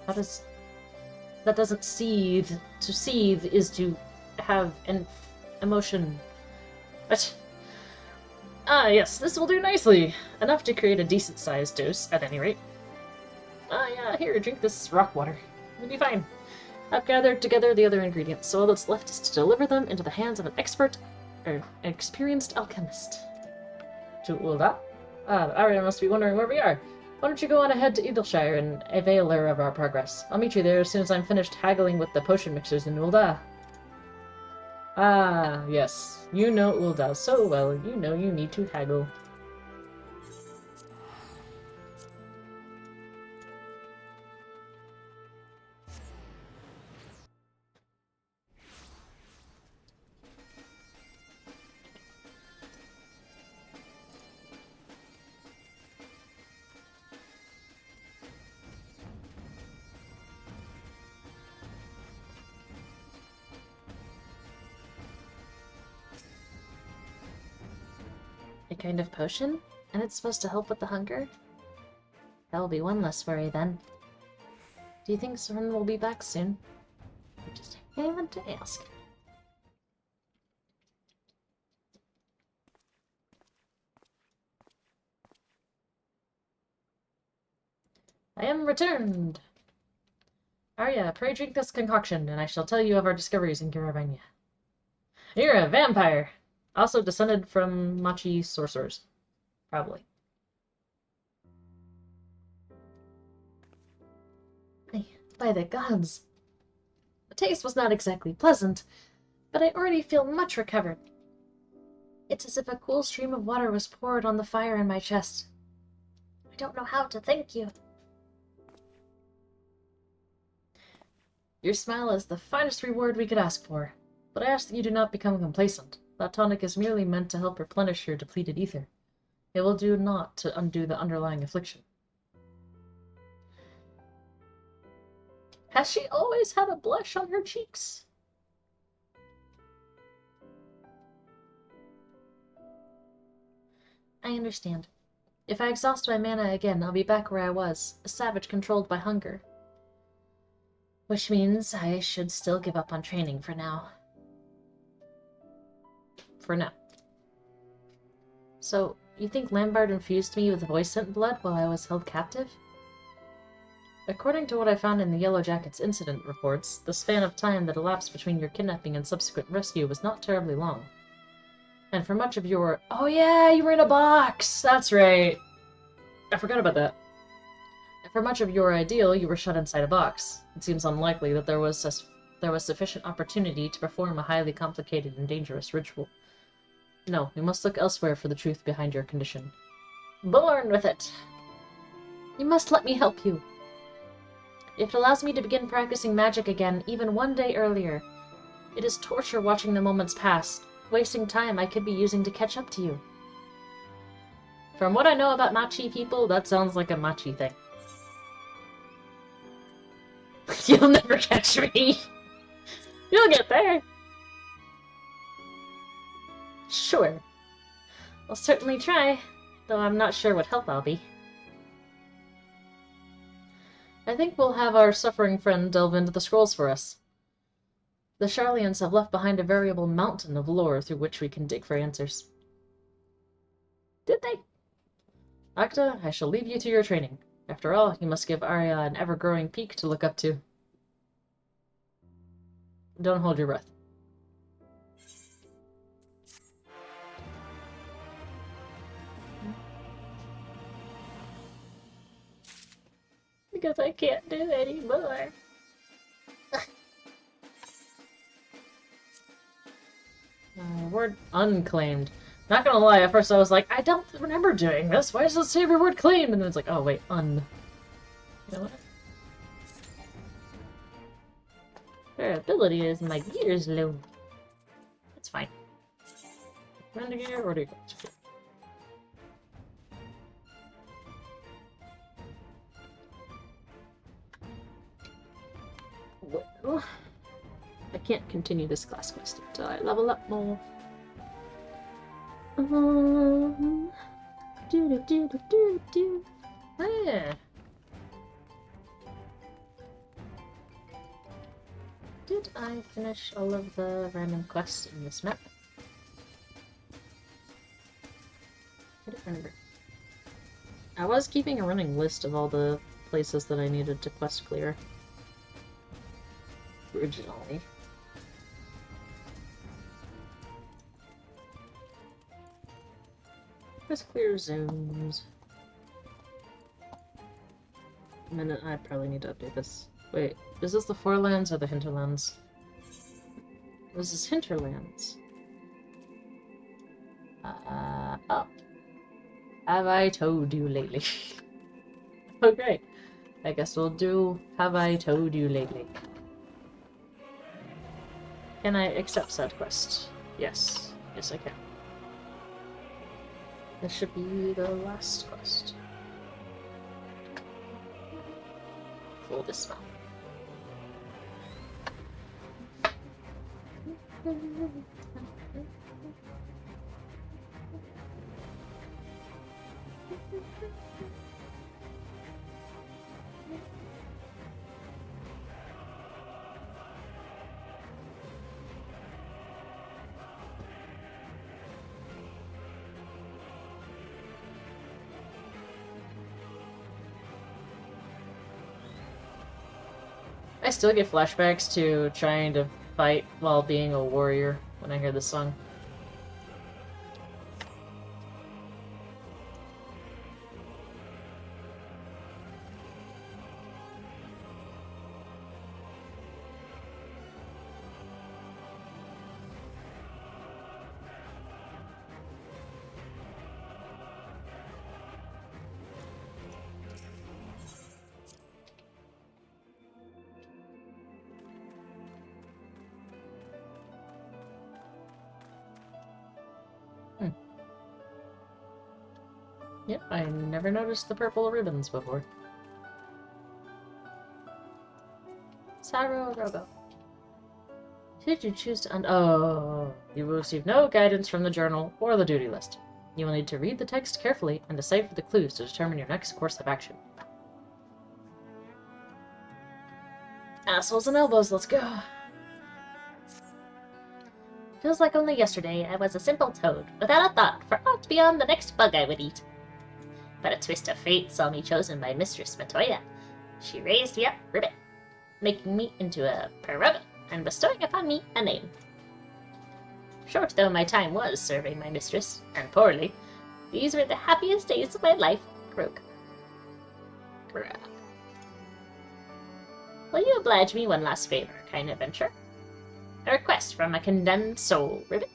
That doesn't seethe. To seethe is to have an emotion. But yes, this will do nicely. Enough to create a decent-sized dose, at any rate. Yeah, here, drink this rock water. It'll be fine. I've gathered together the other ingredients, so all that's left is to deliver them into the hands of an experienced alchemist. To Ul'dah? Arya must be wondering where we are. Why don't you go on ahead to Eagleshire and avail her of our progress? I'll meet you there as soon as I'm finished haggling with the potion mixers in Ul'dah. Ah, yes. You know Ul'dah so well, you know you need to haggle. A kind of potion? And it's supposed to help with the hunger? That will be one less worry then. Do you think Soren will be back soon? I just haven't to ask. I am returned! Arya, pray drink this concoction, and I shall tell you of our discoveries in Caravania. You're a vampire! Also descended from Machi sorcerers. Probably. By the gods! The taste was not exactly pleasant, but I already feel much recovered. It's as if a cool stream of water was poured on the fire in my chest. I don't know how to thank you. Your smile is the finest reward we could ask for, but I ask that you do not become complacent. That tonic is merely meant to help replenish your depleted ether. It will do naught to undo the underlying affliction. Has she always had a blush on her cheeks? I understand. If I exhaust my mana again, I'll be back where I was, a savage controlled by hunger. Which means I should still give up on training for now. For now. So, you think Lambert infused me with voice scent blood while I was held captive? According to what I found in the Yellow Jackets incident reports, the span of time that elapsed between your kidnapping and subsequent rescue was not terribly long. And for much of your... Oh yeah, you were in a box! That's right! I forgot about that. And for much of your ideal, you were shut inside a box. It seems unlikely that there was sufficient opportunity to perform a highly complicated and dangerous ritual. No, we must look elsewhere for the truth behind your condition. Born with it! You must let me help you. If it allows me to begin practicing magic again, even one day earlier. It is torture watching the moments pass, wasting time I could be using to catch up to you. From what I know about Machi people, that sounds like a Machi thing. You'll never catch me! You'll get there! Sure. I'll certainly try, though I'm not sure what help I'll be. I think we'll have our suffering friend delve into the scrolls for us. The Sharlayans have left behind a veritable mountain of lore through which we can dig for answers. Did they? Akta, I shall leave you to your training. After all, you must give Arya an ever-growing peak to look up to. Don't hold your breath. Because I can't do anymore. Word unclaimed. Not gonna lie, at first I was like, I don't remember doing this. Why does it say reward claimed? And then it's like, oh wait, You know what? Her ability is my gears low. That's fine. Renegade or do you go? Well, I can't continue this class quest until I level up more. Yeah. Did I finish all of the random quests in this map? I don't remember. I was keeping a running list of all the places that I needed to quest clear. Originally. Quest clear zones. A minute, I probably need to update this. Wait, is this the Forelands or the Hinterlands? This is Hinterlands. Oh. Have I told you lately? Oh, great. I guess we'll do Have I Told You Lately. Can I accept that quest? Yes. Yes, I can. This should be the last quest. For this map. I still get flashbacks to trying to fight while being a warrior when I hear this song. Yep, I never noticed the purple ribbons before. Saru Robo. Should you choose to Oh, you will receive no guidance from the journal or the duty list. You will need to read the text carefully and decipher the clues to determine your next course of action. Assholes and elbows, let's go. Feels like only yesterday I was a simple toad, without a thought for aught beyond the next bug I would eat. But a twist of fate saw me chosen by Mistress Matoya. She raised me up ribbit, making me into a Peroba, and bestowing upon me a name. Short though my time was serving my mistress, and poorly, these were the happiest days of my life. Croak. Grab. Will you oblige me one last favor, kind adventurer? A request from a condemned soul, Ribbit.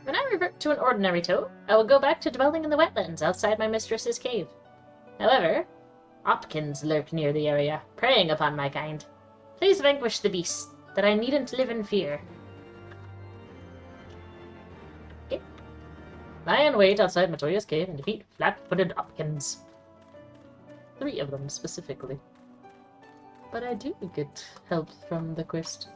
When I revert to an ordinary toad, I will go back to dwelling in the wetlands outside my mistress's cave. However, Opkins lurk near the area, preying upon my kind. Please vanquish the beast, that I needn't live in fear. Okay. Lie in wait outside Matoya's cave and defeat flat-footed Opkins. 3 of them, specifically. But I do get help from the quest.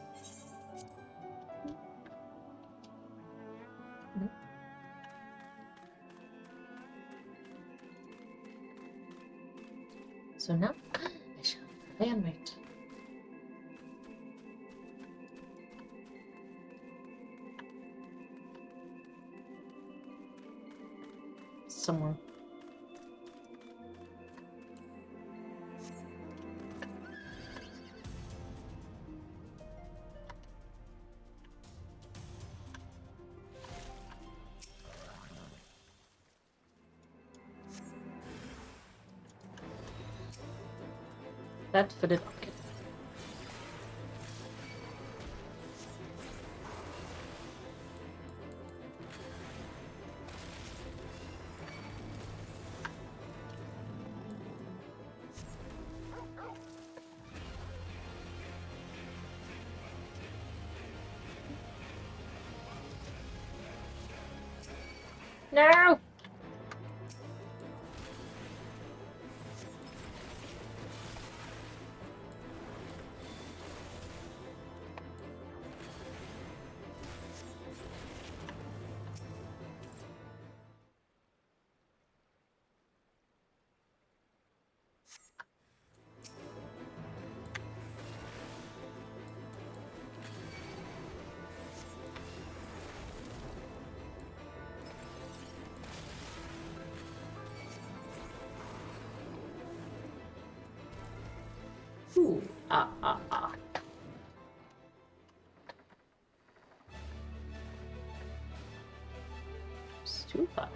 So now, I shall lie and wait. Somewhere. Flat-footed Opkin. No! Ooh, ah. It's too far.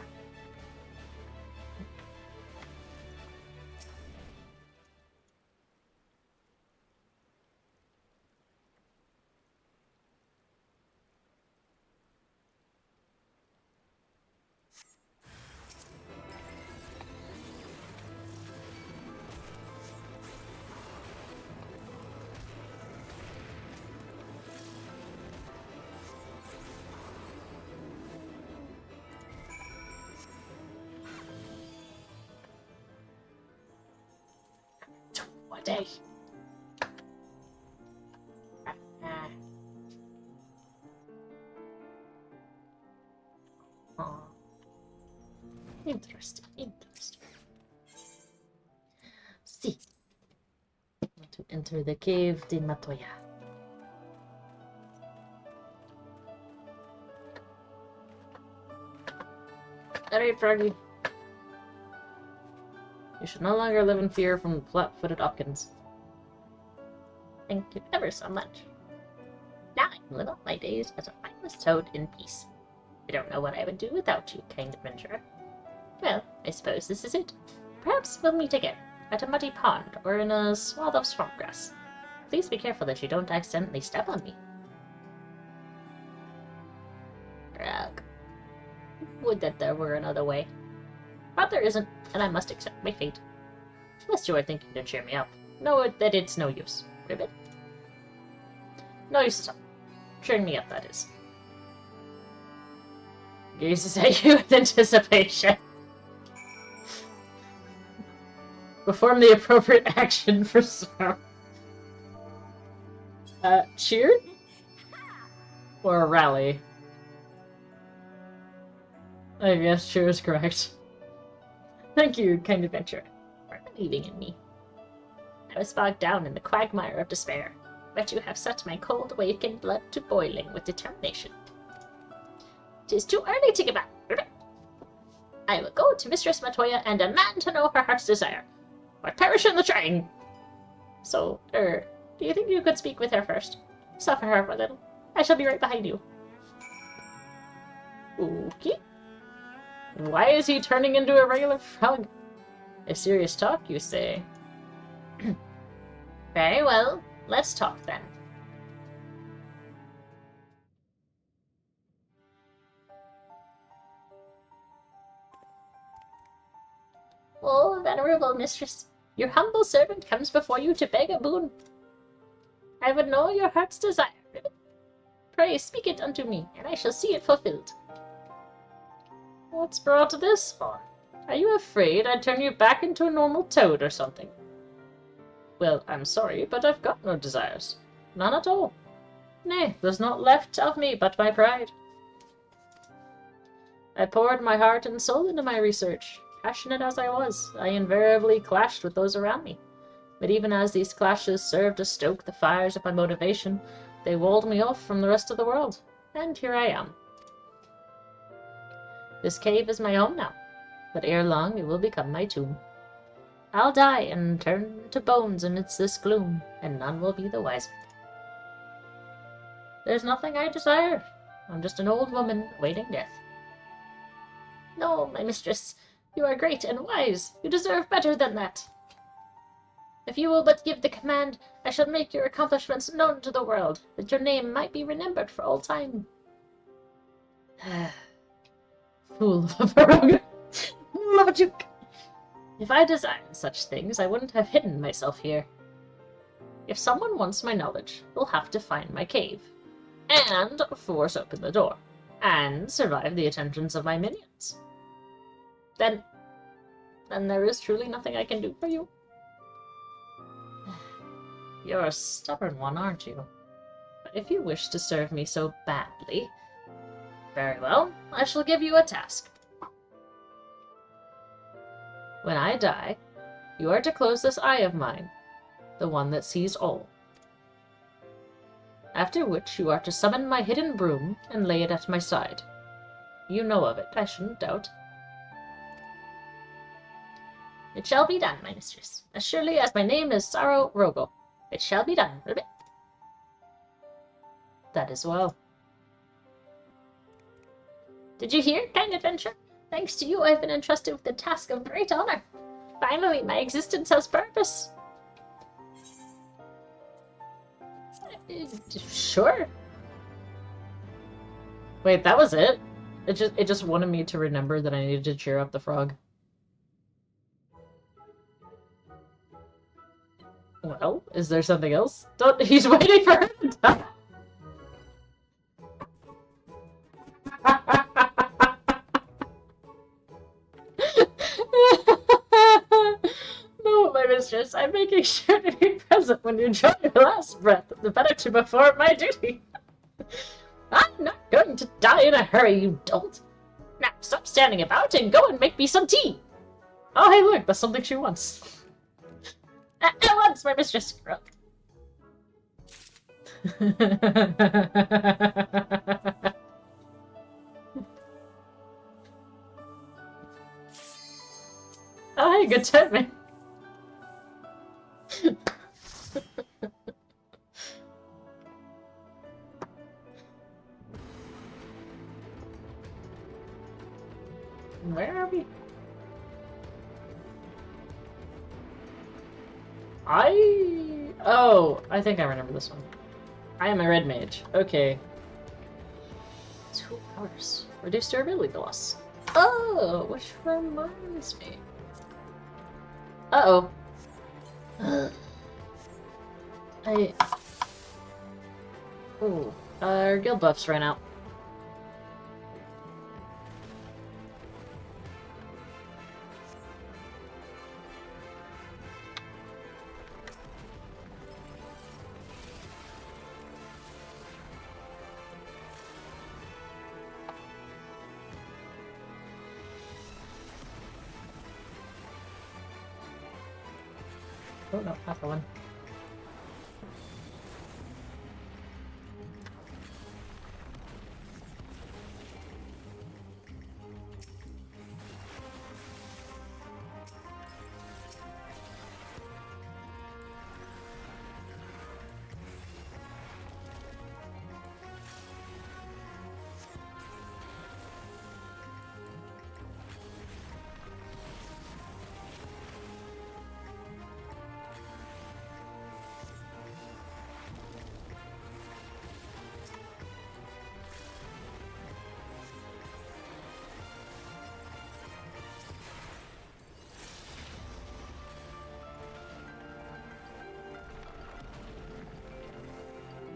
What day? Oh. Interesting. See. To enter the cave de Matoya. Alright, Froggy. You should no longer live in fear from flat-footed Opkins. Thank you ever so much. Now I can live out my days as a mindless toad in peace. I don't know what I would do without you, kind adventurer. Well, I suppose this is it. Perhaps we'll meet again, at a muddy pond or in a swath of swamp grass. Please be careful that you don't accidentally step on me. Ugh. Would that there were another way. But there isn't, and I must accept my fate. Unless you are thinking to cheer me up. Know that it's no use. Ribbit? No use at all. Cheering me up, that is. Gazes at you with anticipation. Perform the appropriate action for sorrow. Cheer? Or rally? I guess cheer is correct. Thank you, kind adventurer, for believing in me. I was bogged down in the quagmire of despair, but you have set my cold, awakened blood to boiling with determination. 'Tis too early to give up. I will go to Mistress Matoya and demand to know her heart's desire, or perish in the trying. So, do you think you could speak with her first? Suffer her for a little. I shall be right behind you. Okay. Why is he turning into a regular frog? A serious talk, you say? Very well. Let's talk then. Oh, venerable mistress, your humble servant comes before you to beg a boon. I would know your heart's desire. Pray speak it unto me, and I shall see it fulfilled. What's brought this far? Are you afraid I'd turn you back into a normal toad or something? Well, I'm sorry, but I've got no desires. None at all. Nay, there's naught left of me but my pride. I poured my heart and soul into my research. Passionate as I was, I invariably clashed with those around me. But even as these clashes served to stoke the fires of my motivation, they walled me off from the rest of the world. And here I am. This cave is my home now, but ere long it will become my tomb. I'll die and turn to bones amidst this gloom, and none will be the wiser. There's nothing I desire. I'm just an old woman awaiting death. No, my mistress, you are great and wise. You deserve better than that. If you will but give the command, I shall make your accomplishments known to the world, that your name might be remembered for all time. Fool of a frog. Logic. If I desired such things, I wouldn't have hidden myself here. If someone wants my knowledge, they'll have to find my cave, and force open the door, and survive the attentions of my minions. Then there is truly nothing I can do for you. You're a stubborn one, aren't you? But if you wish to serve me so badly, very well, I shall give you a task. When I die, you are to close this eye of mine, the one that sees all. After which you are to summon my hidden broom and lay it at my side. You know of it, I shouldn't doubt. It shall be done, my mistress, as surely as my name is Saro Rogo. It shall be done, Ribbit. That is well. Did you hear, kind adventurer? Thanks to you, I've been entrusted with the task of great honor. Finally, my existence has purpose. Sure. Wait, that was it? It just wanted me to remember that I needed to cheer up the frog. Well, is there something else? He's waiting for her to die. No, my mistress, I'm making sure to be present when you draw your last breath, the better to perform my duty. I'm not going to die in a hurry, you dolt. Now, stop standing about and go and make me some tea. Oh, hey, look, that's something she wants. At once, my mistress. Oh, hey, good timing. Where are we? Oh, I think I remember this one. I am a red mage. Okay. 2 hours. Reduced durability loss. Oh, which reminds me. Uh-oh. I... Ooh. Our guild buffs ran out. Oh, no, not that one.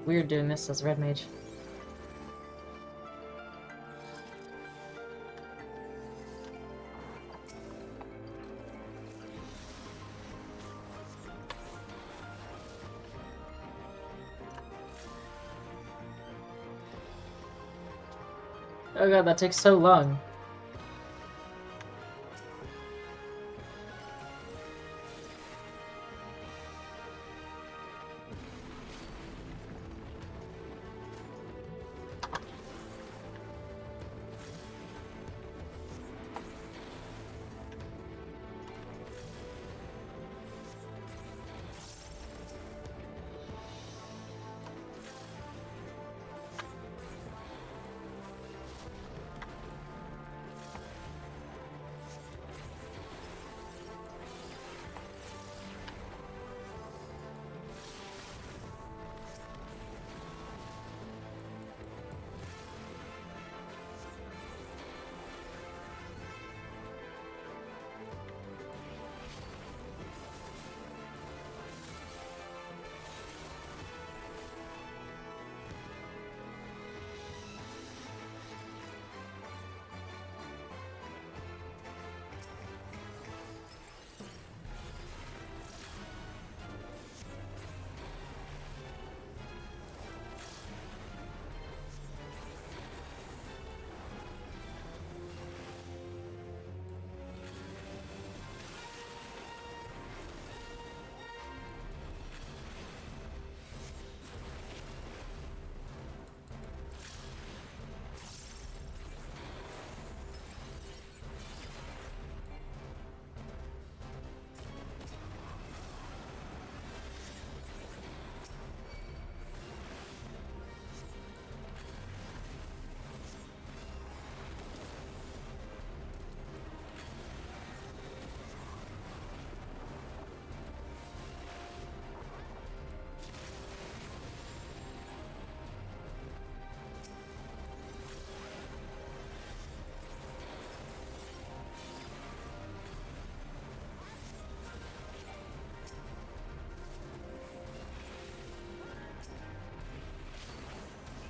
Weird doing this as red mage. Oh god, that takes so long.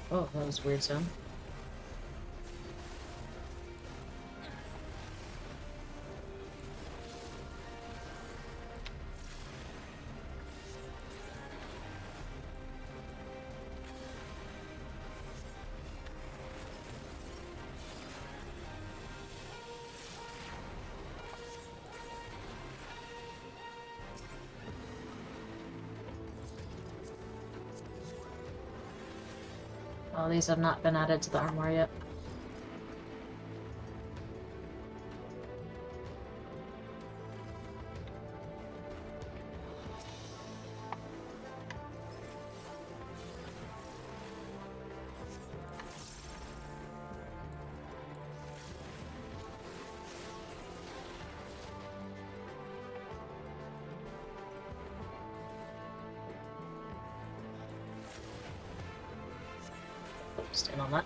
Oh, that was a weird sound. Oh, these have not been added to the armoire yet. stand on that.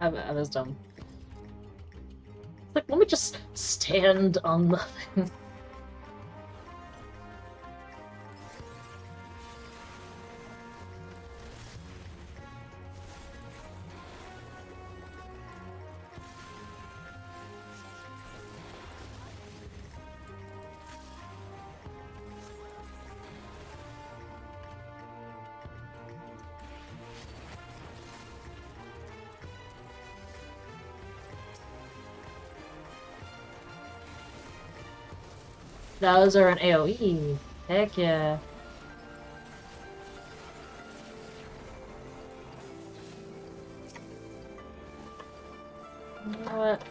I was dumb. It's like, let me just stand on the thing. Those are an AoE. Heck yeah. You know what?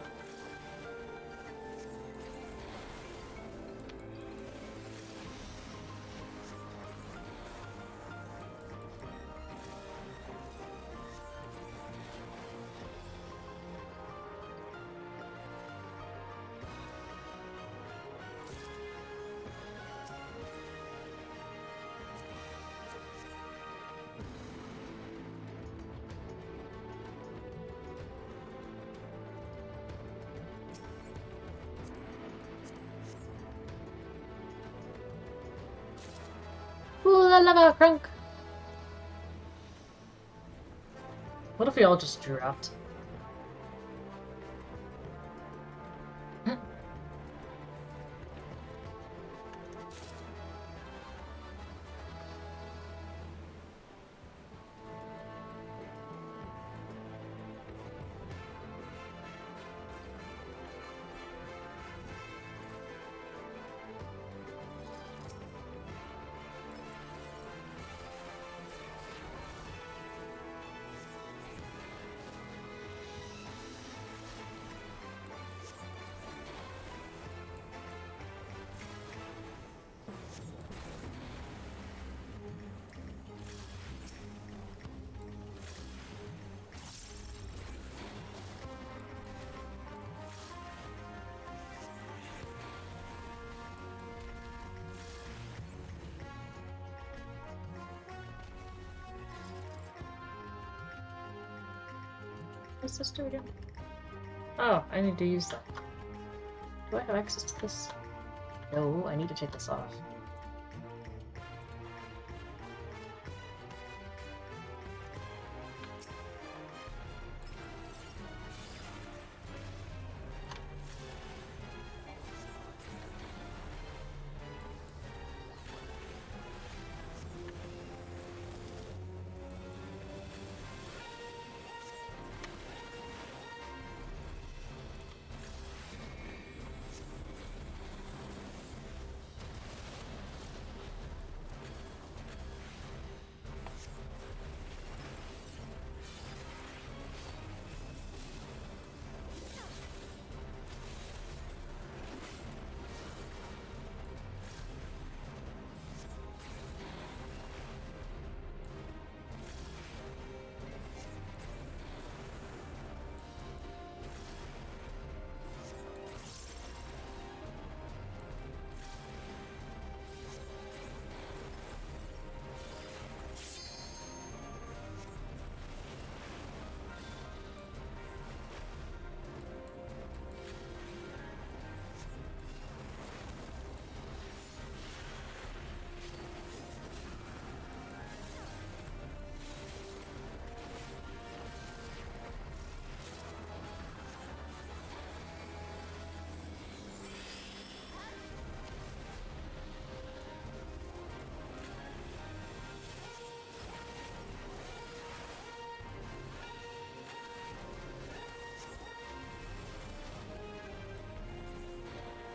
Ooh la lava crunk! What if we all just dropped? What's this do again? Oh, I need to use that. Do I have access to this? No, I need to take this off.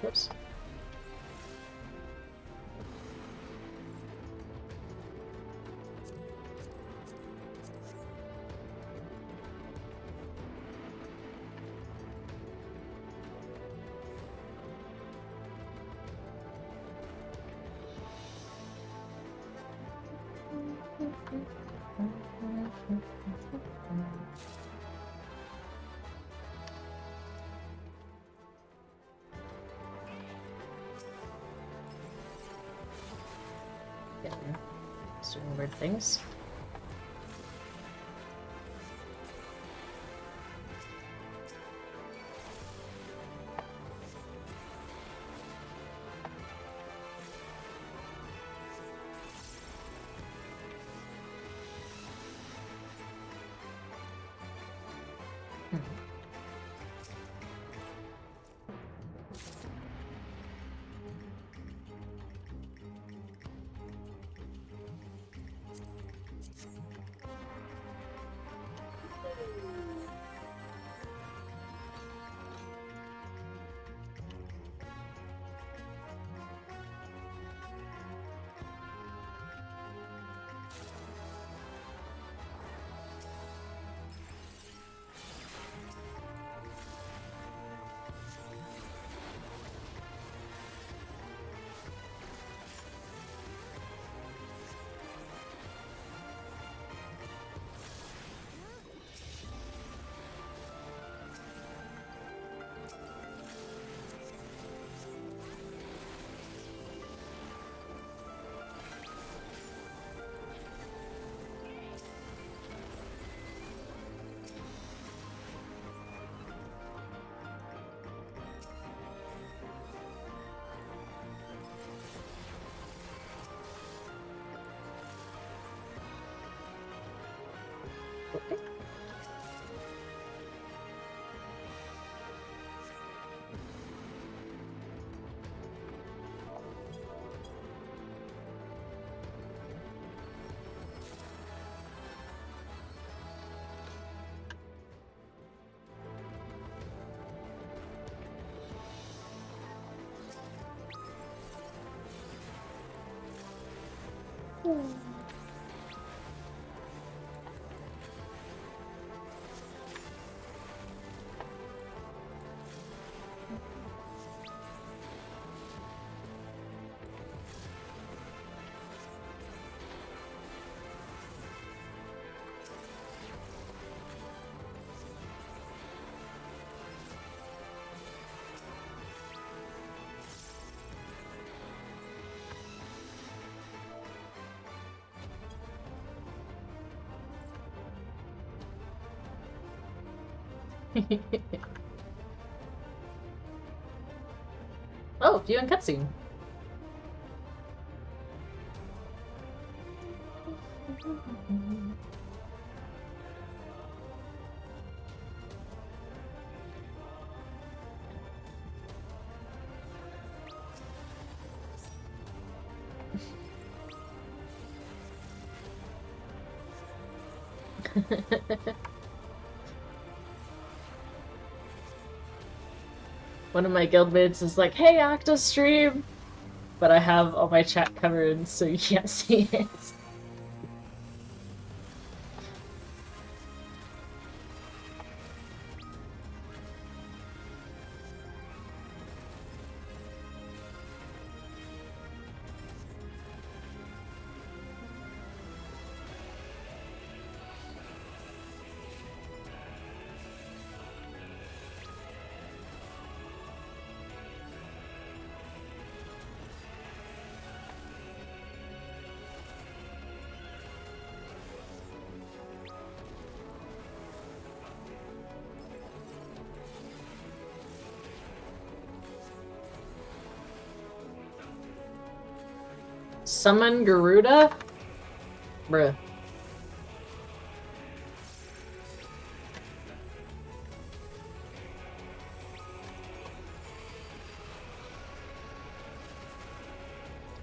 Whoops. doing weird things. Okay. Oh, viewing cutscene. One of my guildmates is like, "Hey, Octa stream," but I have all my chat covered, so you can't see it. Summon Garuda? Bruh.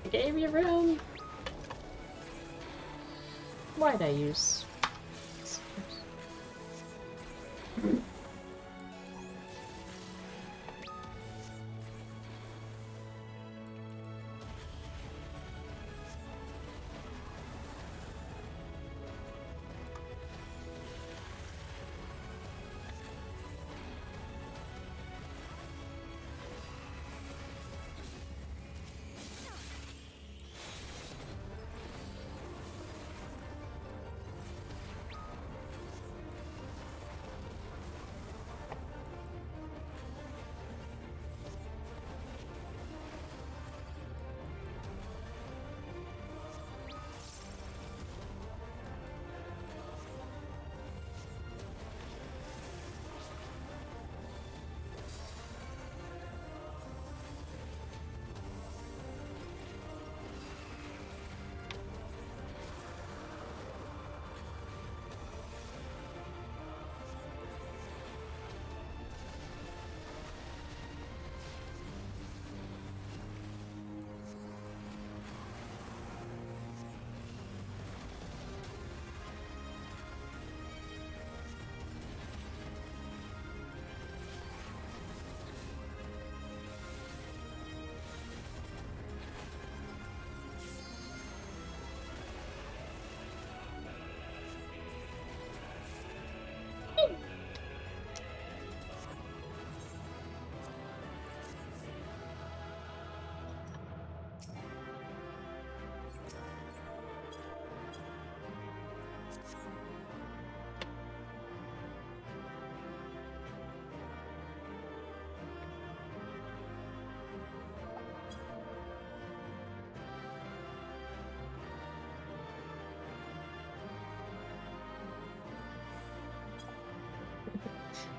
I gave you room. Why'd I use?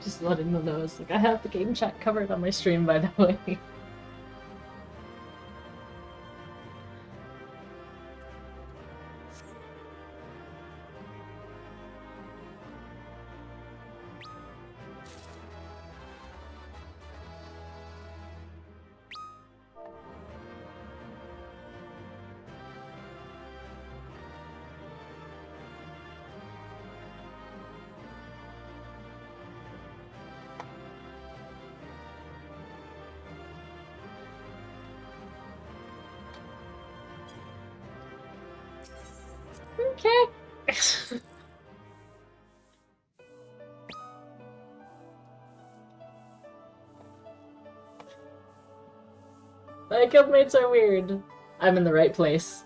Just letting them know. It's like, I have the game chat covered on my stream, by the way. Okay. My guildmates are weird. I'm in the right place.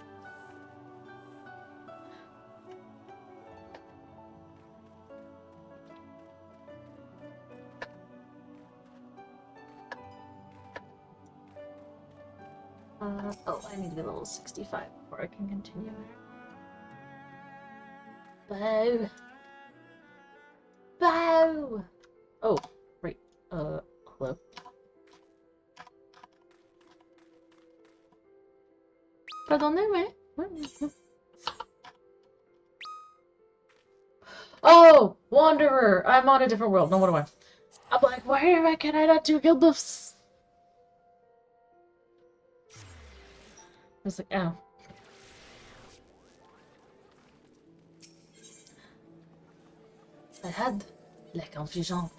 Oh, I need to be level 65 before I can continue. Bow. Bow! Oh, right. Hello. Pardonnez-moi. Oh, Wanderer! I'm on a different world. No, what am I? I'm like, why can I not do guild lifts? I was like, oh. I had la confusion.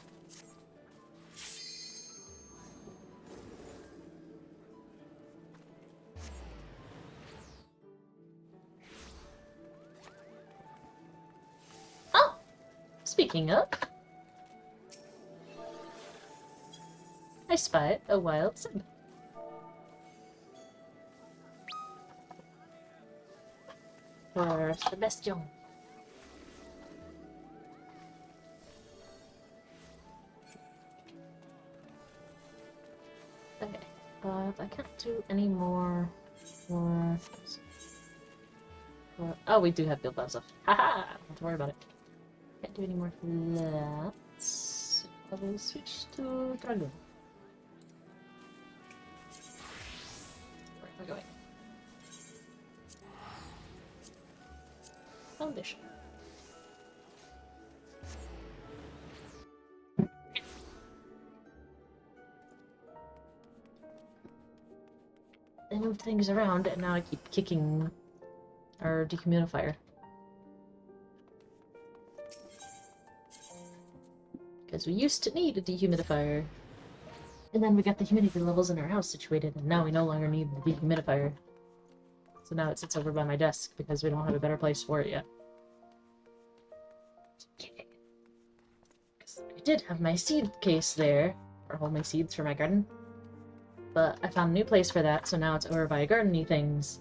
Oh! Speaking of, I spy a wild sim. For Sebastian. Okay, but I can't do any more for... Oh, we do have guild buffs up. Haha! Don't have to worry about it. Can't do any more for that. I will switch to Dragon. Where am I going? Foundation. I moved things around and now I keep kicking our dehumidifier. Because we used to need a dehumidifier. And then we got the humidity levels in our house situated, and now we no longer need the dehumidifier. So now it sits over by my desk because we don't have a better place for it yet. Because I did have my seed case there, or hold my seeds for my garden. But I found a new place for that, so now it's over by garden-y things.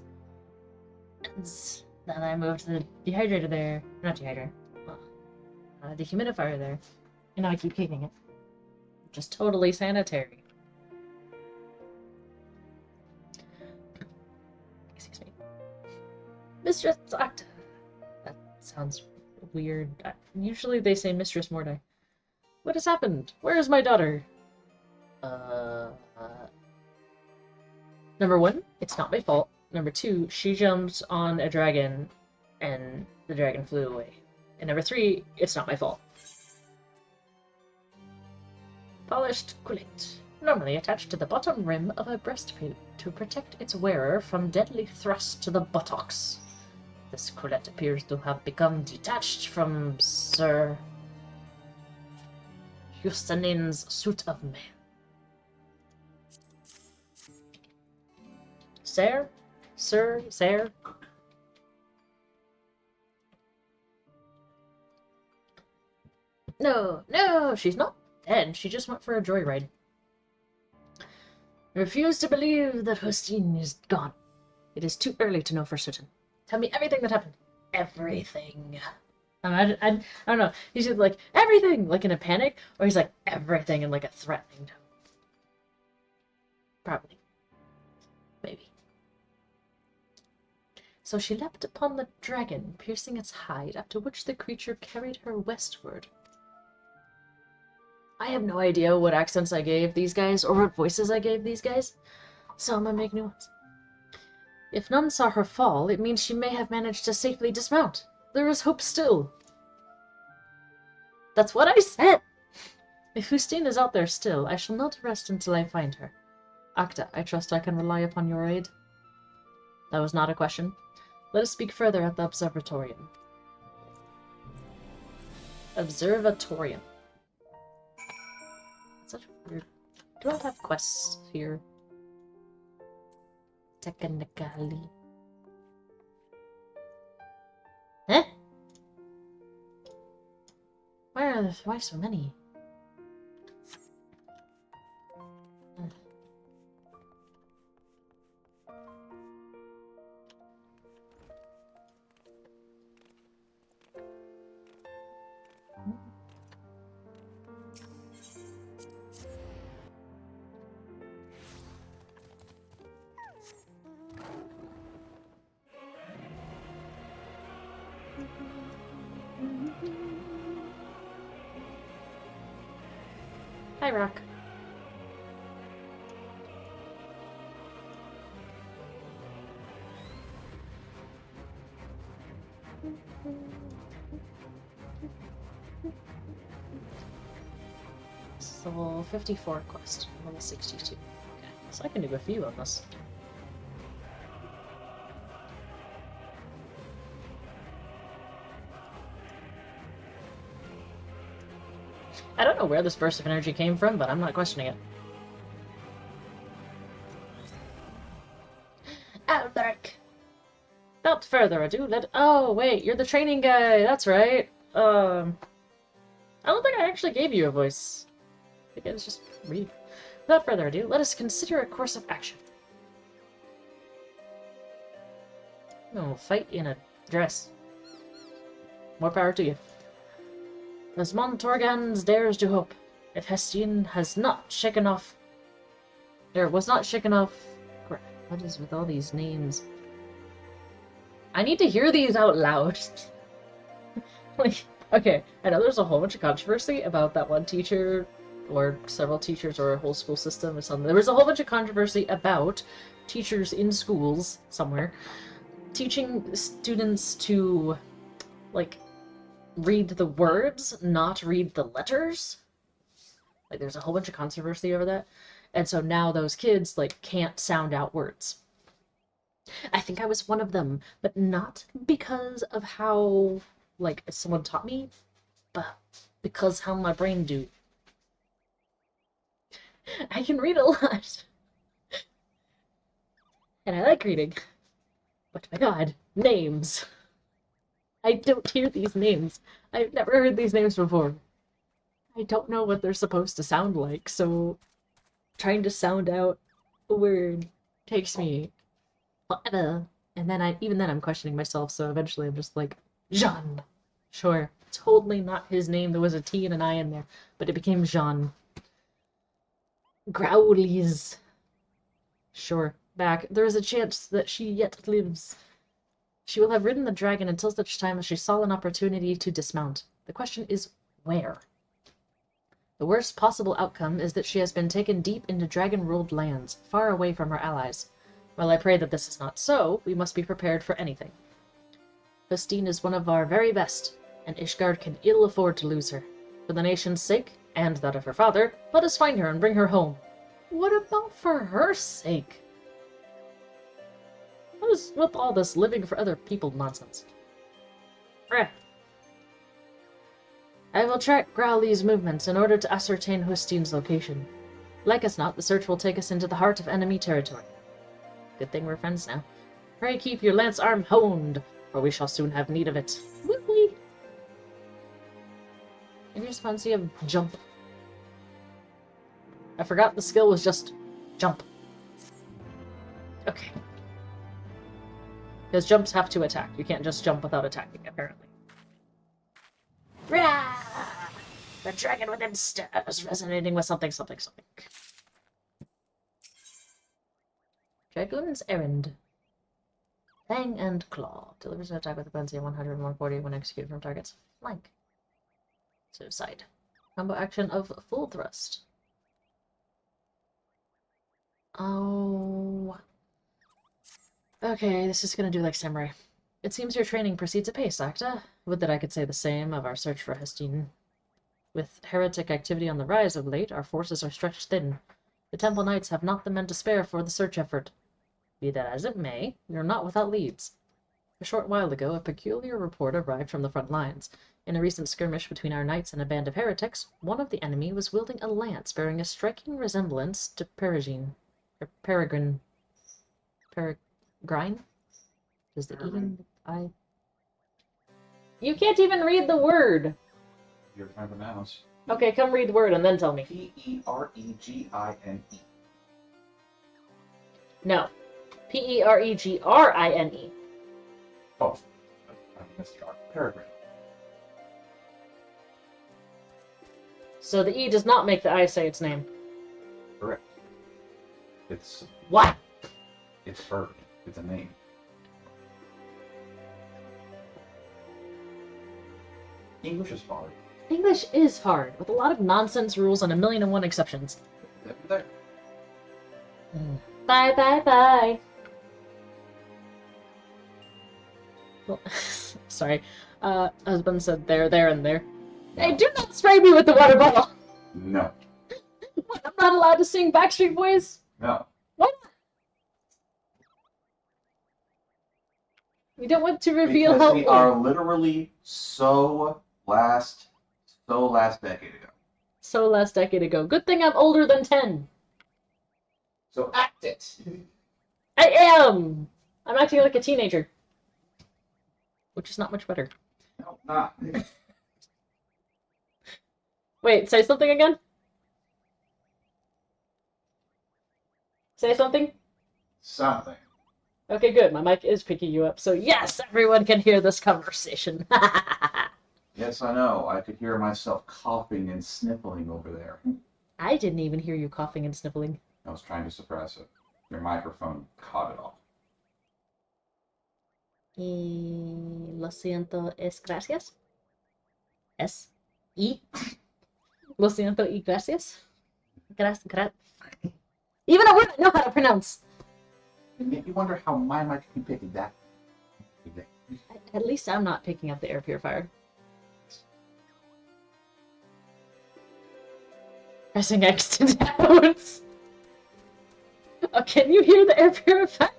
And then I moved the dehydrator there. Not dehydrator. Dehumidifier there. And now I keep kicking it. Just totally sanitary. Excuse me. Mistress Octa. That sounds weird. Usually they say Mistress Mordai. What has happened? Where is my daughter? Number one, it's not my fault. Number two, she jumped on a dragon and the dragon flew away. And number three, it's not my fault. Polished quillet. Normally attached to the bottom rim of a breastplate to protect its wearer from deadly thrusts to the buttocks. This quillet appears to have become detached from Sir Husanin's suit of mail. Sir? Sir? Sir? No, she's not dead. She just went for a joyride. I refuse to believe that Hostin is gone. It is too early to know for certain. Tell me everything that happened. Everything. I don't know. He's just like, everything! Like in a panic, or he's like, everything in like a threatening tone. Probably. Maybe. So she leapt upon the dragon, piercing its hide, after which the creature carried her westward. I have no idea what accents I gave these guys or what voices I gave these guys, so I'm gonna make new ones. If none saw her fall, it means she may have managed to safely dismount. There is hope still. That's what I said! If Hustine is out there still, I shall not rest until I find her. Acta, I trust I can rely upon your aid. That was not a question. Let us speak further at the observatorium. Observatorium. Such a weird... Do I have quests here? Technically. Eh? Why so many? Hi, Rock. This is level 54 quest, level 62. Okay, so I can do a few of this. I don't know where this burst of energy came from, but I'm not questioning it. Alberic. Without further ado, Oh, wait, you're the training guy. That's right. I don't think I actually gave you a voice. I think it was just read. Without further ado, let us consider a course of action. No, fight in a dress. More power to you. As Montorgans dares to hope, if Hestine has not shaken off... was not shaken off... Crap, what is with all these names? I need to hear these out loud. Like, okay, I know there's a whole bunch of controversy about that one teacher, or several teachers, or a whole school system or something. There was a whole bunch of controversy about teachers in schools somewhere teaching students to, like, read the words, not read the letters. Like, there's a whole bunch of controversy over that. And so now those kids, like, can't sound out words. I think I was one of them, but not because of how, like, someone taught me, but because how my brain do. I can read a lot. And I like reading. But my god, names. I don't hear these names. I've never heard these names before. I don't know what they're supposed to sound like, so trying to sound out a word takes me forever. And then even then I'm questioning myself, so eventually I'm just like, Jean. Sure, totally not his name. There was a T and an I in there, but it became Jean. Growlies. Sure, back. There is a chance that she yet lives. She will have ridden the dragon until such time as she saw an opportunity to dismount. The question is, where? The worst possible outcome is that she has been taken deep into dragon-ruled lands, far away from her allies. While I pray that this is not so, we must be prepared for anything. Hustine is one of our very best, and Ishgard can ill afford to lose her. For the nation's sake, and that of her father, let us find her and bring her home. What about for her sake? What is with all this living for other people nonsense? I will track Growly's movements in order to ascertain Hustine's location. Like as not, the search will take us into the heart of enemy territory. Good thing we're friends now. Pray keep your lance arm honed, for we shall soon have need of it. Woo-wee! Any response of jump? I forgot the skill was just jump. Okay. Because jumps have to attack. You can't just jump without attacking, apparently. Rah! The dragon within stirs, resonating with something, something, something. Dragoon's Errand. Fang and Claw. Delivers an attack with a penalty of 100 and 140 when executed from target's flank. Suicide. combo action of Full Thrust. Oh. Okay, this is gonna do like Samurai. It seems your training proceeds apace, Acta. Would that I could say the same of our search for Hestine. With heretic activity on the rise of late, our forces are stretched thin. The Temple Knights have not the men to spare for the search effort. Be that as it may, we are not without leads. A short while ago, a peculiar report arrived from the front lines. In a recent skirmish between our knights and a band of heretics, one of the enemy was wielding a lance bearing a striking resemblance to Peregrine. Or Peregrine. Peregrine? Does the E I... You can't even read the word! You're trying to pronounce. Okay, come read the word and then tell me. Peregine. No. Peregrine. Oh, I missed the R. Peregrine. So the E does not make the I say its name. Correct. It's What? it's bird. It's a name. English is hard. English is hard, with a lot of nonsense rules and 1,000,001 exceptions. There. Bye, bye, bye. Well, sorry. Husband said there, and there. Hey, do not spray me with the water bottle! No. What, I'm not allowed to sing Backstreet Boys? No. What? You don't want to reveal Because how we old. are literally so last decade ago. So last decade ago. Good thing I'm older than 10. So act it. I am! I'm acting like a teenager. Which is not much better. No, not. Wait, say something again? Say something? Something. Okay, good. My mic is picking you up, so yes, everyone can hear this conversation. Yes, I know. I could hear myself coughing and sniffling over there. I didn't even hear you coughing and sniffling. I was trying to suppress it. Your microphone caught it all. Y lo siento, es gracias. S? E? Lo siento y gracias? Even a word I know how to pronounce! You wonder how my mic can pick that. At least I'm not picking up the air purifier. Pressing X to downloads. Oh, can you hear the air purifier?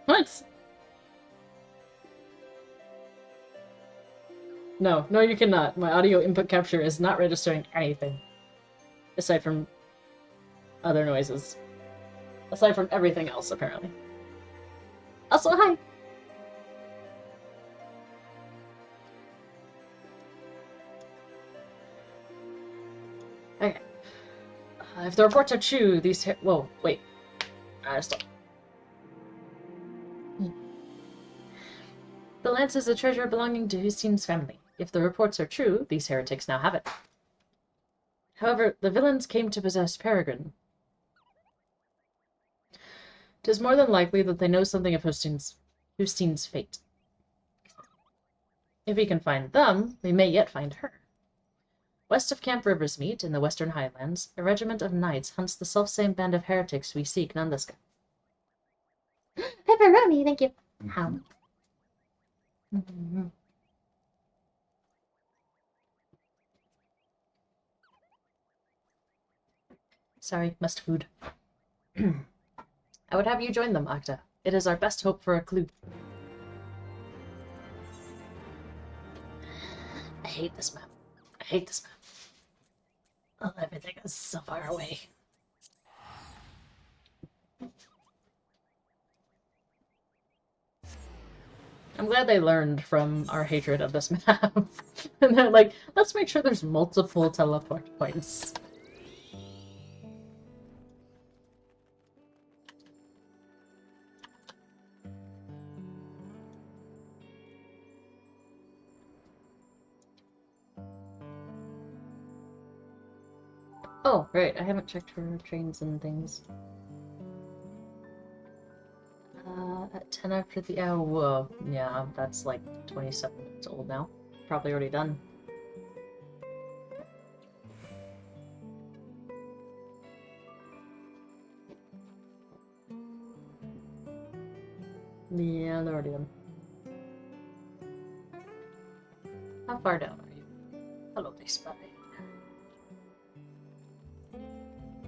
What? No, you cannot. My audio input capture is not registering anything. Aside from other noises. Aside from everything else, apparently. Also, hi! Okay. If the reports are true, these... Whoa, wait. Stop. The lance is a treasure belonging to Hustine's family. If the reports are true, these heretics now have it. However, the villains came to possess Peregrine. 'Tis more than likely that they know something of Hustine's fate. If we can find them, we may yet find her. West of Camp Riversmeet, in the western highlands, a regiment of knights hunts the selfsame band of heretics we seek Nandaska. Pepperoni, thank you. How? Sorry, must food. I would have you join them, Acta. It is our best hope for a clue. I hate this map. I hate this map. Oh, everything is so far away. I'm glad they learned from our hatred of this map. And they're like, let's make sure there's multiple teleport points. Oh, right, I haven't checked for trains and things. At 10 after the hour, whoa, yeah, that's like 27 minutes old now. Probably already done. Yeah, Lordium. How far down are you? Hello, they spy.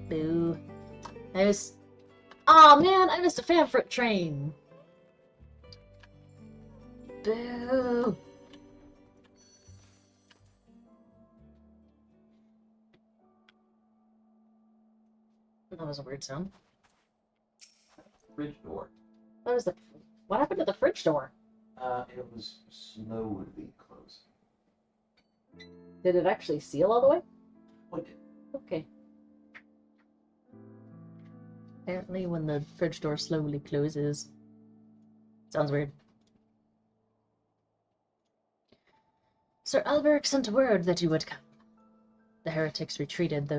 Boo. I missed. Oh man, I missed a fanfrit train. Boo. That was a weird sound. Fridge door. That was the. What happened to the fridge door? It was slowly closing. Did it actually seal all the way? What did? Okay. Apparently, when the fridge door slowly closes. Sounds weird. Sir Alberic sent word that you would come. The heretics retreated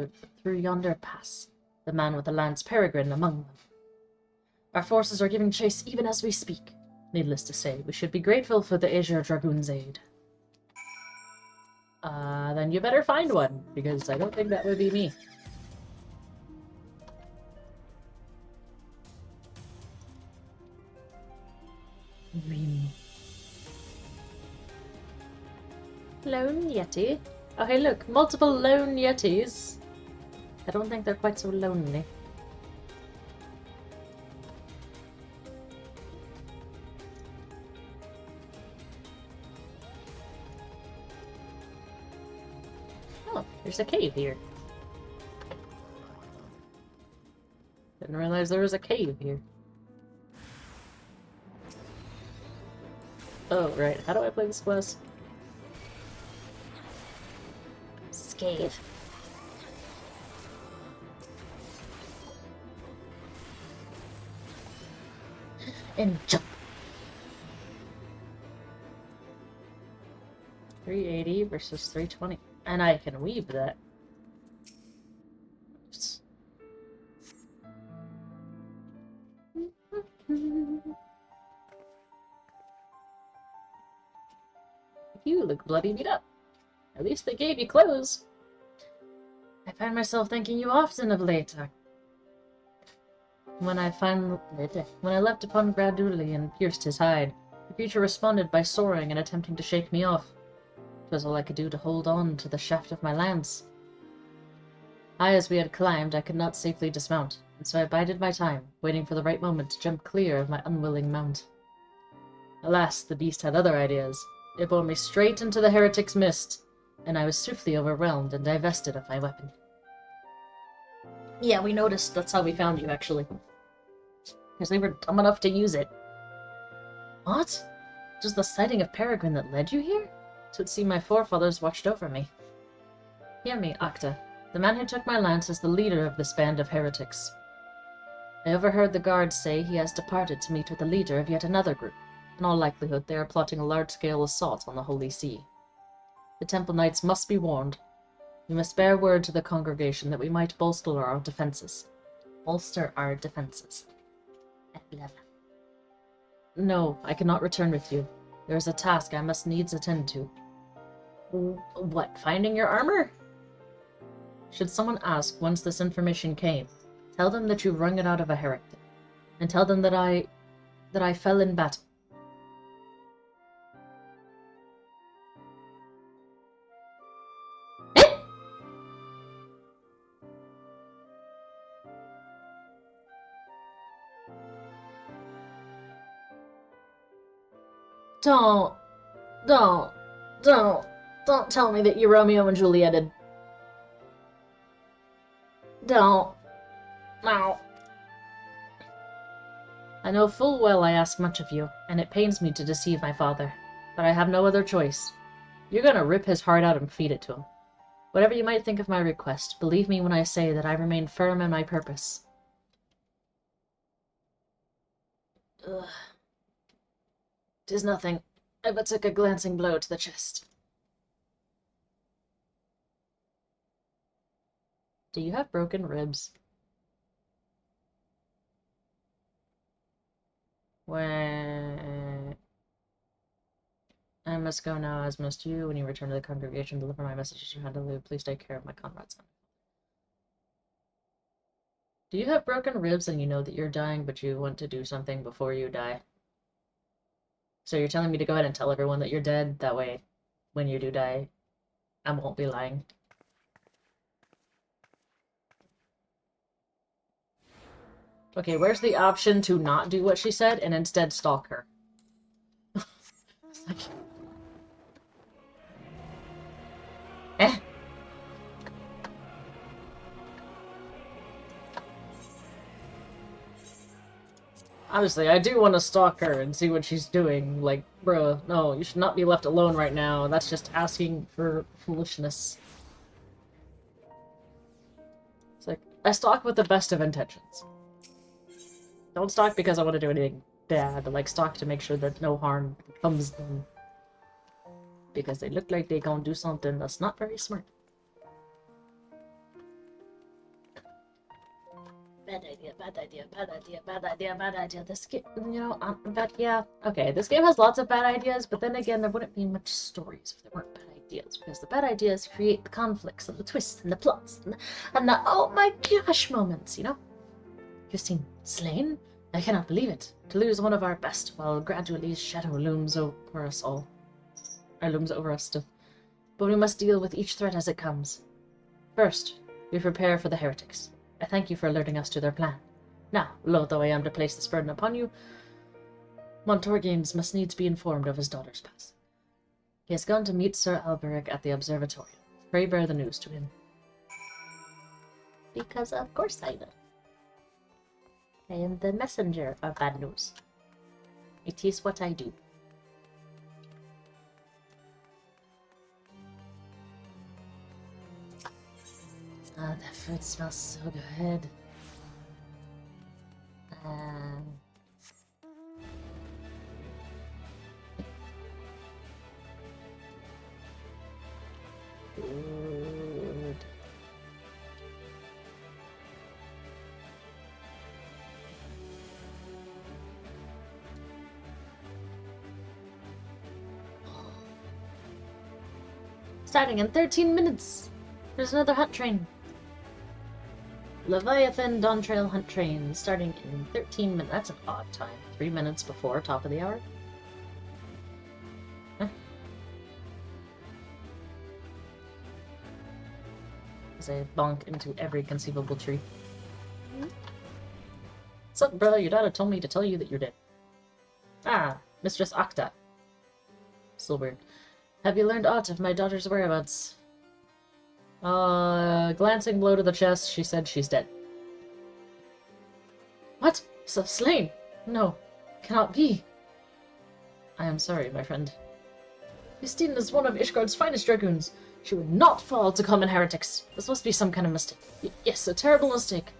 through yonder pass, the man with the lance Peregrine among them. Our forces are giving chase even as we speak. Needless to say, we should be grateful for the Azure Dragoon's aid. Then you better find one, because I don't think that would be me. Lone Yeti? Oh hey look, multiple lone Yetis. I don't think they're quite so lonely. Oh, there's a cave here. Didn't realize there was a cave here. Oh, right. How do I play this class? Scathe. And jump. 380 versus 320. And I can weave that. Oops. You look bloody beat up. At least they gave you clothes. I find myself thanking you often of late. When I leapt upon Graduli and pierced his hide, the creature responded by soaring and attempting to shake me off. 'Twas all I could do to hold on to the shaft of my lance. High as we had climbed, I could not safely dismount, and so I bided my time, waiting for the right moment to jump clear of my unwilling mount. Alas, the beast had other ideas. It bore me straight into the heretic's mist, and I was swiftly overwhelmed and divested of my weapon. Yeah, we noticed. That's how we found you, actually. Because they were dumb enough to use it. What? It was the sighting of Peregrine that led you here? It would seem my forefathers watched over me. Hear me, Acta. The man who took my lance is the leader of this band of heretics. I overheard the guards say he has departed to meet with the leader of yet another group. In all likelihood, they are plotting a large-scale assault on the Holy See. The Temple Knights must be warned. We must bear word to the congregation that we might bolster our defenses. Bolster our defenses. No, I cannot return with you. There is a task I must needs attend to. What, finding your armor? Should someone ask whence this information came, tell them that you wrung it out of a heretic, and tell them that I fell in battle. Don't tell me that you Romeo and Julieted. Don't. No. I know full well I ask much of you, and it pains me to deceive my father, but I have no other choice. You're gonna rip his heart out and feed it to him. Whatever you might think of my request, believe me when I say that I remain firm in my purpose. Ugh. 'Tis nothing. I but took a glancing blow to the chest. Do you have broken ribs? When I must go now, as must you. When you return to the congregation, deliver my messages you had to leave. Please take care of my comrades. Do you have broken ribs and you know that you're dying, but you want to do something before you die? So you're telling me to go ahead and tell everyone that you're dead? That way, when you do die, I won't be lying. Okay, where's the option to not do what she said and instead stalk her? It's like... Eh. Honestly, I do want to stalk her and see what she's doing. Like, bruh, no, you should not be left alone right now. That's just asking for foolishness. It's like, I stalk with the best of intentions. Don't stalk because I want to do anything bad, like stalk to make sure that no harm comes to them. Because they look like they gonna do something that's not very smart. Bad idea, bad idea, bad idea, bad idea, bad idea. This game, you know, but yeah. Okay, this game has lots of bad ideas, but then again, there wouldn't be much stories if there weren't bad ideas, because the bad ideas create the conflicts and the twists and the plots and the oh my gosh moments, you know? Justine slain? I cannot believe it. To lose one of our best, while gradually shadow looms over us all. Or looms over us still. But we must deal with each threat as it comes. First, we prepare for the heretics. I thank you for alerting us to their plan. Now, loath though I am to place this burden upon you, Montorgines must needs be informed of his daughter's passing. He has gone to meet Sir Alberic at the observatorium. Pray bear the news to him. Because of course I know. I am the messenger of bad news. It is what I do. Ah, that food smells so good. Food. Starting in 13 minutes! There's another hunt train. Leviathan Dawn Trail Hunt Train, starting in 13 minutes. That's an odd time. 3 minutes before top of the hour. Huh? As I bonk into every conceivable tree. What's up, brother? Your daughter told me to tell you that you're dead. Ah, Mistress Octa. Still weird. Have you learned aught of my daughter's whereabouts? Glancing blow to the chest, she said she's dead. What? So slain? No, cannot be. I am sorry, my friend. Justine is one of Ishgard's finest dragoons. She would not fall to common heretics. This must be some kind of mistake. Yes, a terrible mistake.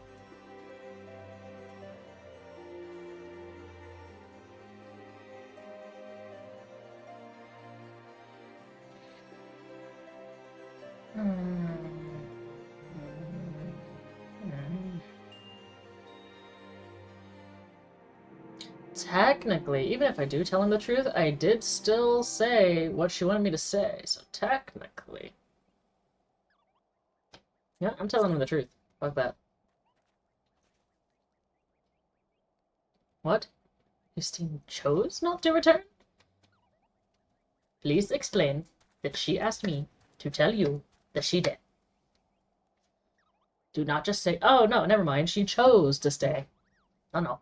Technically, even if I do tell him the truth, I did still say what she wanted me to say, so technically. Yeah, I'm telling him the truth. Fuck that. What? Justine chose not to return? Please explain that she asked me to tell you that she did. Do not just say, oh no, never mind, she chose to stay. Oh no.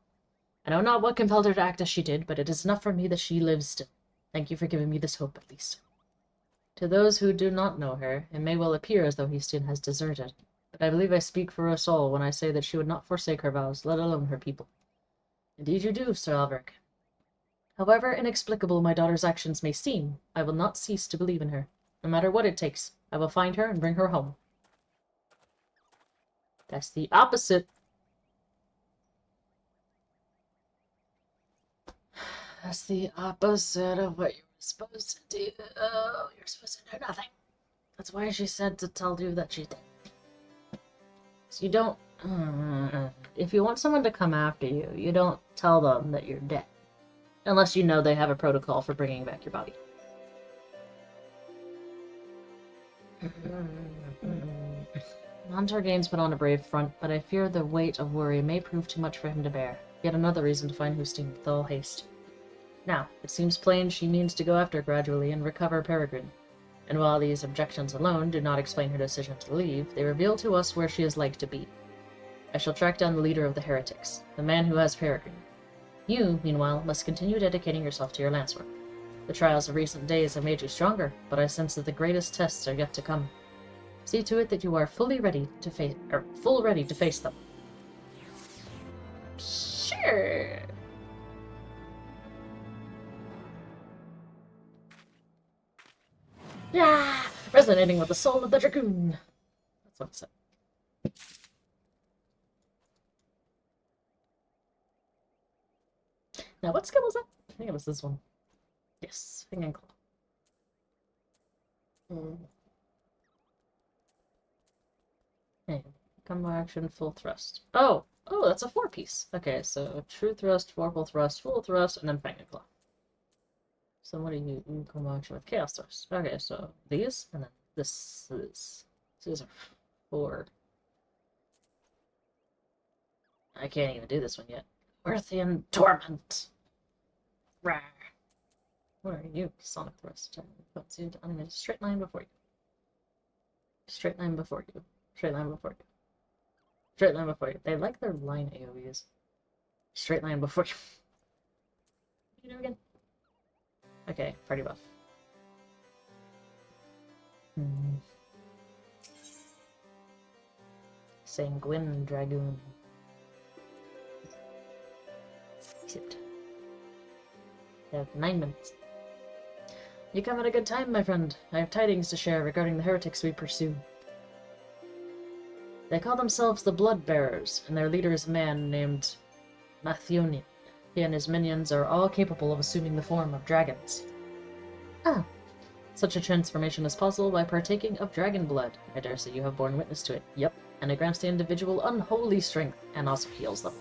I know not what compelled her to act as she did, but it is enough for me that she lives still. Thank you for giving me this hope, at least. To those who do not know her, it may well appear as though Justine has deserted, but I believe I speak for us all when I say that she would not forsake her vows, let alone her people. Indeed you do, Sir Alberic. However inexplicable my daughter's actions may seem, I will not cease to believe in her. No matter what it takes, I will find her and bring her home. That's the opposite. That's the opposite of what you were supposed to do. You're supposed to do nothing. That's why she said to tell you that she's dead. So you don't... if you want someone to come after you, you don't tell them that you're dead. Unless you know they have a protocol for bringing back your body. Montargain's put on a brave front, but I fear the weight of worry may prove too much for him to bear. Yet another reason to find Justine with all haste. Now, it seems plain she means to go after gradually and recover Peregrine. And while these objections alone do not explain her decision to leave, they reveal to us where she is like to be. I shall track down the leader of the heretics, the man who has Peregrine. You, meanwhile, must continue dedicating yourself to your lance work. The trials of recent days have made you stronger, but I sense that the greatest tests are yet to come. See to it that you are full ready to face them. Sure. Yeah, resonating with the soul of the dragoon. That's what it said. Now, what skill was that? I think it was this one. Yes, Fing and Claw. Okay, combo action, full thrust. Oh, that's a 4-piece. Okay, so true thrust, vorpal thrust, full thrust, and then Fang and Claw. So what do you combo action with chaos thrust? Okay, so these, and then this is. These are 4. I can't even do this one yet. Worthian Torment. Rawr. Where are you? Sonic Thrust. Puts you on a straight line before you. Straight line before you. Straight line before you. Straight line before you. They like their line AoEs. Straight line before you. What do you do again? Okay, party buff. Sanguine Dragoon. Exit. You have 9 minutes. You come at a good time, my friend. I have tidings to share regarding the heretics we pursue. They call themselves the Blood Bearers, and their leader is a man named Mathionian. He and his minions are all capable of assuming the form of dragons. Ah. Such a transformation is possible by partaking of dragon blood. I dare say you have borne witness to it. Yep, and it grants the individual unholy strength, and also heals them.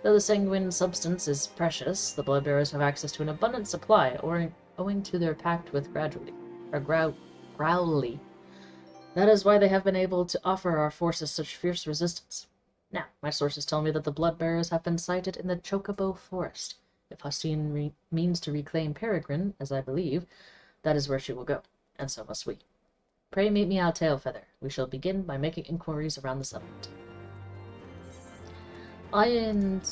Though the sanguine substance is precious, the blood bearers have access to an abundant supply, owing to their pact with Growly. That is why they have been able to offer our forces such fierce resistance. Now, my sources tell me that the blood bearers have been sighted in the Chocobo Forest. If Hustine means to reclaim Peregrine, as I believe, that is where she will go, and so must we. Pray meet me out Tailfeather. We shall begin by making inquiries around the settlement. And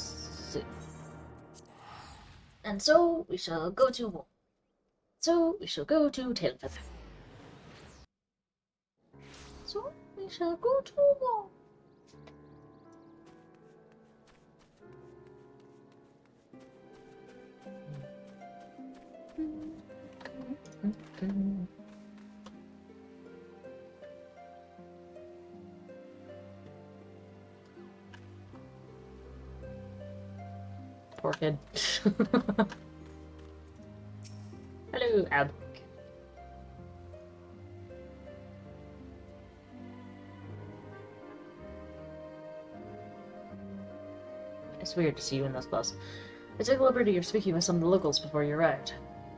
so we shall go to war. So we shall go to Tailfeather. So we shall go to war. Poor kid. Hello, Ab. It's weird to see you in this bus. I took the liberty of speaking with some of the locals before you arrived.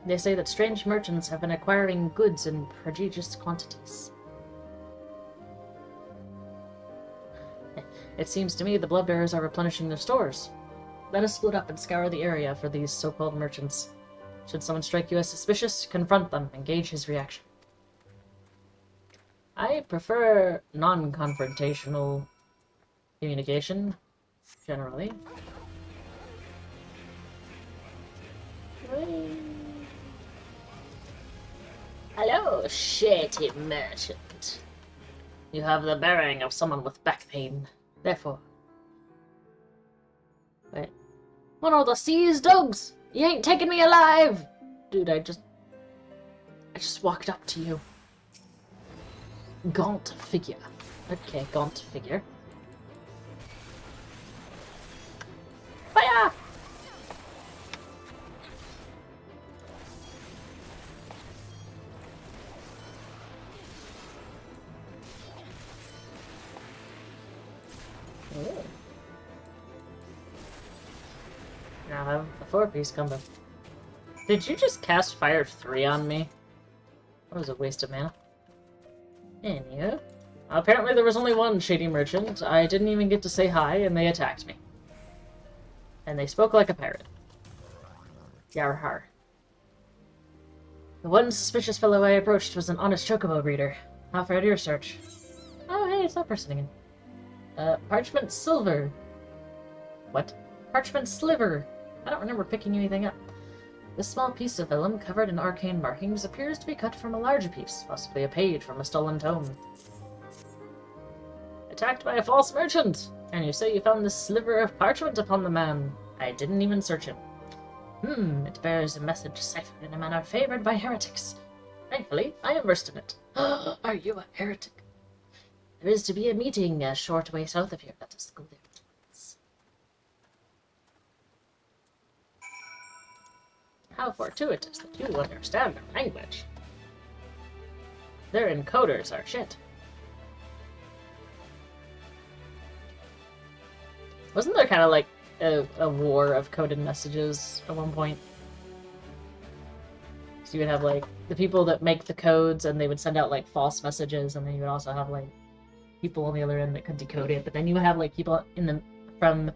They say that strange merchants have been acquiring goods in prodigious quantities. It seems to me the bloodbearers are replenishing their stores. Let us split up and scour the area for these so-called merchants. Should someone strike you as suspicious, confront them and gauge his reaction. I prefer non-confrontational communication, generally. Hello, shady merchant. You have the bearing of someone with back pain. Therefore... Wait. One of the seized dogs! You ain't taking me alive! Dude, I just walked up to you. Gaunt figure. Okay, gaunt figure. Fire! Oh. Now I have a 4-piece combo. Did you just cast Fire 3 on me? That was a waste of mana. Anywho. Apparently there was only one shady merchant. I didn't even get to say hi, and they attacked me. And they spoke like a pirate. Yarhar. The one suspicious fellow I approached was an honest chocobo breeder. How fared your search? Oh, hey, it's that person again. Parchment silver. What? Parchment sliver. I don't remember picking anything up. This small piece of vellum, covered in arcane markings, appears to be cut from a larger piece, possibly a page from a stolen tome. Attacked by a false merchant! And you say you found this sliver of parchment upon the man. I didn't even search him. It bears a message ciphered in a manner favored by heretics. Thankfully, I am versed in it. Are you a heretic? There is to be a meeting a short way south of here. Let us go there at once. How fortuitous that you understand their language. Their encoders are shit. Wasn't there kind of like a war of coded messages at one point? So you would have like the people that make the codes and they would send out like false messages, and then you would also have like people on the other end that could decode it, but then you would have like people in the from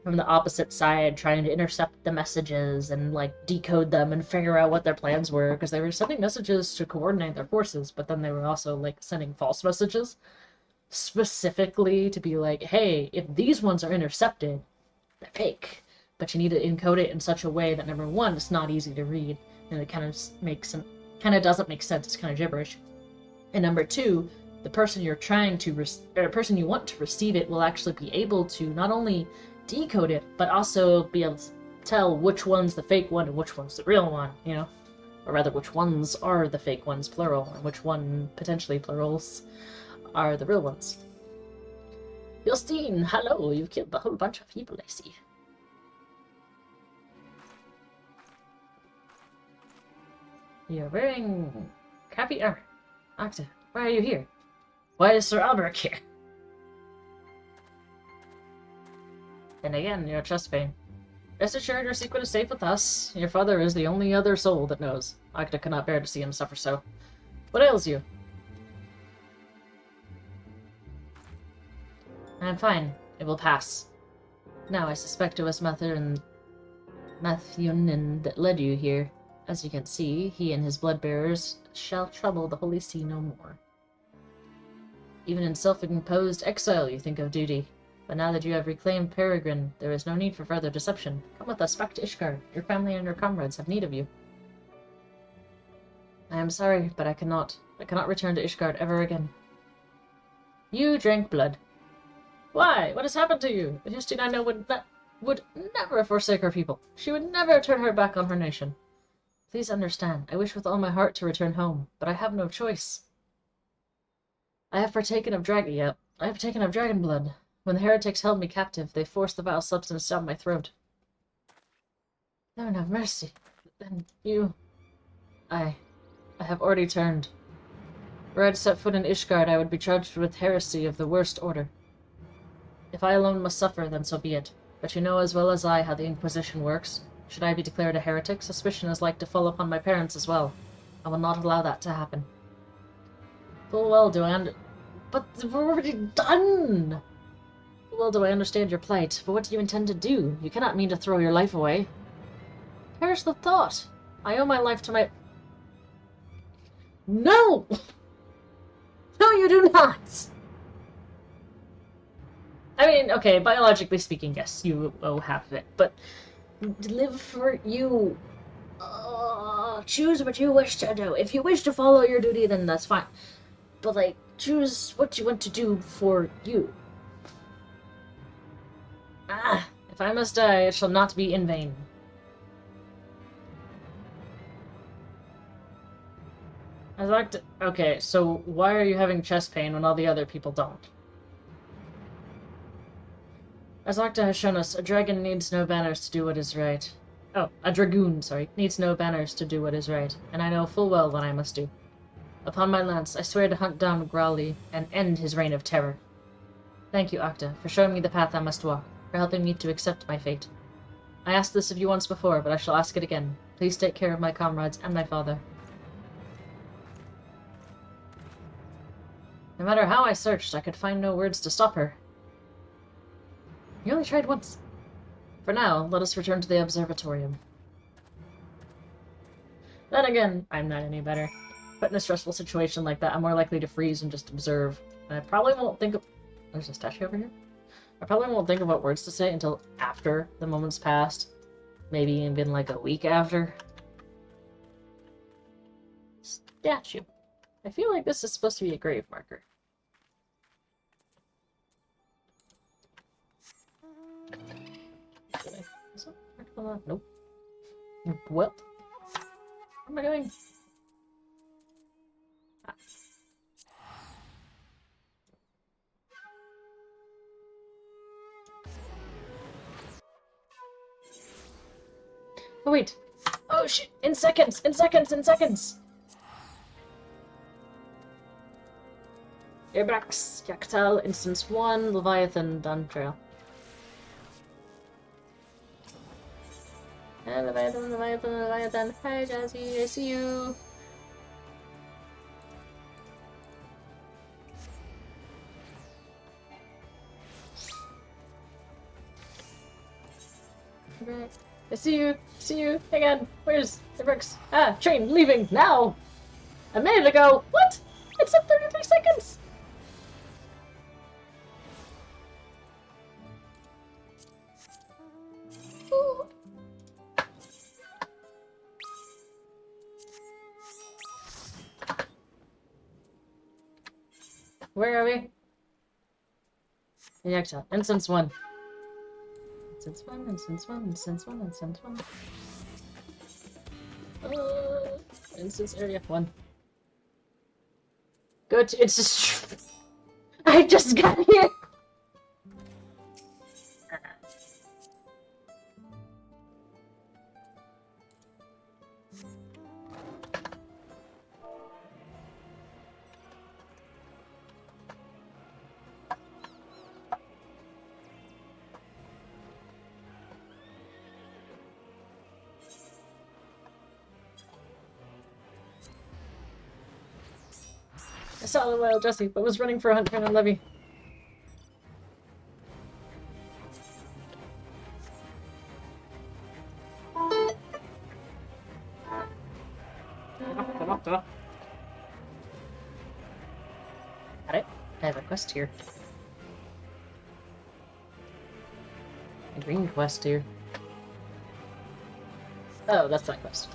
the opposite side trying to intercept the messages and like decode them and figure out what their plans were, because they were sending messages to coordinate their forces, but then they were also like sending false messages specifically to be like, hey, if these ones are intercepted, they're fake, but you need to encode it in such a way that, number one, it's not easy to read, and it kind of doesn't make sense, it's kind of gibberish, and number two, the person you're trying to or person you want to receive it will actually be able to not only decode it, but also be able to tell which one's the fake one and which one's the real one, you know, or rather which ones are the fake ones, plural, and which one, potentially plurals, are the real ones. Justine, hello, you've killed a whole bunch of people, I see. You're wearing crappy armor. Octa, why are you here? Why is Sir Alberic here? And again, your chest pain. Rest assured, your secret is safe with us. Your father is the only other soul that knows. Octa cannot bear to see him suffer so. What ails you? I'm fine. It will pass. Now, I suspect it was Mathurin that led you here. As you can see, he and his blood-bearers shall trouble the Holy See no more. Even in self-imposed exile you think of duty. But now that you have reclaimed Peregrine, there is no need for further deception. Come with us back to Ishgard. Your family and your comrades have need of you. I am sorry, but I cannot. I cannot return to Ishgard ever again. You drank blood. Why? What has happened to you? Justine, I know, would never forsake her people. She would never turn her back on her nation. Please understand, I wish with all my heart to return home, but I have no choice. I have taken of dragon blood. When the heretics held me captive, they forced the vile substance down my throat. Lord have mercy. Then I have already turned. Were I to set foot in Ishgard, I would be charged with heresy of the worst order. If I alone must suffer, then so be it. But you know as well as I how the Inquisition works. Should I be declared a heretic, suspicion is like to fall upon my parents as well. I will not allow that to happen. Full well do I But we're already done! Full well do I understand your plight, but what do you intend to do? You cannot mean to throw your life away. Perish the thought! I owe my life to my... No! No, you do not! I mean, okay, biologically speaking, yes, you owe half of it, but live for you. Choose what you wish to do. If you wish to follow your duty, then that's fine. But, like, choose what you want to do for you. If I must die, it shall not be in vain. I'd like to... Okay, so why are you having chest pain when all the other people don't? As Octa has shown us, a dragon needs no banners to do what is right. Oh, a dragoon, sorry, needs no banners to do what is right, and I know full well what I must do. Upon my lance, I swear to hunt down Growly and end his reign of terror. Thank you, Octa, for showing me the path I must walk, for helping me to accept my fate. I asked this of you once before, but I shall ask it again. Please take care of my comrades and my father. No matter how I searched, I could find no words to stop her. You only tried once. For now, let us return to the observatorium. Then again, I'm not any better. But in a stressful situation like that, I'm more likely to freeze and just observe. And I probably won't think of... There's a statue over here? I probably won't think of what words to say until after the moment's passed. Maybe even like a week after. Statue. I feel like this is supposed to be a grave marker. Is it marked on that? Nope. What? Where am I going? Ah. Oh wait! Oh shit! In seconds! In seconds! In seconds! Airbrax, Yaktal, Instance 1, Leviathan, Dun Trail. And Leviathan, Leviathan, Leviathan. Hi, Jazzy, I see you. I see you. See you. Hang on. Where's the bricks? Ah, train leaving now. A minute ago. What? It's at 33 seconds. Ooh. Where are we? Yakta. Instance 1. Instance 1, Instance 1, Instance 1, Instance 1. Instance area 1. Go to instance. I just got here! I saw the wild Jessie, but was running for a hunt train on Levy. Got it. I have a quest here. A green quest here. Oh, that's that quest.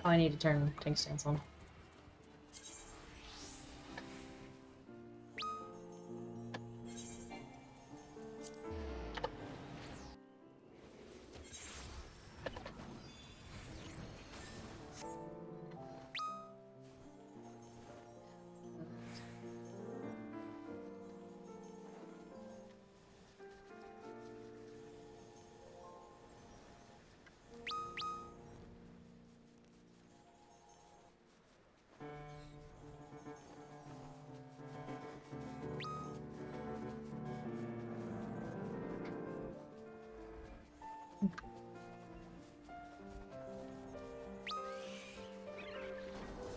Oh, I need to turn tank stance on.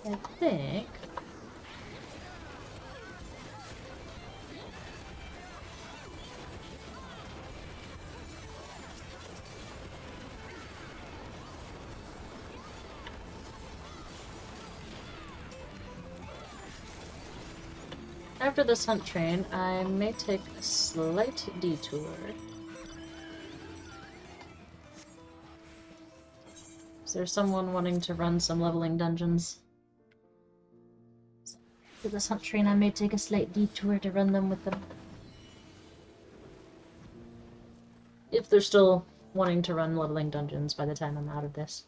I think... After this hunt train, I may take a slight detour. Is there someone wanting to run some leveling dungeons? After this hunt train, I may take a slight detour to run them with them. If they're still wanting to run leveling dungeons by the time I'm out of this.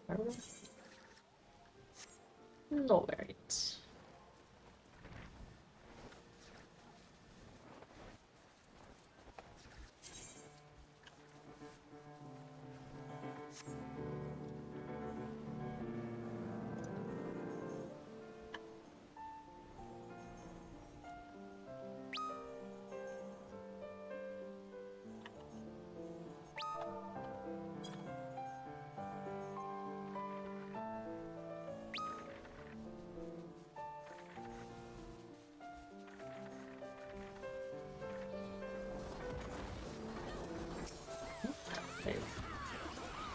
Are we? No, right.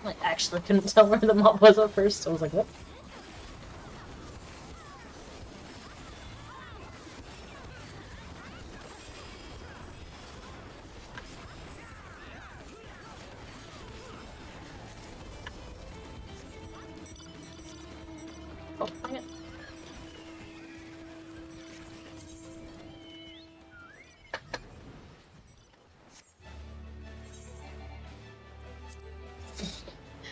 I actually couldn't tell where the mob was at first. I was like, what? Oh, dang it.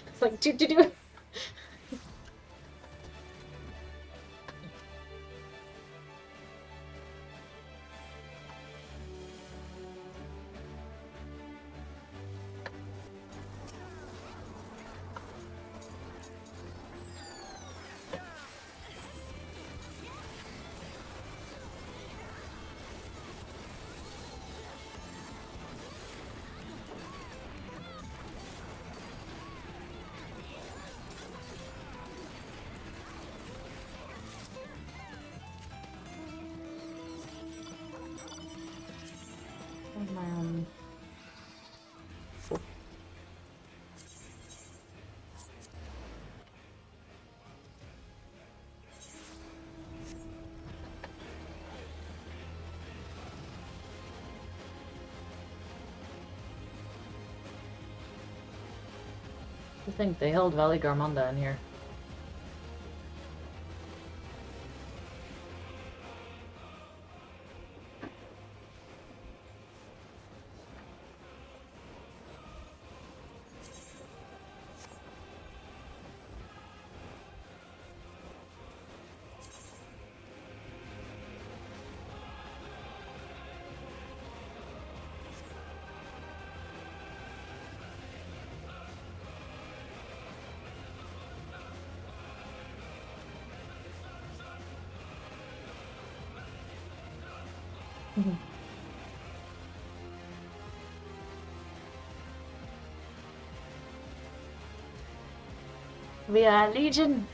It's like, do. Where's my I think they held Valley Garmonda in here. We are Legion!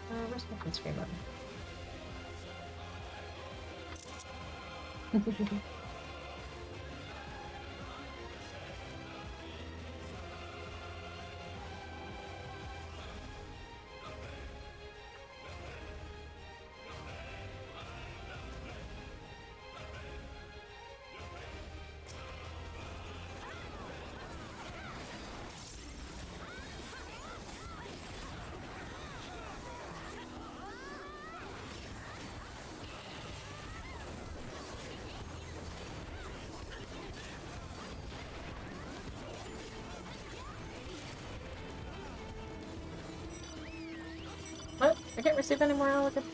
Where's my print screen button? What? I can't receive any more Elegant.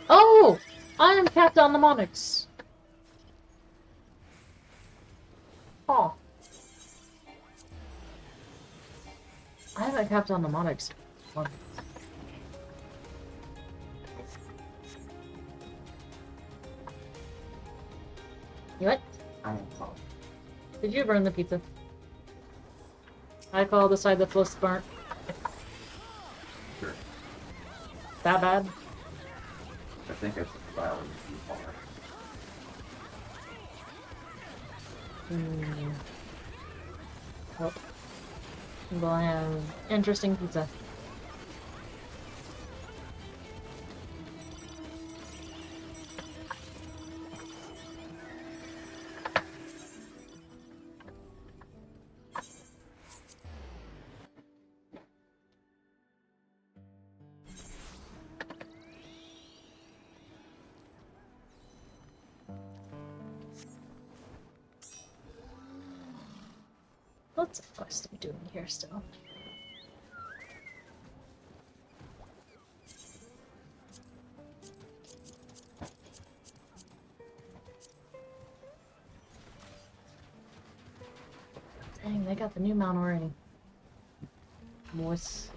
Oh! I am capped on the Monarchs. Oh. I haven't capped on the Monarchs. once. You what? I am called. Did you burn the pizza? I call the side that looks burnt. Sure. That bad? I think it's violent too far. Oh. We'll have interesting pizza. Lots of quests to be doing here still. Dang, they got the new mount already. Moist.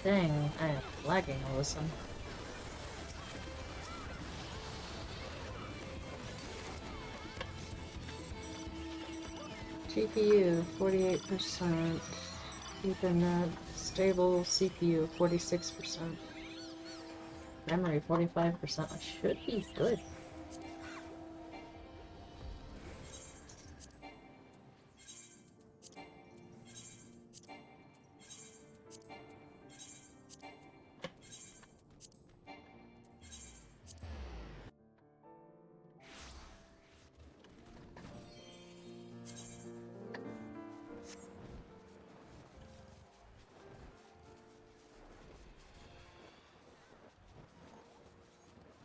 Dang, I am lagging all of a sudden. GPU 48%. Ethernet stable CPU 46%. Memory 45%. I should be good.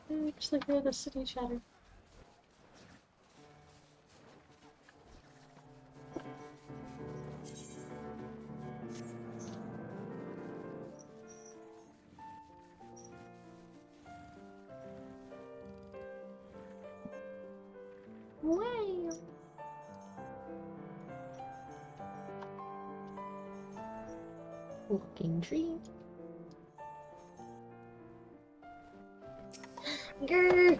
I actually hear the city chatter. Wow. Walking tree. Grr.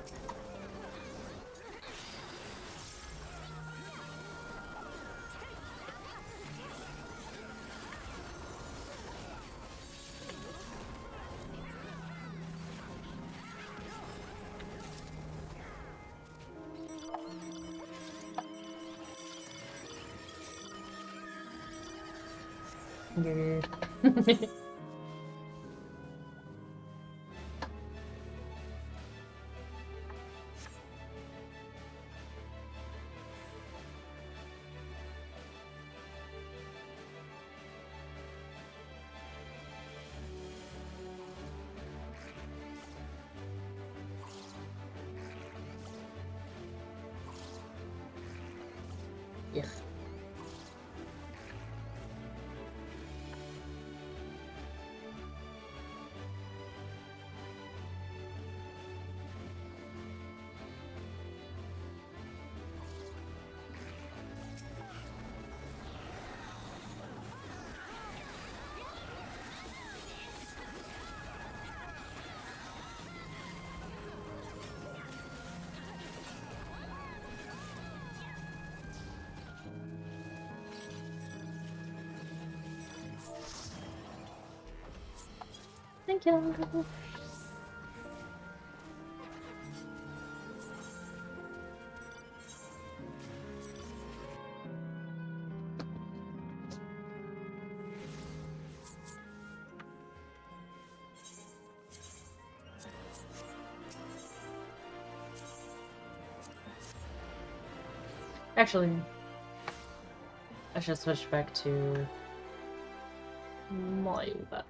Grr. Yuck. Thank you. Actually, I should switch back to my battles.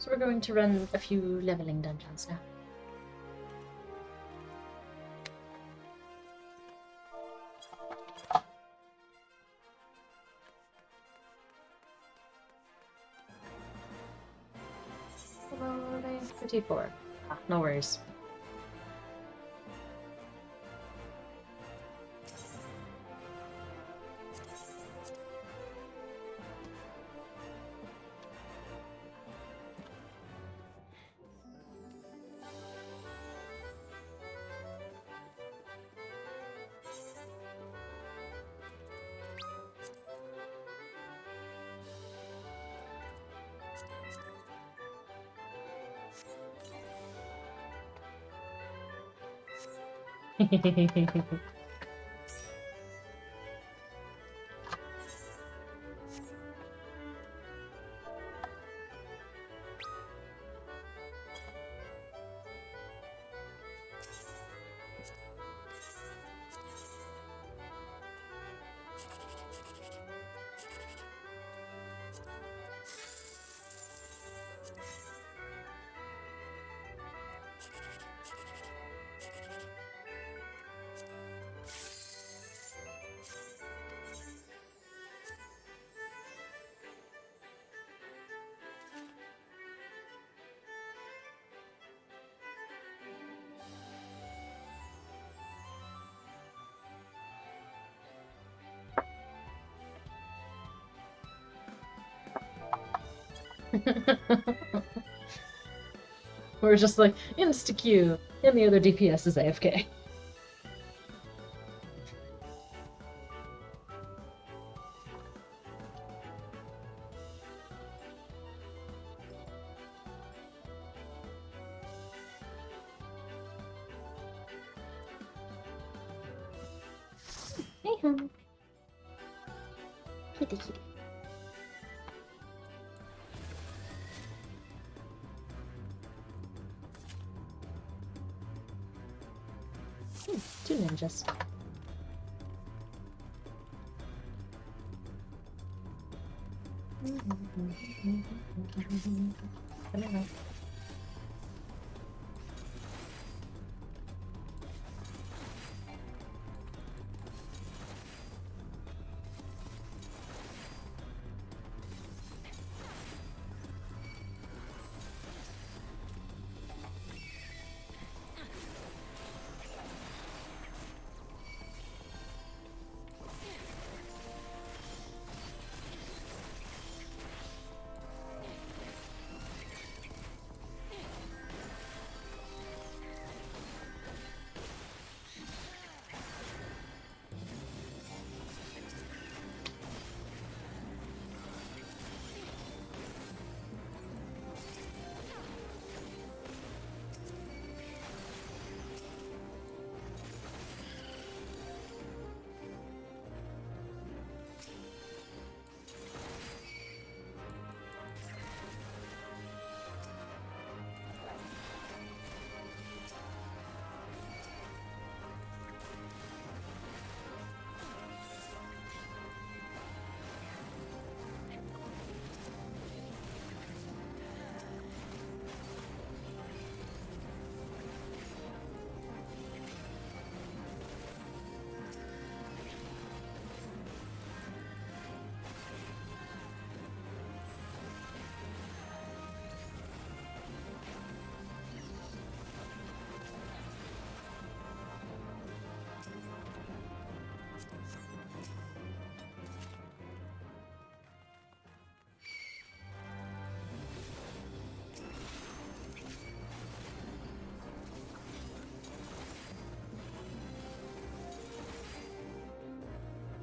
So we're going to run a few leveling dungeons now. 54. Ah, no worries. We're just like, insta-Q, and the other DPS is AFK. Hey, hon. Kitty, kitty. Two ninjas. Coming up.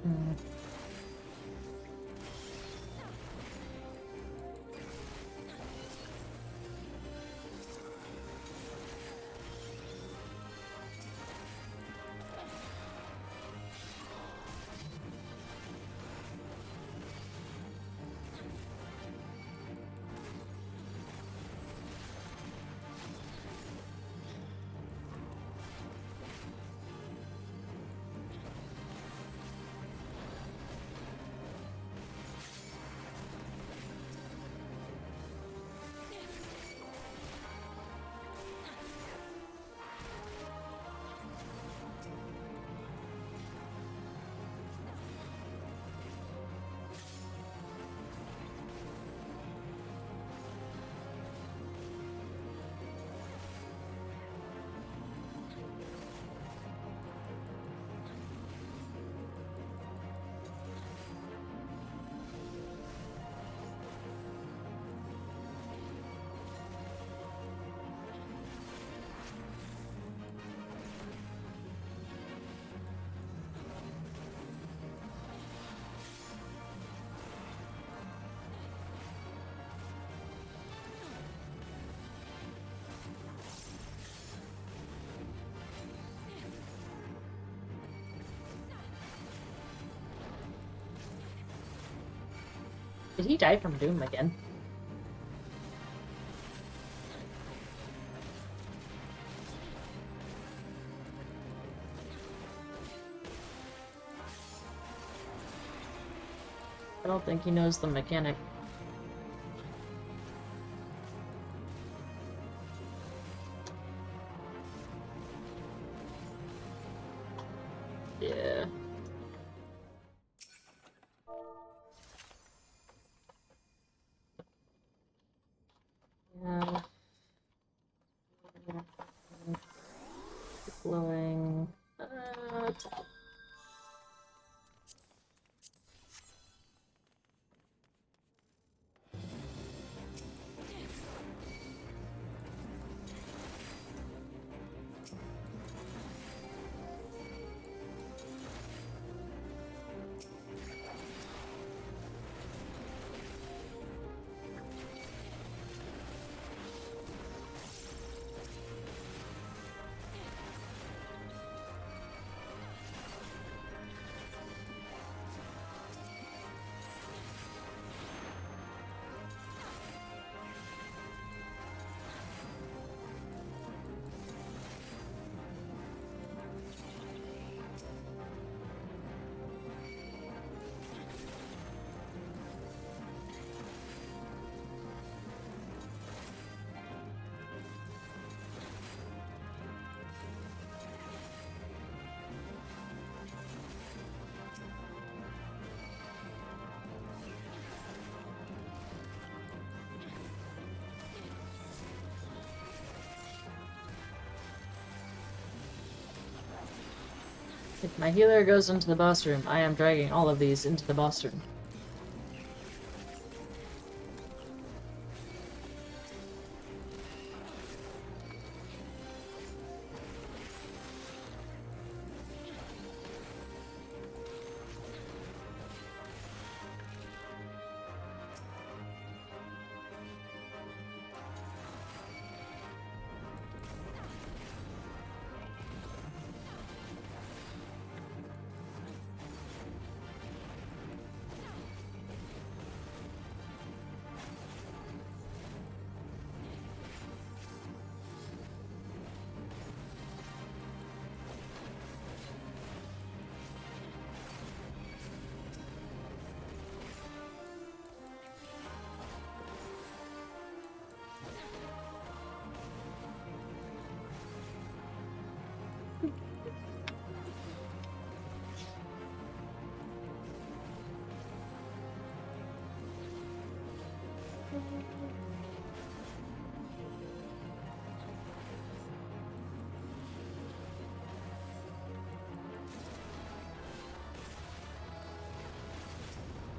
Mm. Did he die from Doom again? I don't think he knows the mechanic. Yeah. Yeah. Glowing. Top. If my healer goes into the boss room, I am dragging all of these into the boss room.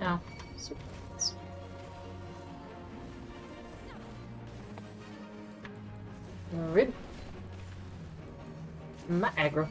Ow. Rib. My aggro.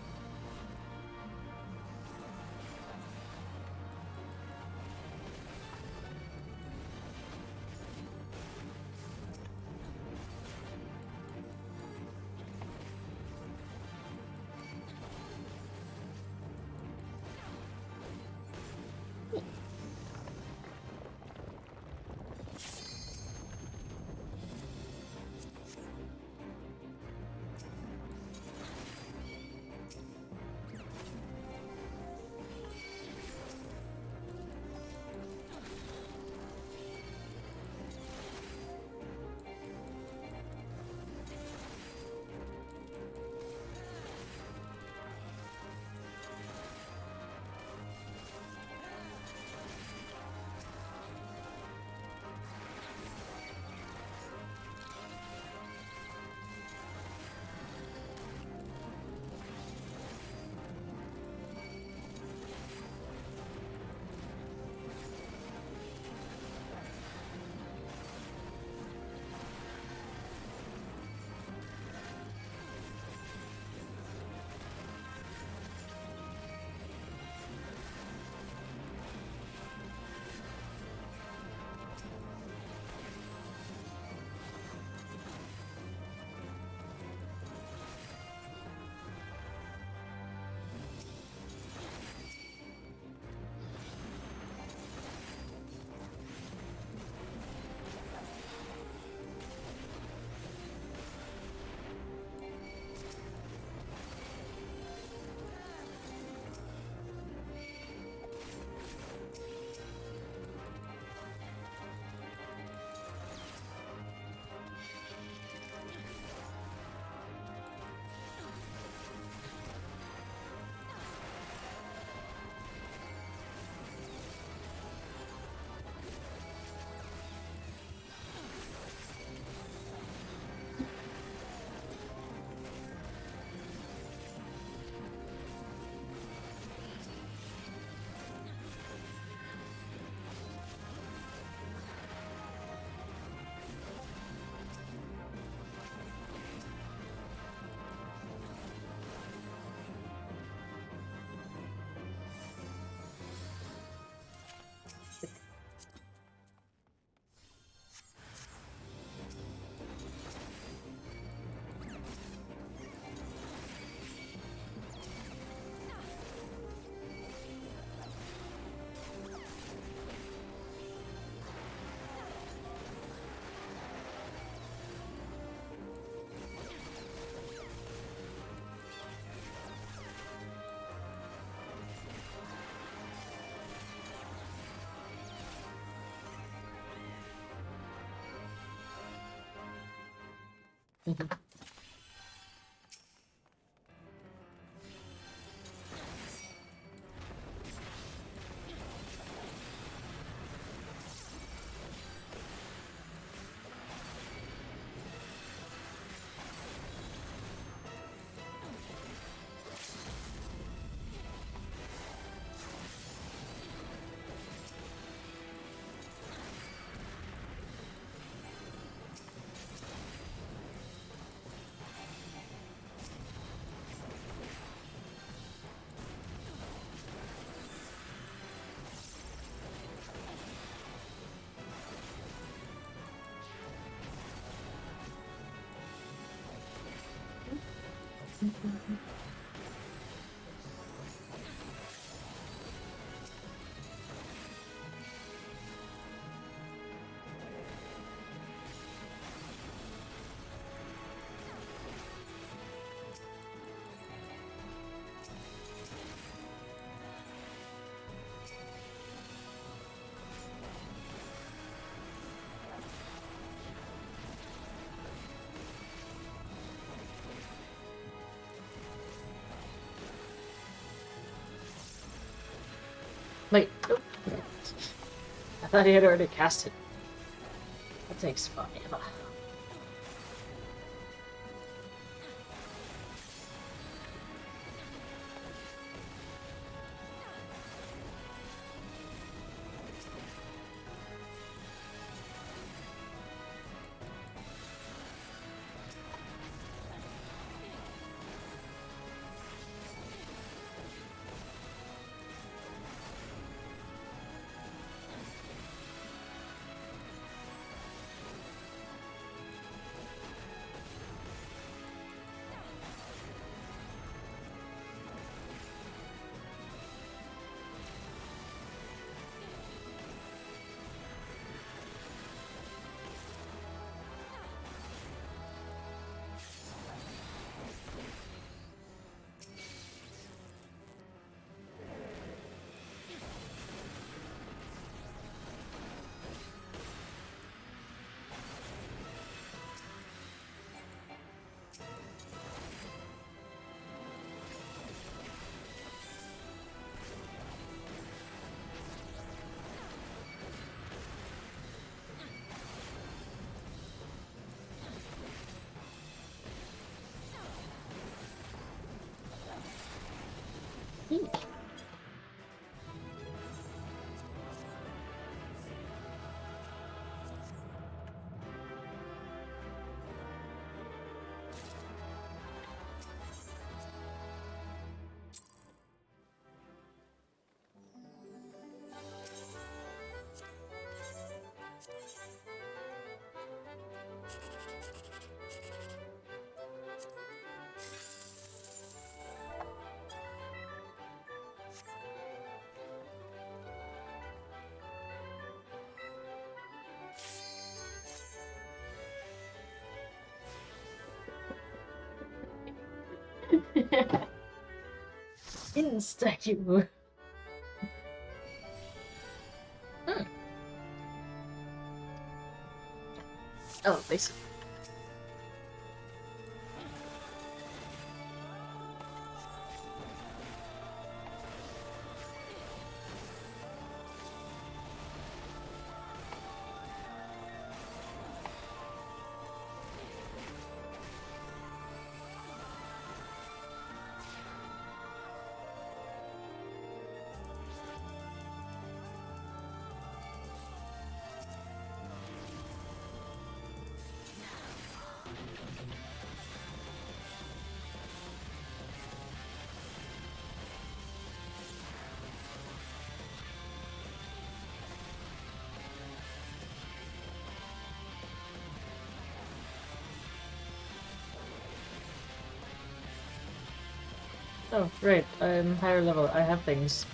Wait. Nope. I thought he had already cast it. That takes forever. Insta you. Oh, basically. Oh, right. I'm higher level. I have things.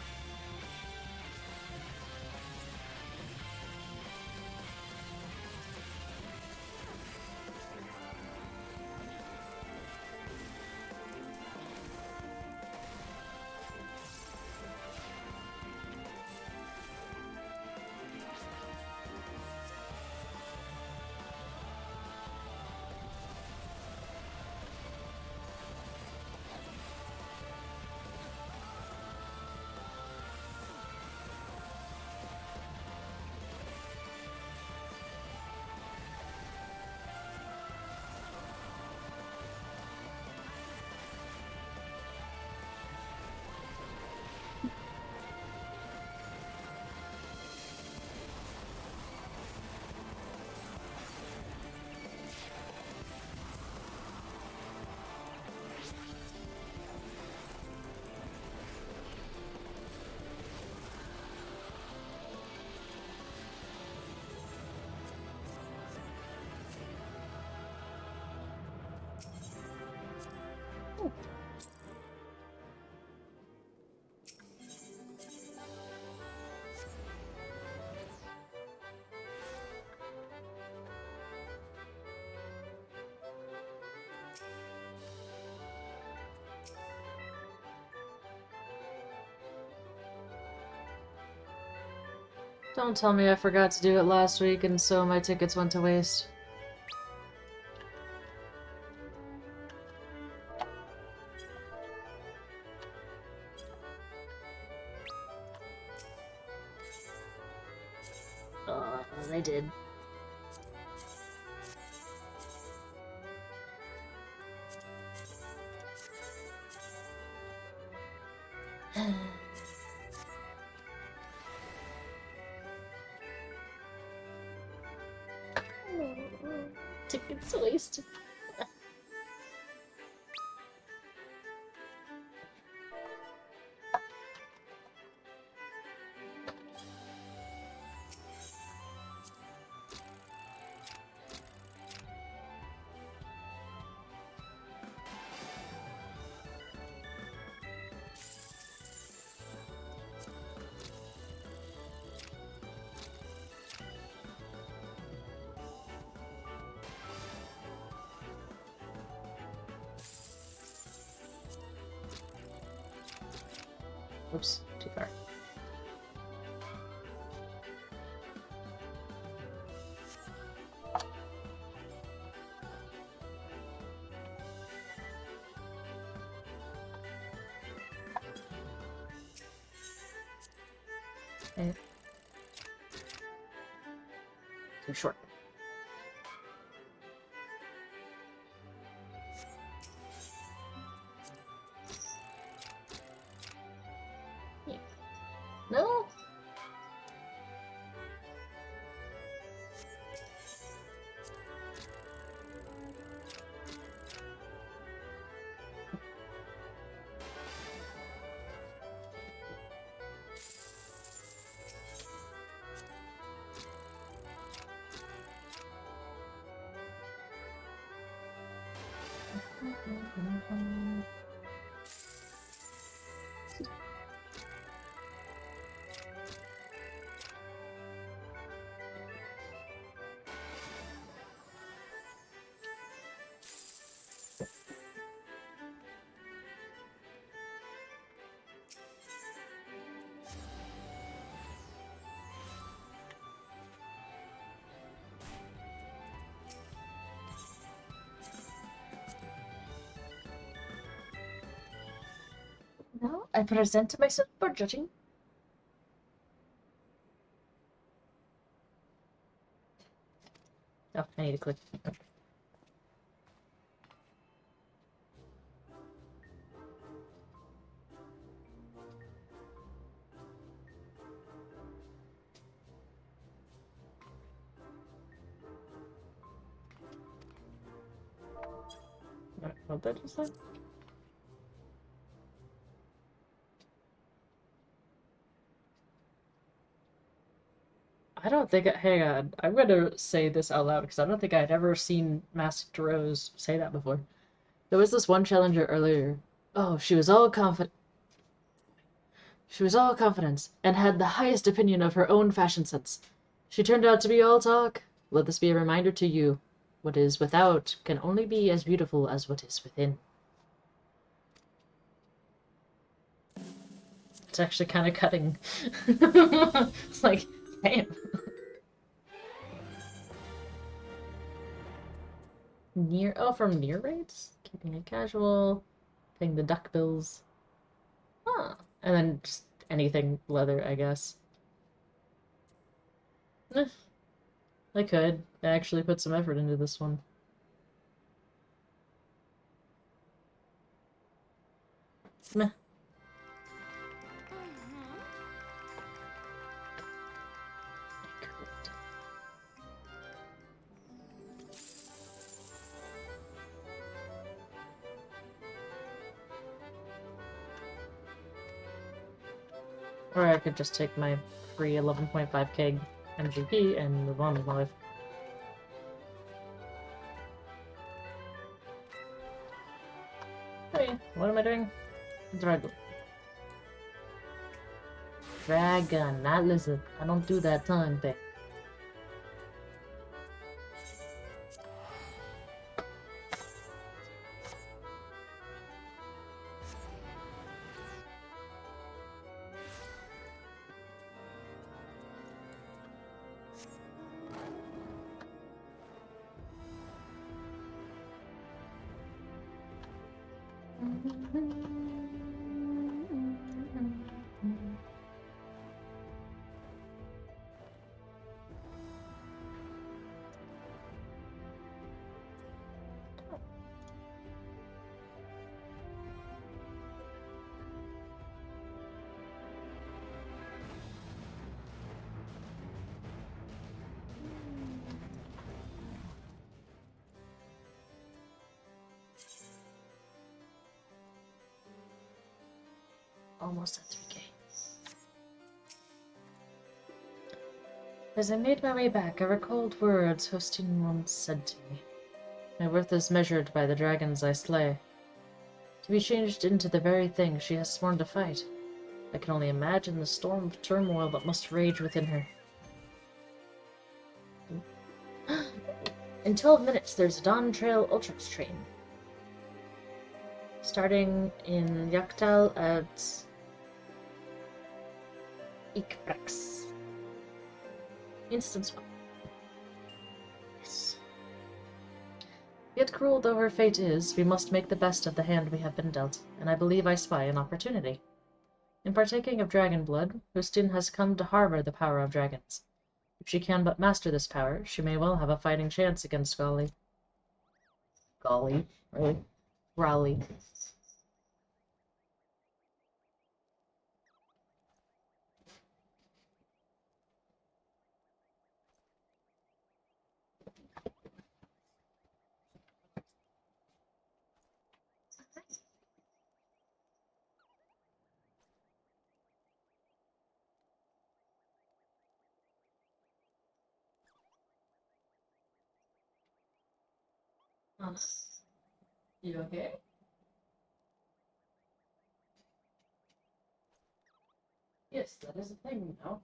Don't tell me I forgot to do it last week and so my tickets went to waste. I did. Tickets wasted. Oops, too far. Okay. Too short. No? No, I present myself for judging. Oh, I need to click. What that just said? I don't think. Hang on. I'm gonna say this out loud because I don't think I'd ever seen Masked Rose say that before. There was this one challenger earlier. Oh, she was all confident. She was all confidence and had the highest opinion of her own fashion sense. She turned out to be all talk. Let this be a reminder to you. What is without can only be as beautiful as what is within. It's actually kind of cutting. It's like, damn. From near rates? Keeping it casual, paying the duck bills. Huh. And then just anything leather, I guess. I could. I actually put some effort into this one. Meh. Or I could just take my free 11.5 keg MGP and move on with my life. Wait, what am I doing? Dragon. Dragon, not lizard. I don't do that tongue thing. Almost at 3K. As I made my way back, I recalled words Hostin once said to me. My worth is measured by the dragons I slay. To be changed into the very thing she has sworn to fight. I can only imagine the storm of turmoil that must rage within her. In 12 minutes, there's a Dawn Trail Ultras train. Starting in Yaktal at Ikprex. Instant swap. Yes. Yet cruel though her fate is, we must make the best of the hand we have been dealt, and I believe I spy an opportunity. In partaking of dragon blood, Hustin has come to harbor the power of dragons. If she can but master this power, she may well have a fighting chance against Golly. Golly? Really? Raleigh. You okay? Yes, that is a thing now.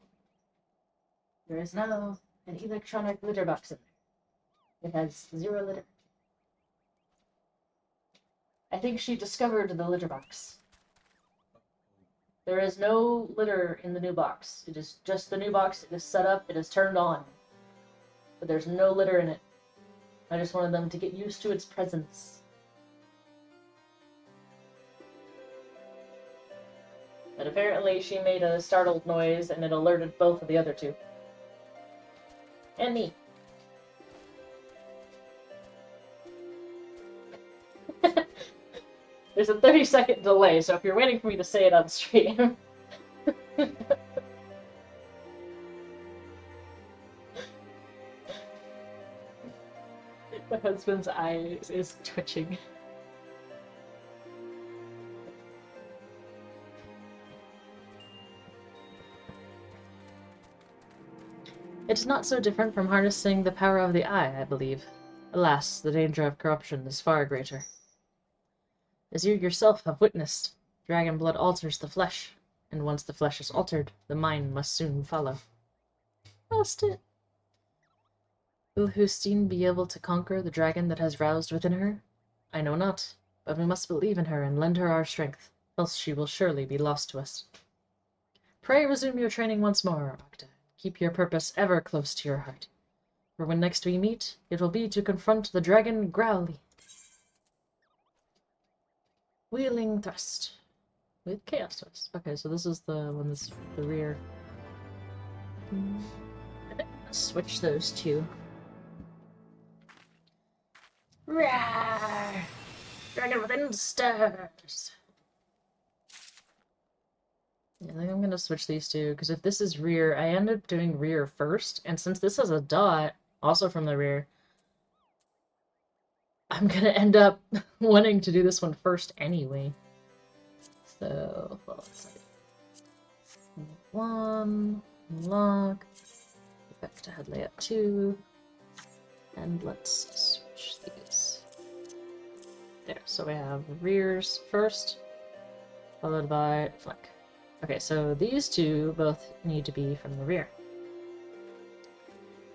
There is now an electronic litter box in there. It has 0 litter. I think she discovered the litter box. There is no litter in the new box. It is just the new box. It is set up. It is turned on. But there's no litter in it. I just wanted them to get used to its presence. But apparently she made a startled noise and it alerted both of the other two. And me. There's a 30-second delay, so if you're waiting for me to say it on stream... My husband's eye is twitching. It's not so different from harnessing the power of the eye, I believe. Alas, the danger of corruption is far greater. As you yourself have witnessed, dragon blood alters the flesh, and once the flesh is altered, the mind must soon follow. Must it? Will Hustine be able to conquer the dragon that has roused within her? I know not, but we must believe in her and lend her our strength, else she will surely be lost to us. Pray resume your training once more, Octa. Keep your purpose ever close to your heart, for when next we meet, it will be to confront the dragon Growly. Wheeling Thrust. With Chaos Thrust. Okay, so this is the one that's the rear. I think I'm gonna switch those two. Rawr! Dragon within stirs! Yeah, I think I'm gonna switch these two, because if this is rear, I end up doing rear first, and since this has a dot, also from the rear, I'm gonna end up wanting to do this one first anyway. So, well, let's see. 1, unlock, back to head layout 2, and let's switch these. There, so we have rears first, followed by flank. Okay, so these two both need to be from the rear.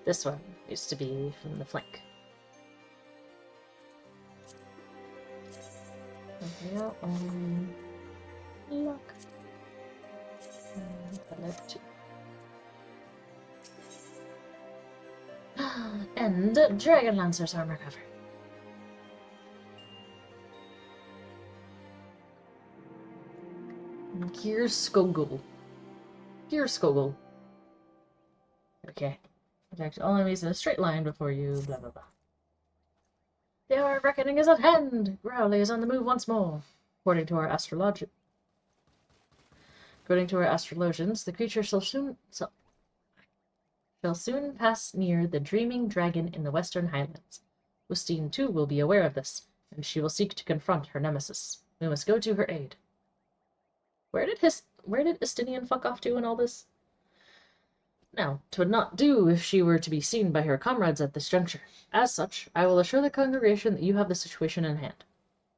This one needs to be from the flank. Okay, lock. Collect two. And Dragon Lancer's armor cover. Gear Skogul. Gear Skogul. Okay. Protect all enemies in a straight line before you, blah blah blah. The hour of reckoning is at hand! Growly is on the move once more. According to our astrologians, the creature shall soon pass near the Dreaming Dragon in the Western Highlands. Ustine too will be aware of this, and she will seek to confront her nemesis. We must go to her aid. Where did Estinian fuck off to in all this? Now, 'twould not do if she were to be seen by her comrades at this juncture. As such, I will assure the congregation that you have the situation in hand.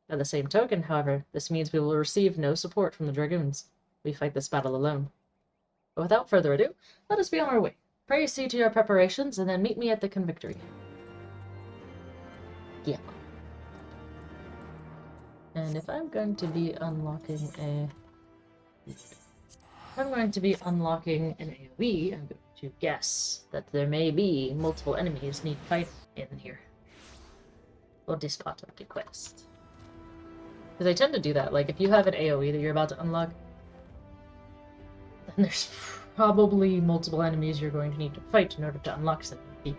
By the same token, however, this means we will receive no support from the dragoons. We fight this battle alone. But without further ado, let us be on our way. Pray see to your preparations, and then meet me at the convictory. Yeah. And if I'm going to be unlocking an AoE, I'm going to guess that there may be multiple enemies need fight in here. Or this part of the quest. Because I tend to do that, like if you have an AoE that you're about to unlock, then there's probably multiple enemies you're going to need to fight in order to unlock something.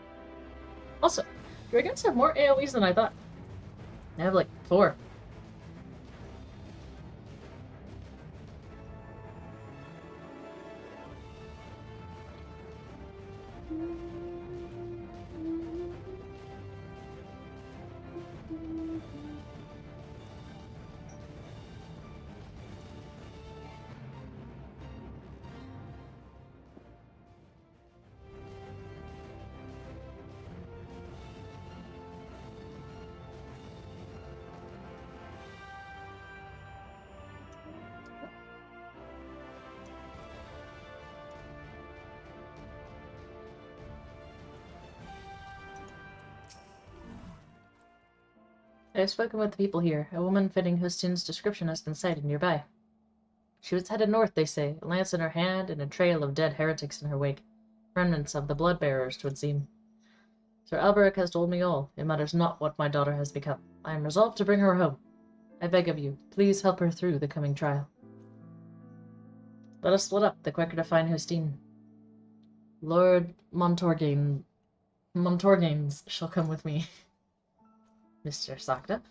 Also, dragons have more AoEs than I thought. I have like 4. I have spoken with the people here. A woman fitting Hustin's description has been sighted nearby. She was headed north, they say, a lance in her hand and a trail of dead heretics in her wake. Remnants of the blood-bearers, 'twould seem. Sir Alberic has told me all. It matters not what my daughter has become. I am resolved to bring her home. I beg of you, please help her through the coming trial. Let us split up, the quicker to find Hustine. Lord Montorgaines shall come with me. Mr. Sakta?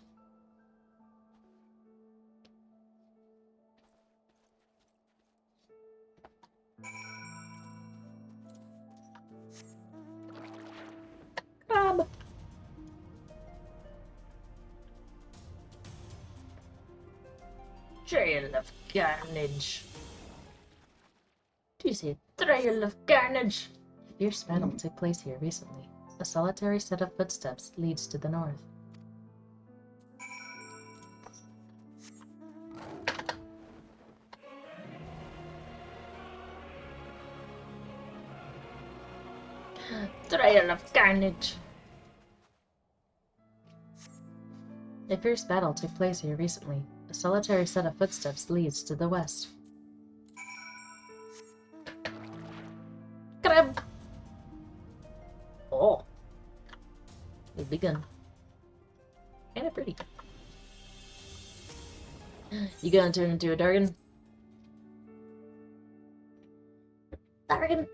Crab! Trail of carnage. Do you say trail of carnage? A fierce battle took place here recently. A solitary set of footsteps leads to the north. Trail of carnage. A fierce battle took place here recently. A solitary set of footsteps leads to the west. Crab. Oh. We've begun. Kinda pretty. You gonna turn into a Dargan? Dargan.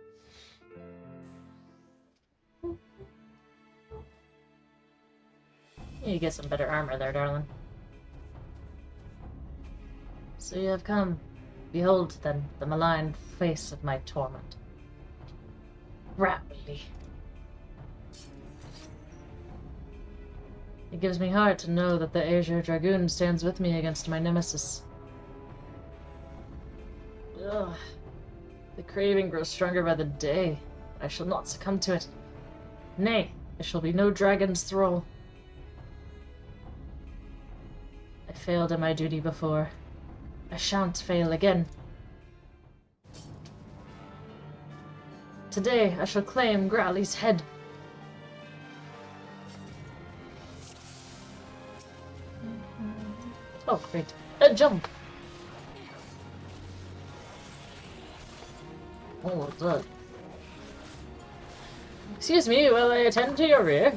You get some better armor there, darling. So you have come. Behold, then, the malign face of my torment. Rapidly. It gives me heart to know that the Azure Dragoon stands with me against my nemesis. Ugh. The craving grows stronger by the day. I shall not succumb to it. Nay, I shall be no dragon's thrall. failed in my duty before. I shan't fail again. Today I shall claim Growly's head. Oh, great. A jump! Oh, good. Excuse me while I attend to your rear.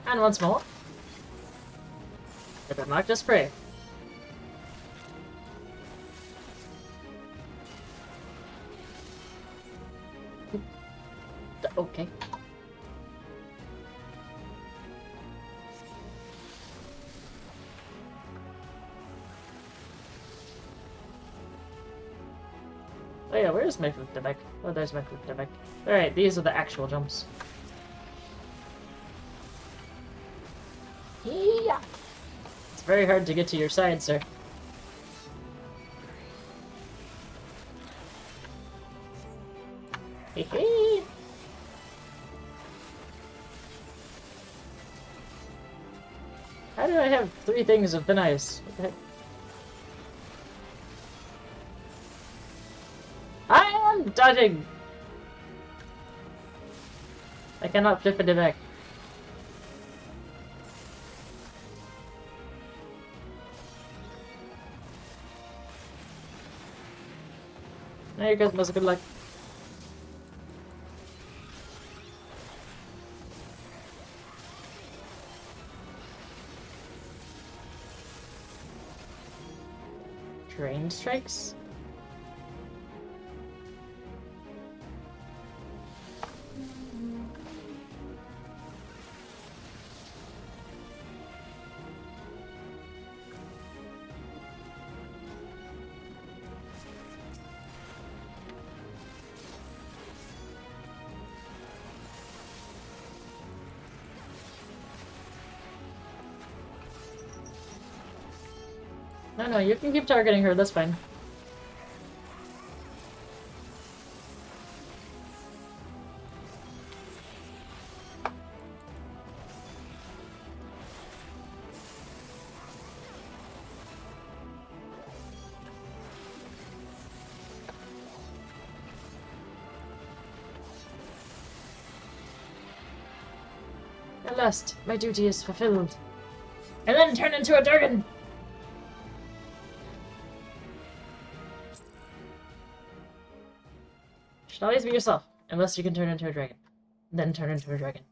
And once more. If it might just pray. Okay. Oh yeah, where's my food deck? Oh, there's my food deck. Alright, these are the actual jumps. Yeah. It's very hard to get to your side, sir. Hee. How do I have 3 things of thin ice? What the heck? I am dodging! I cannot flip it back. Now you guys must have good luck. Train strikes? No, you can keep targeting her, that's fine. At last, my duty is fulfilled. And then turn into a dragon! Should always be yourself, unless you can turn into a dragon. Then turn into a dragon.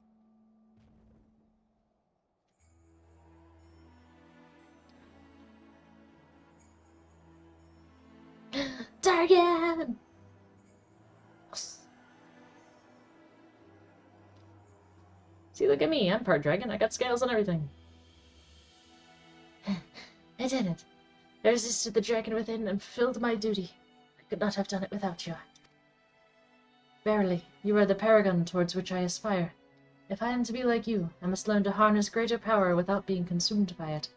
Dragon! See, look at me. I'm part dragon. I got scales and everything. I did it. I resisted the dragon within and fulfilled my duty. I could not have done it without you. Verily, you are the paragon towards which I aspire. If I am to be like you, I must learn to harness greater power without being consumed by it.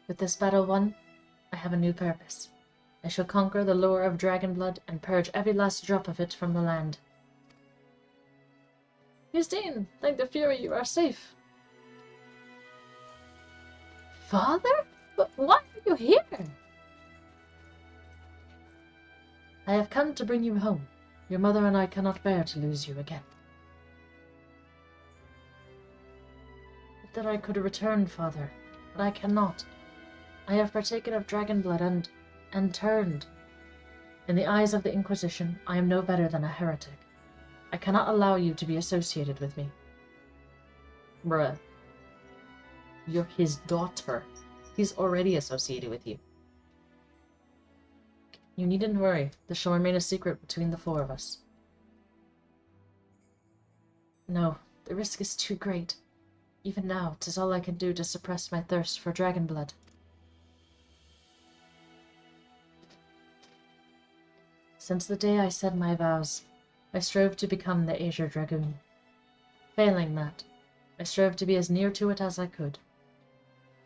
With this battle won, I have a new purpose. I shall conquer the lure of dragon blood and purge every last drop of it from the land. Justine, thank the Fury you are safe. Father? But why are you here? I have come to bring you home. Your mother and I cannot bear to lose you again. If that I could return, Father, but I cannot. I have partaken of dragon blood and turned. In the eyes of the Inquisition, I am no better than a heretic. I cannot allow you to be associated with me. Bruh. You're his daughter. He's already associated with you. You needn't worry. This shall remain a secret between the 4 of us. No, the risk is too great. Even now, 'tis all I can do to suppress my thirst for dragon blood. Since the day I said my vows, I strove to become the Azure Dragoon. Failing that, I strove to be as near to it as I could.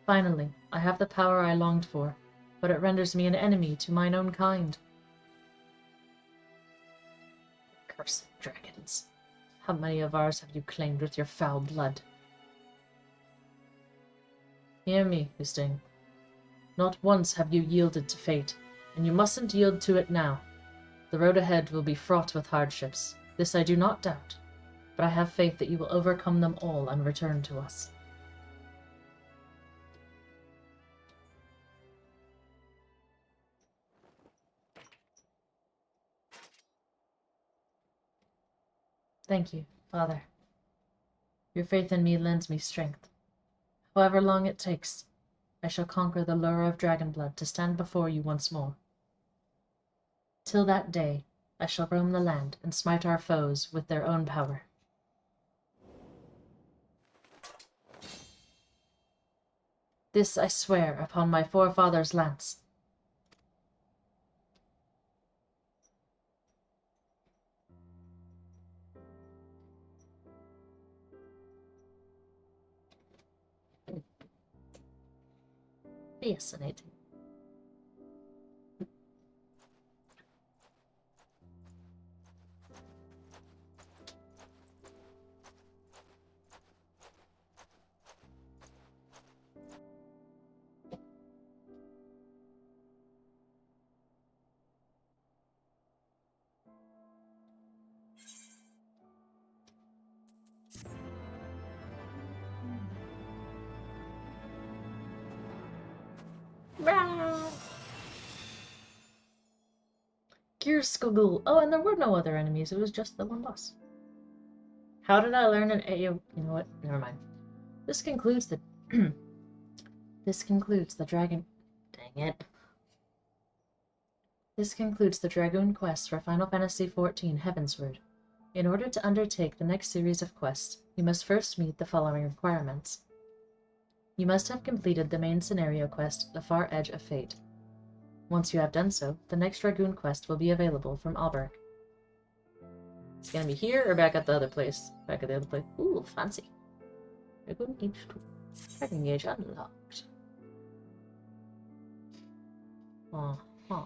Finally, I have the power I longed for, but it renders me an enemy to mine own kind. Cursed dragons. How many of ours have you claimed with your foul blood? Hear me, Husting. Not once have you yielded to fate, and you mustn't yield to it now. The road ahead will be fraught with hardships. This I do not doubt, but I have faith that you will overcome them all and return to us. Thank you, Father. Your faith in me lends me strength. However long it takes, I shall conquer the lure of Dragonblood to stand before you once more. Till that day, I shall roam the land and smite our foes with their own power. This I swear upon my forefather's lance. Fascinating. Gears Skogul. Oh, and there were no other enemies. It was just the one boss. How did I learn an AO? You know what? Never mind. This concludes the. This concludes the dragon. Dang it. This concludes the Dragoon quest for Final Fantasy XIV Heavensward. In order to undertake the next series of quests, you must first meet the following requirements. You must have completed the main scenario quest, The Far Edge of Fate. Once you have done so, the next Dragoon quest will be available from Alberg. It's gonna be here or back at the other place? Back at the other place. Ooh, fancy. Dragoon H2. Dragon Gauge unlocked. Uh-huh.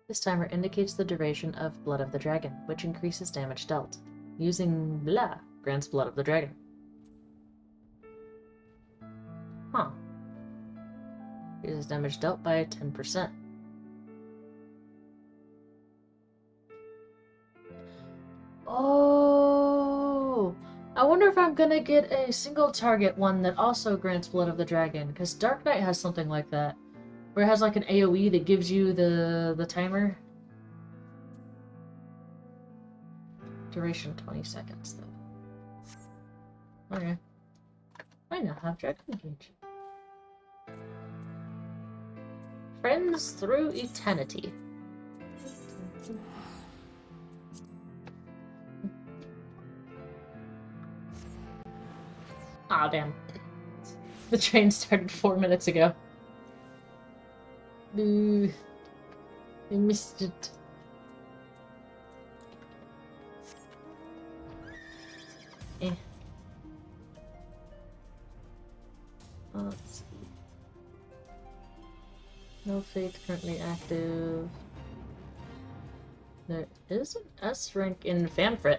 This timer indicates the duration of Blood of the Dragon, which increases damage dealt. Using blah grants Blood of the Dragon. Huh. Increases damage dealt by 10%. Oh! I wonder if I'm gonna get a single target one that also grants Blood of the Dragon, because Dark Knight has something like that. Where it has like an AoE that gives you the timer. Duration 20 seconds though. Okay. I now have Dragon Gauge. Friends through eternity. Ah, damn. The train started 4 minutes ago. Boo. I missed it. Eh. Let's see. No fate currently active. There is an S rank in Famfrit.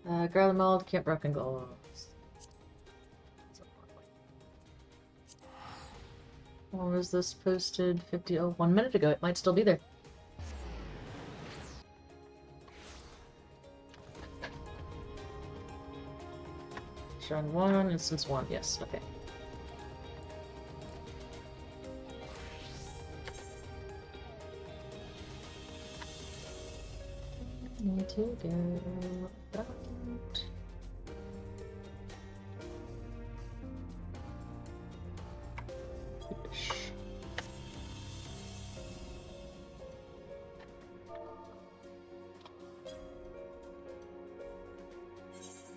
Garlemald, Camp Broken Goals. Or was this posted 1 minute ago? It might still be there. Shrine 1, instance 1, yes, okay. Need to go out.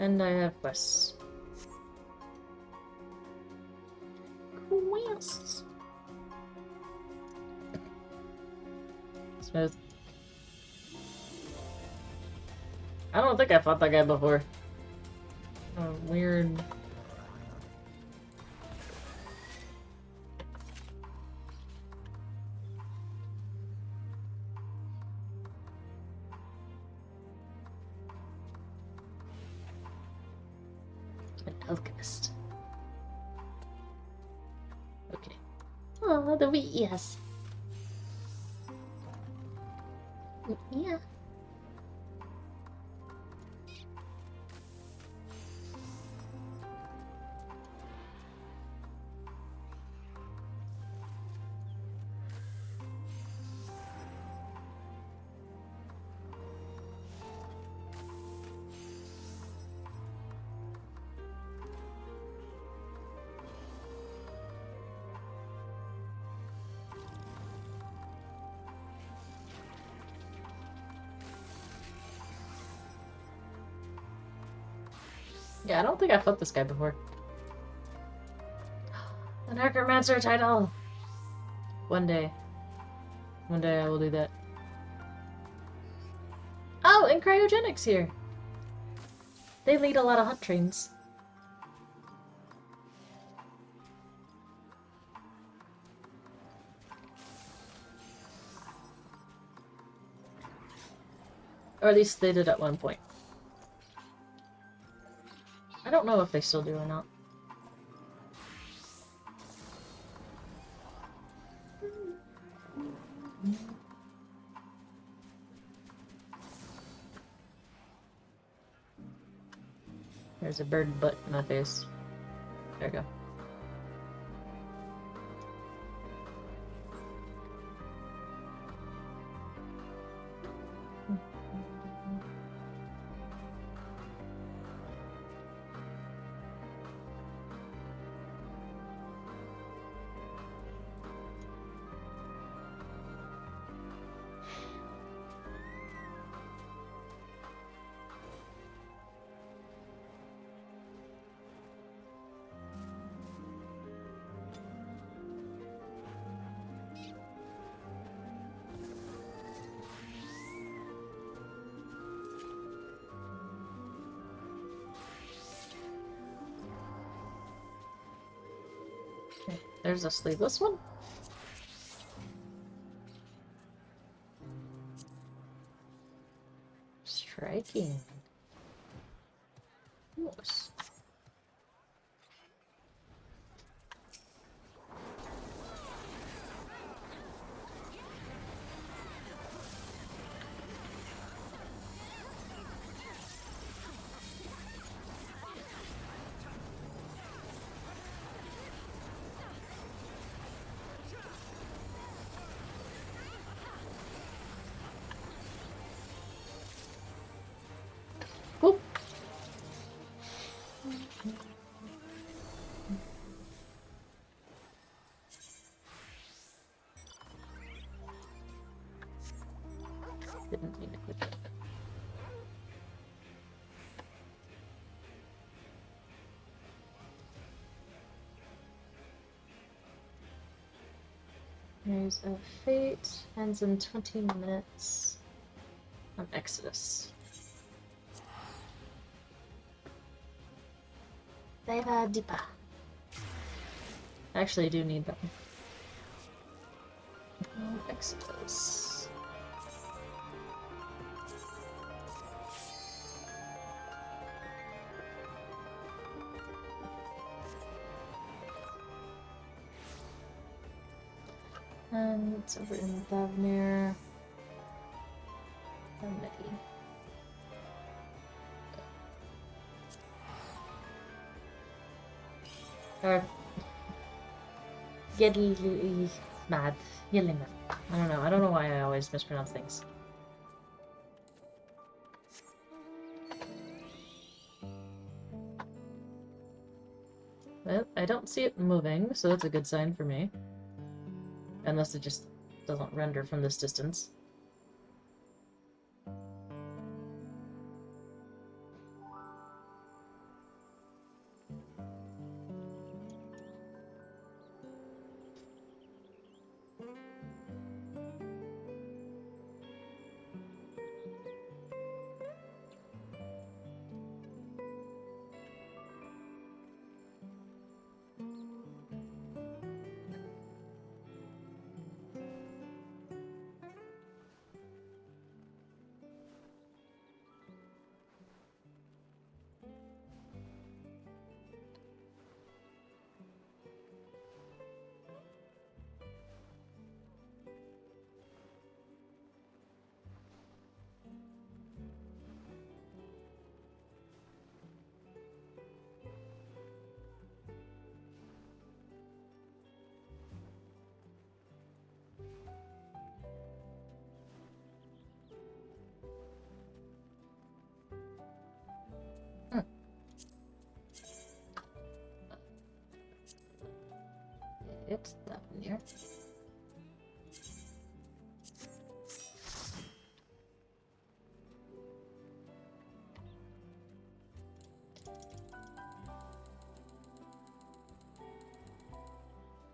And I have quests. Quests. Smooth. I don't think I fought that guy before. Oh, weird. An alchemist. Okay. Oh, the wheat, yes. Yeah. Yeah, I don't think I fought this guy before. The Necromancer title. One day. One day I will do that. Oh, and Cryogenics here. They lead a lot of hunt trains. Or at least they did at one point. I don't know if they still do or not. There's a bird butt in my face. There we go. There's a sleeveless one. Striking. Yes. Whoop. Didn't mean to click it. There's a fate. Ends in 20 minutes. On Exodus. Deva Dipa. I actually do need that. Exodus. And it's over in Thavnir. Remedy. Or Yedli Mad. Yelimad. I don't know. I don't know why I always mispronounce things. Well, I don't see it moving, so that's a good sign for me. Unless it just doesn't render from this distance. It's that one here.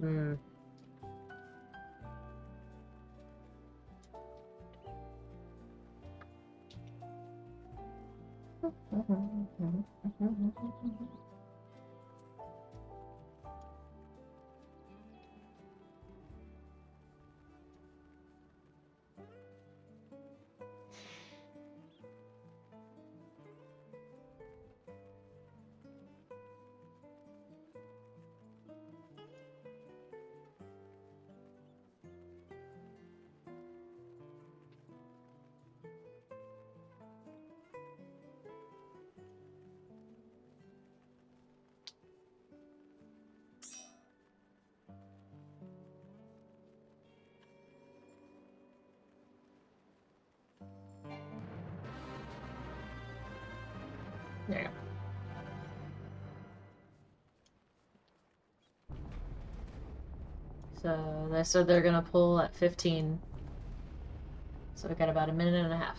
Hmm. There you go. So they said they're gonna pull at 15. So we got about a minute and a half.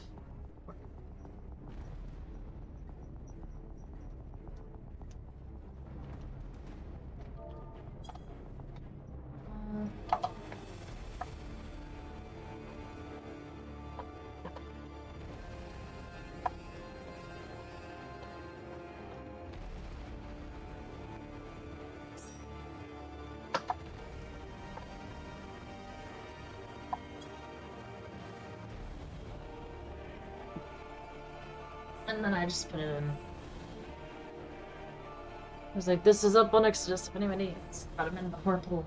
And then I just put it in. I was like, this is up on Exodus if anyone needs. Got him in before pull.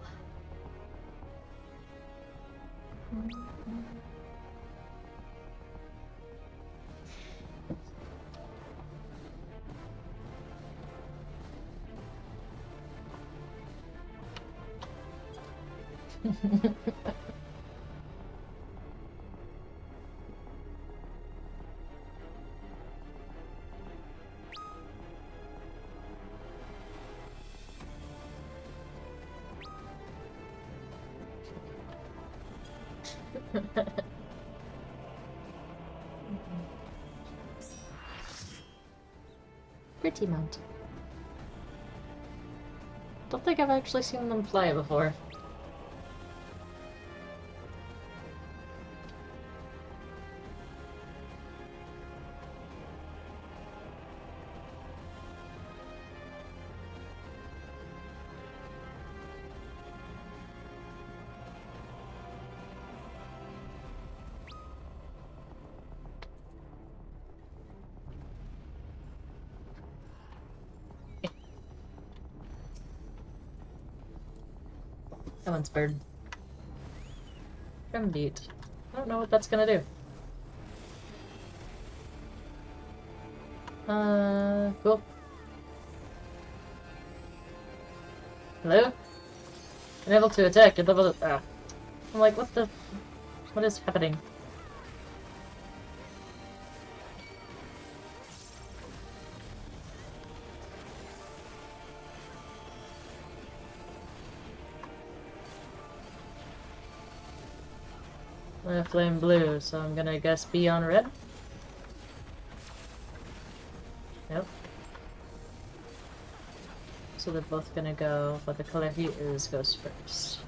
Pretty mount. Don't think I've actually seen them fly before. That one's bird. Drumbeat. I don't know what that's gonna do. Cool. Hello? Unable to attack. You're level. Oh. I'm like, what the? What is happening? Flame blue, so I'm gonna guess be on red. Nope. So they're both gonna go, but the color he is goes first.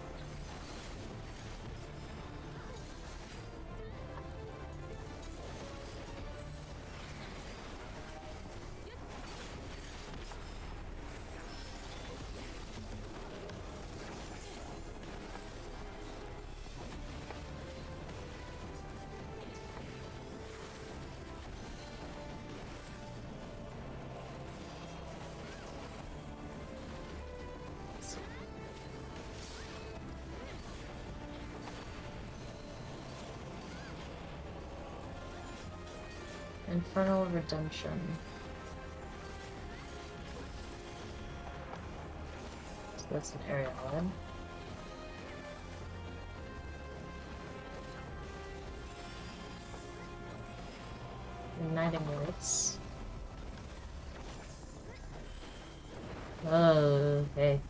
Infernal Redemption. So that's an area one. Igniting Lights. Oh, okay.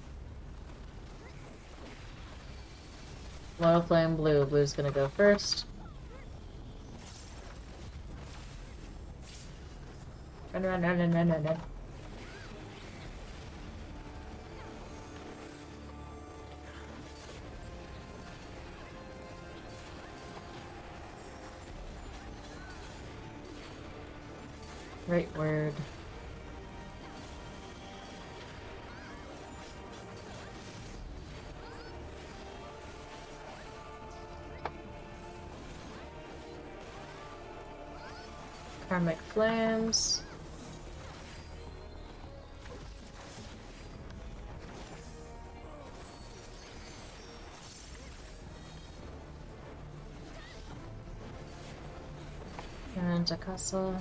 Loyal Flame Blue. Blue's gonna go first. Run, run, run, run, run, run, run. Right word. Karmic Flames. And Akasa.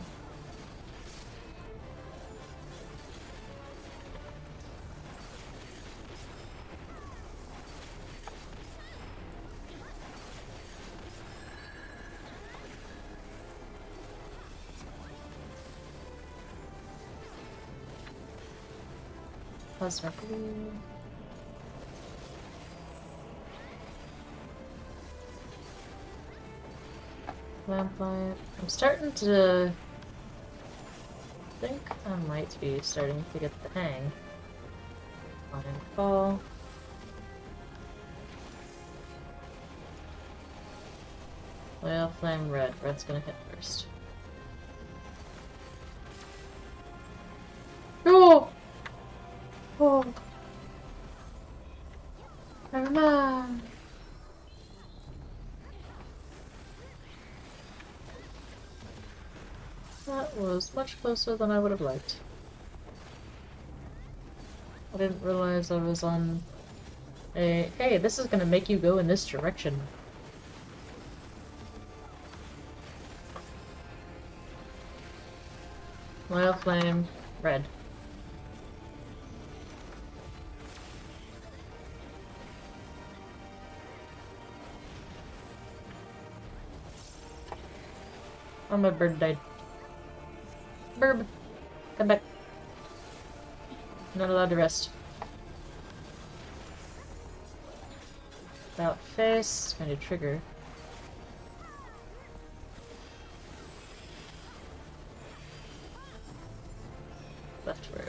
Plasma Blue. Lamplight. I'm starting to think I might be starting to get the hang. Iron Fall. Loyal Flame Red. Red's gonna hit first. Oh! Oh! Never mind. That was much closer than I would have liked. I didn't realize I was on a... Hey, this is gonna make you go in this direction. Loyal Flame, red. Oh, my bird died. Burb! Come back. Not allowed to rest. About face, going to trigger. Leftward.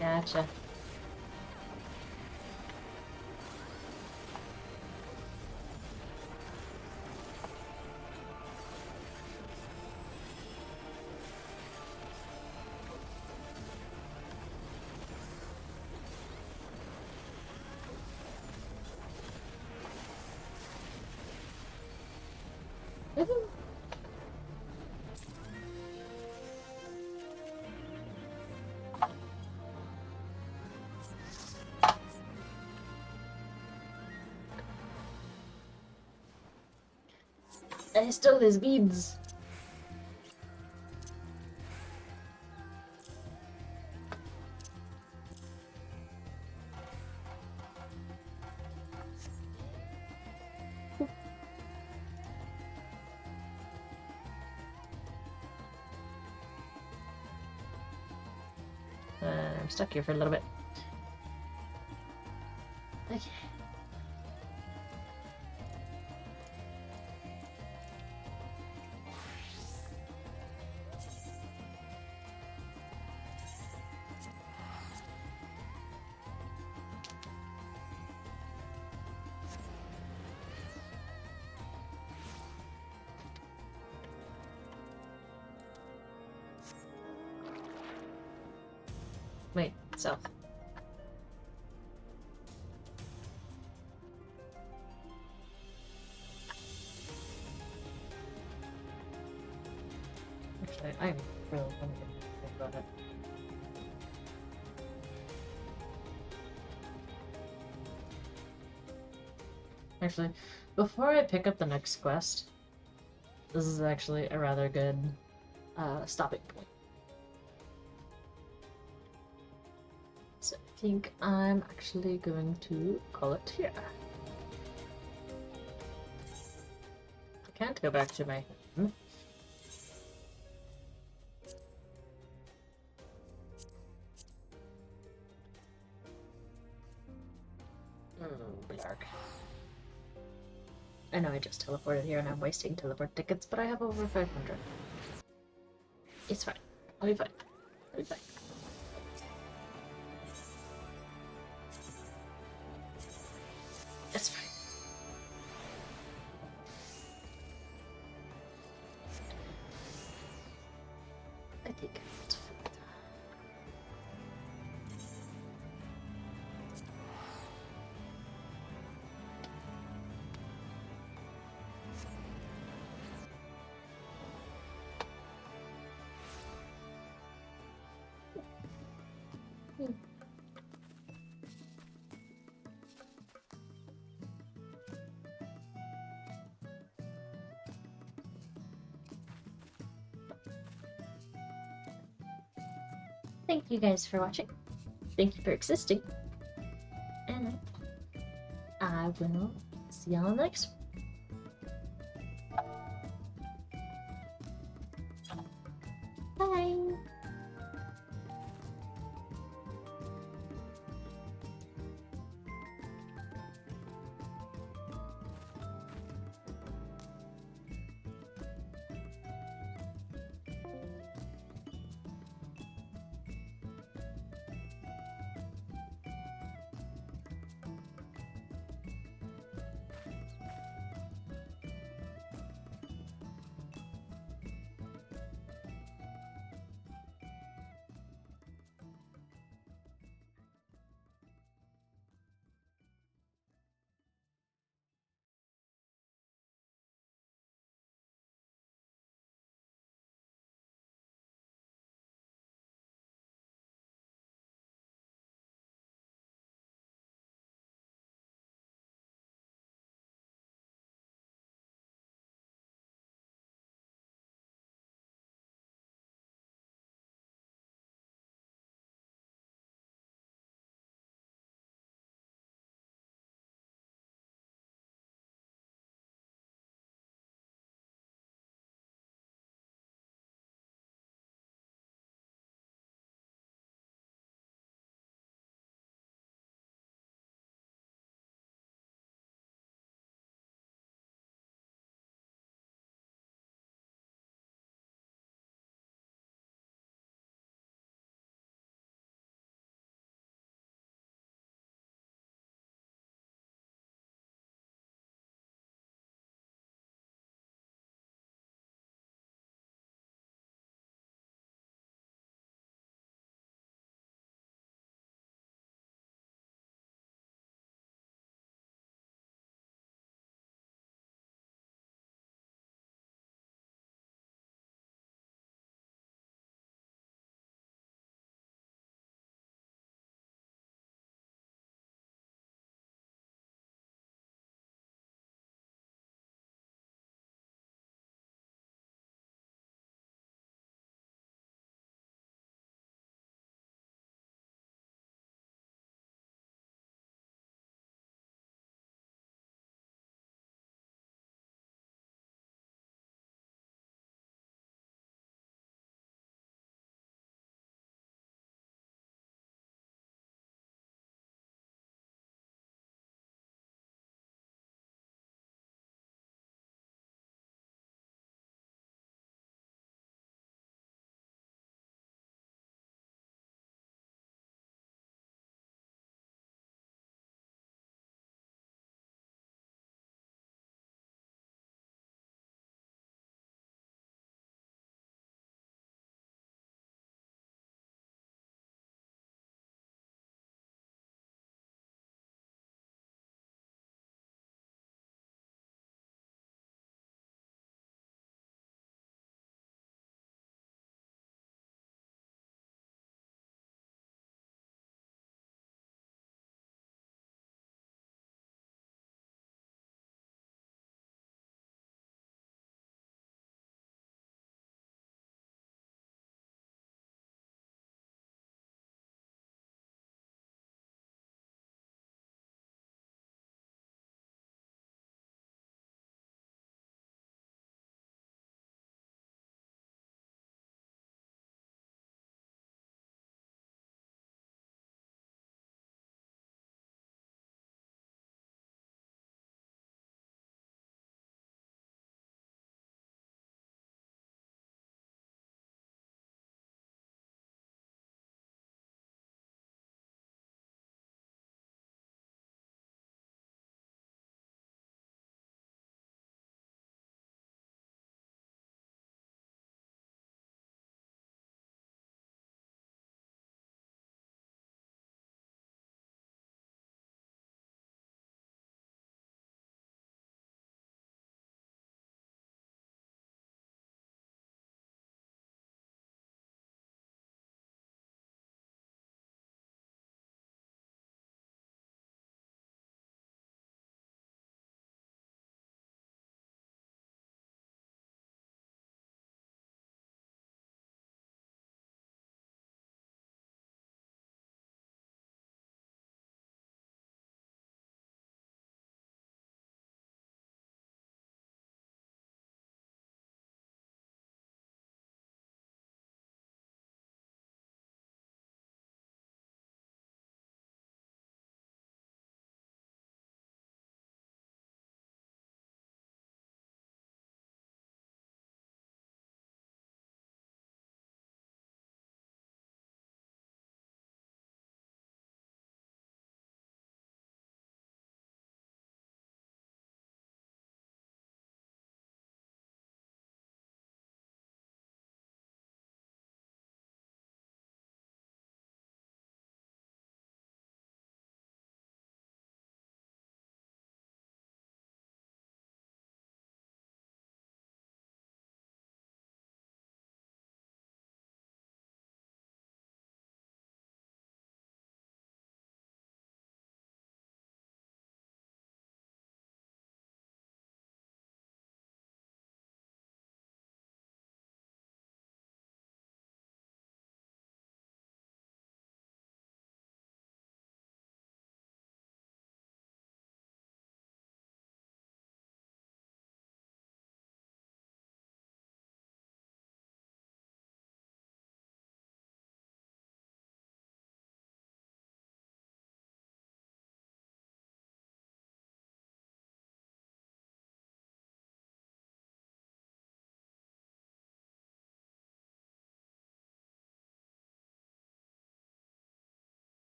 Gotcha. I stole his beads. I'm stuck here for a little bit. Okay. Wait, south. Actually, I'm really gonna think about it. Actually, before I pick up the next quest, this is actually a rather good stopping point. So I think I'm actually going to call it here. I can't go back to my home. Blarg. I know I just teleported here and I'm wasting teleport tickets, but I have over 500. It's fine. I'll be fine. I'll be fine. It's fine. I think it's fine. Thank you guys for watching. Thank you for existing. And I will see y'all on the next one.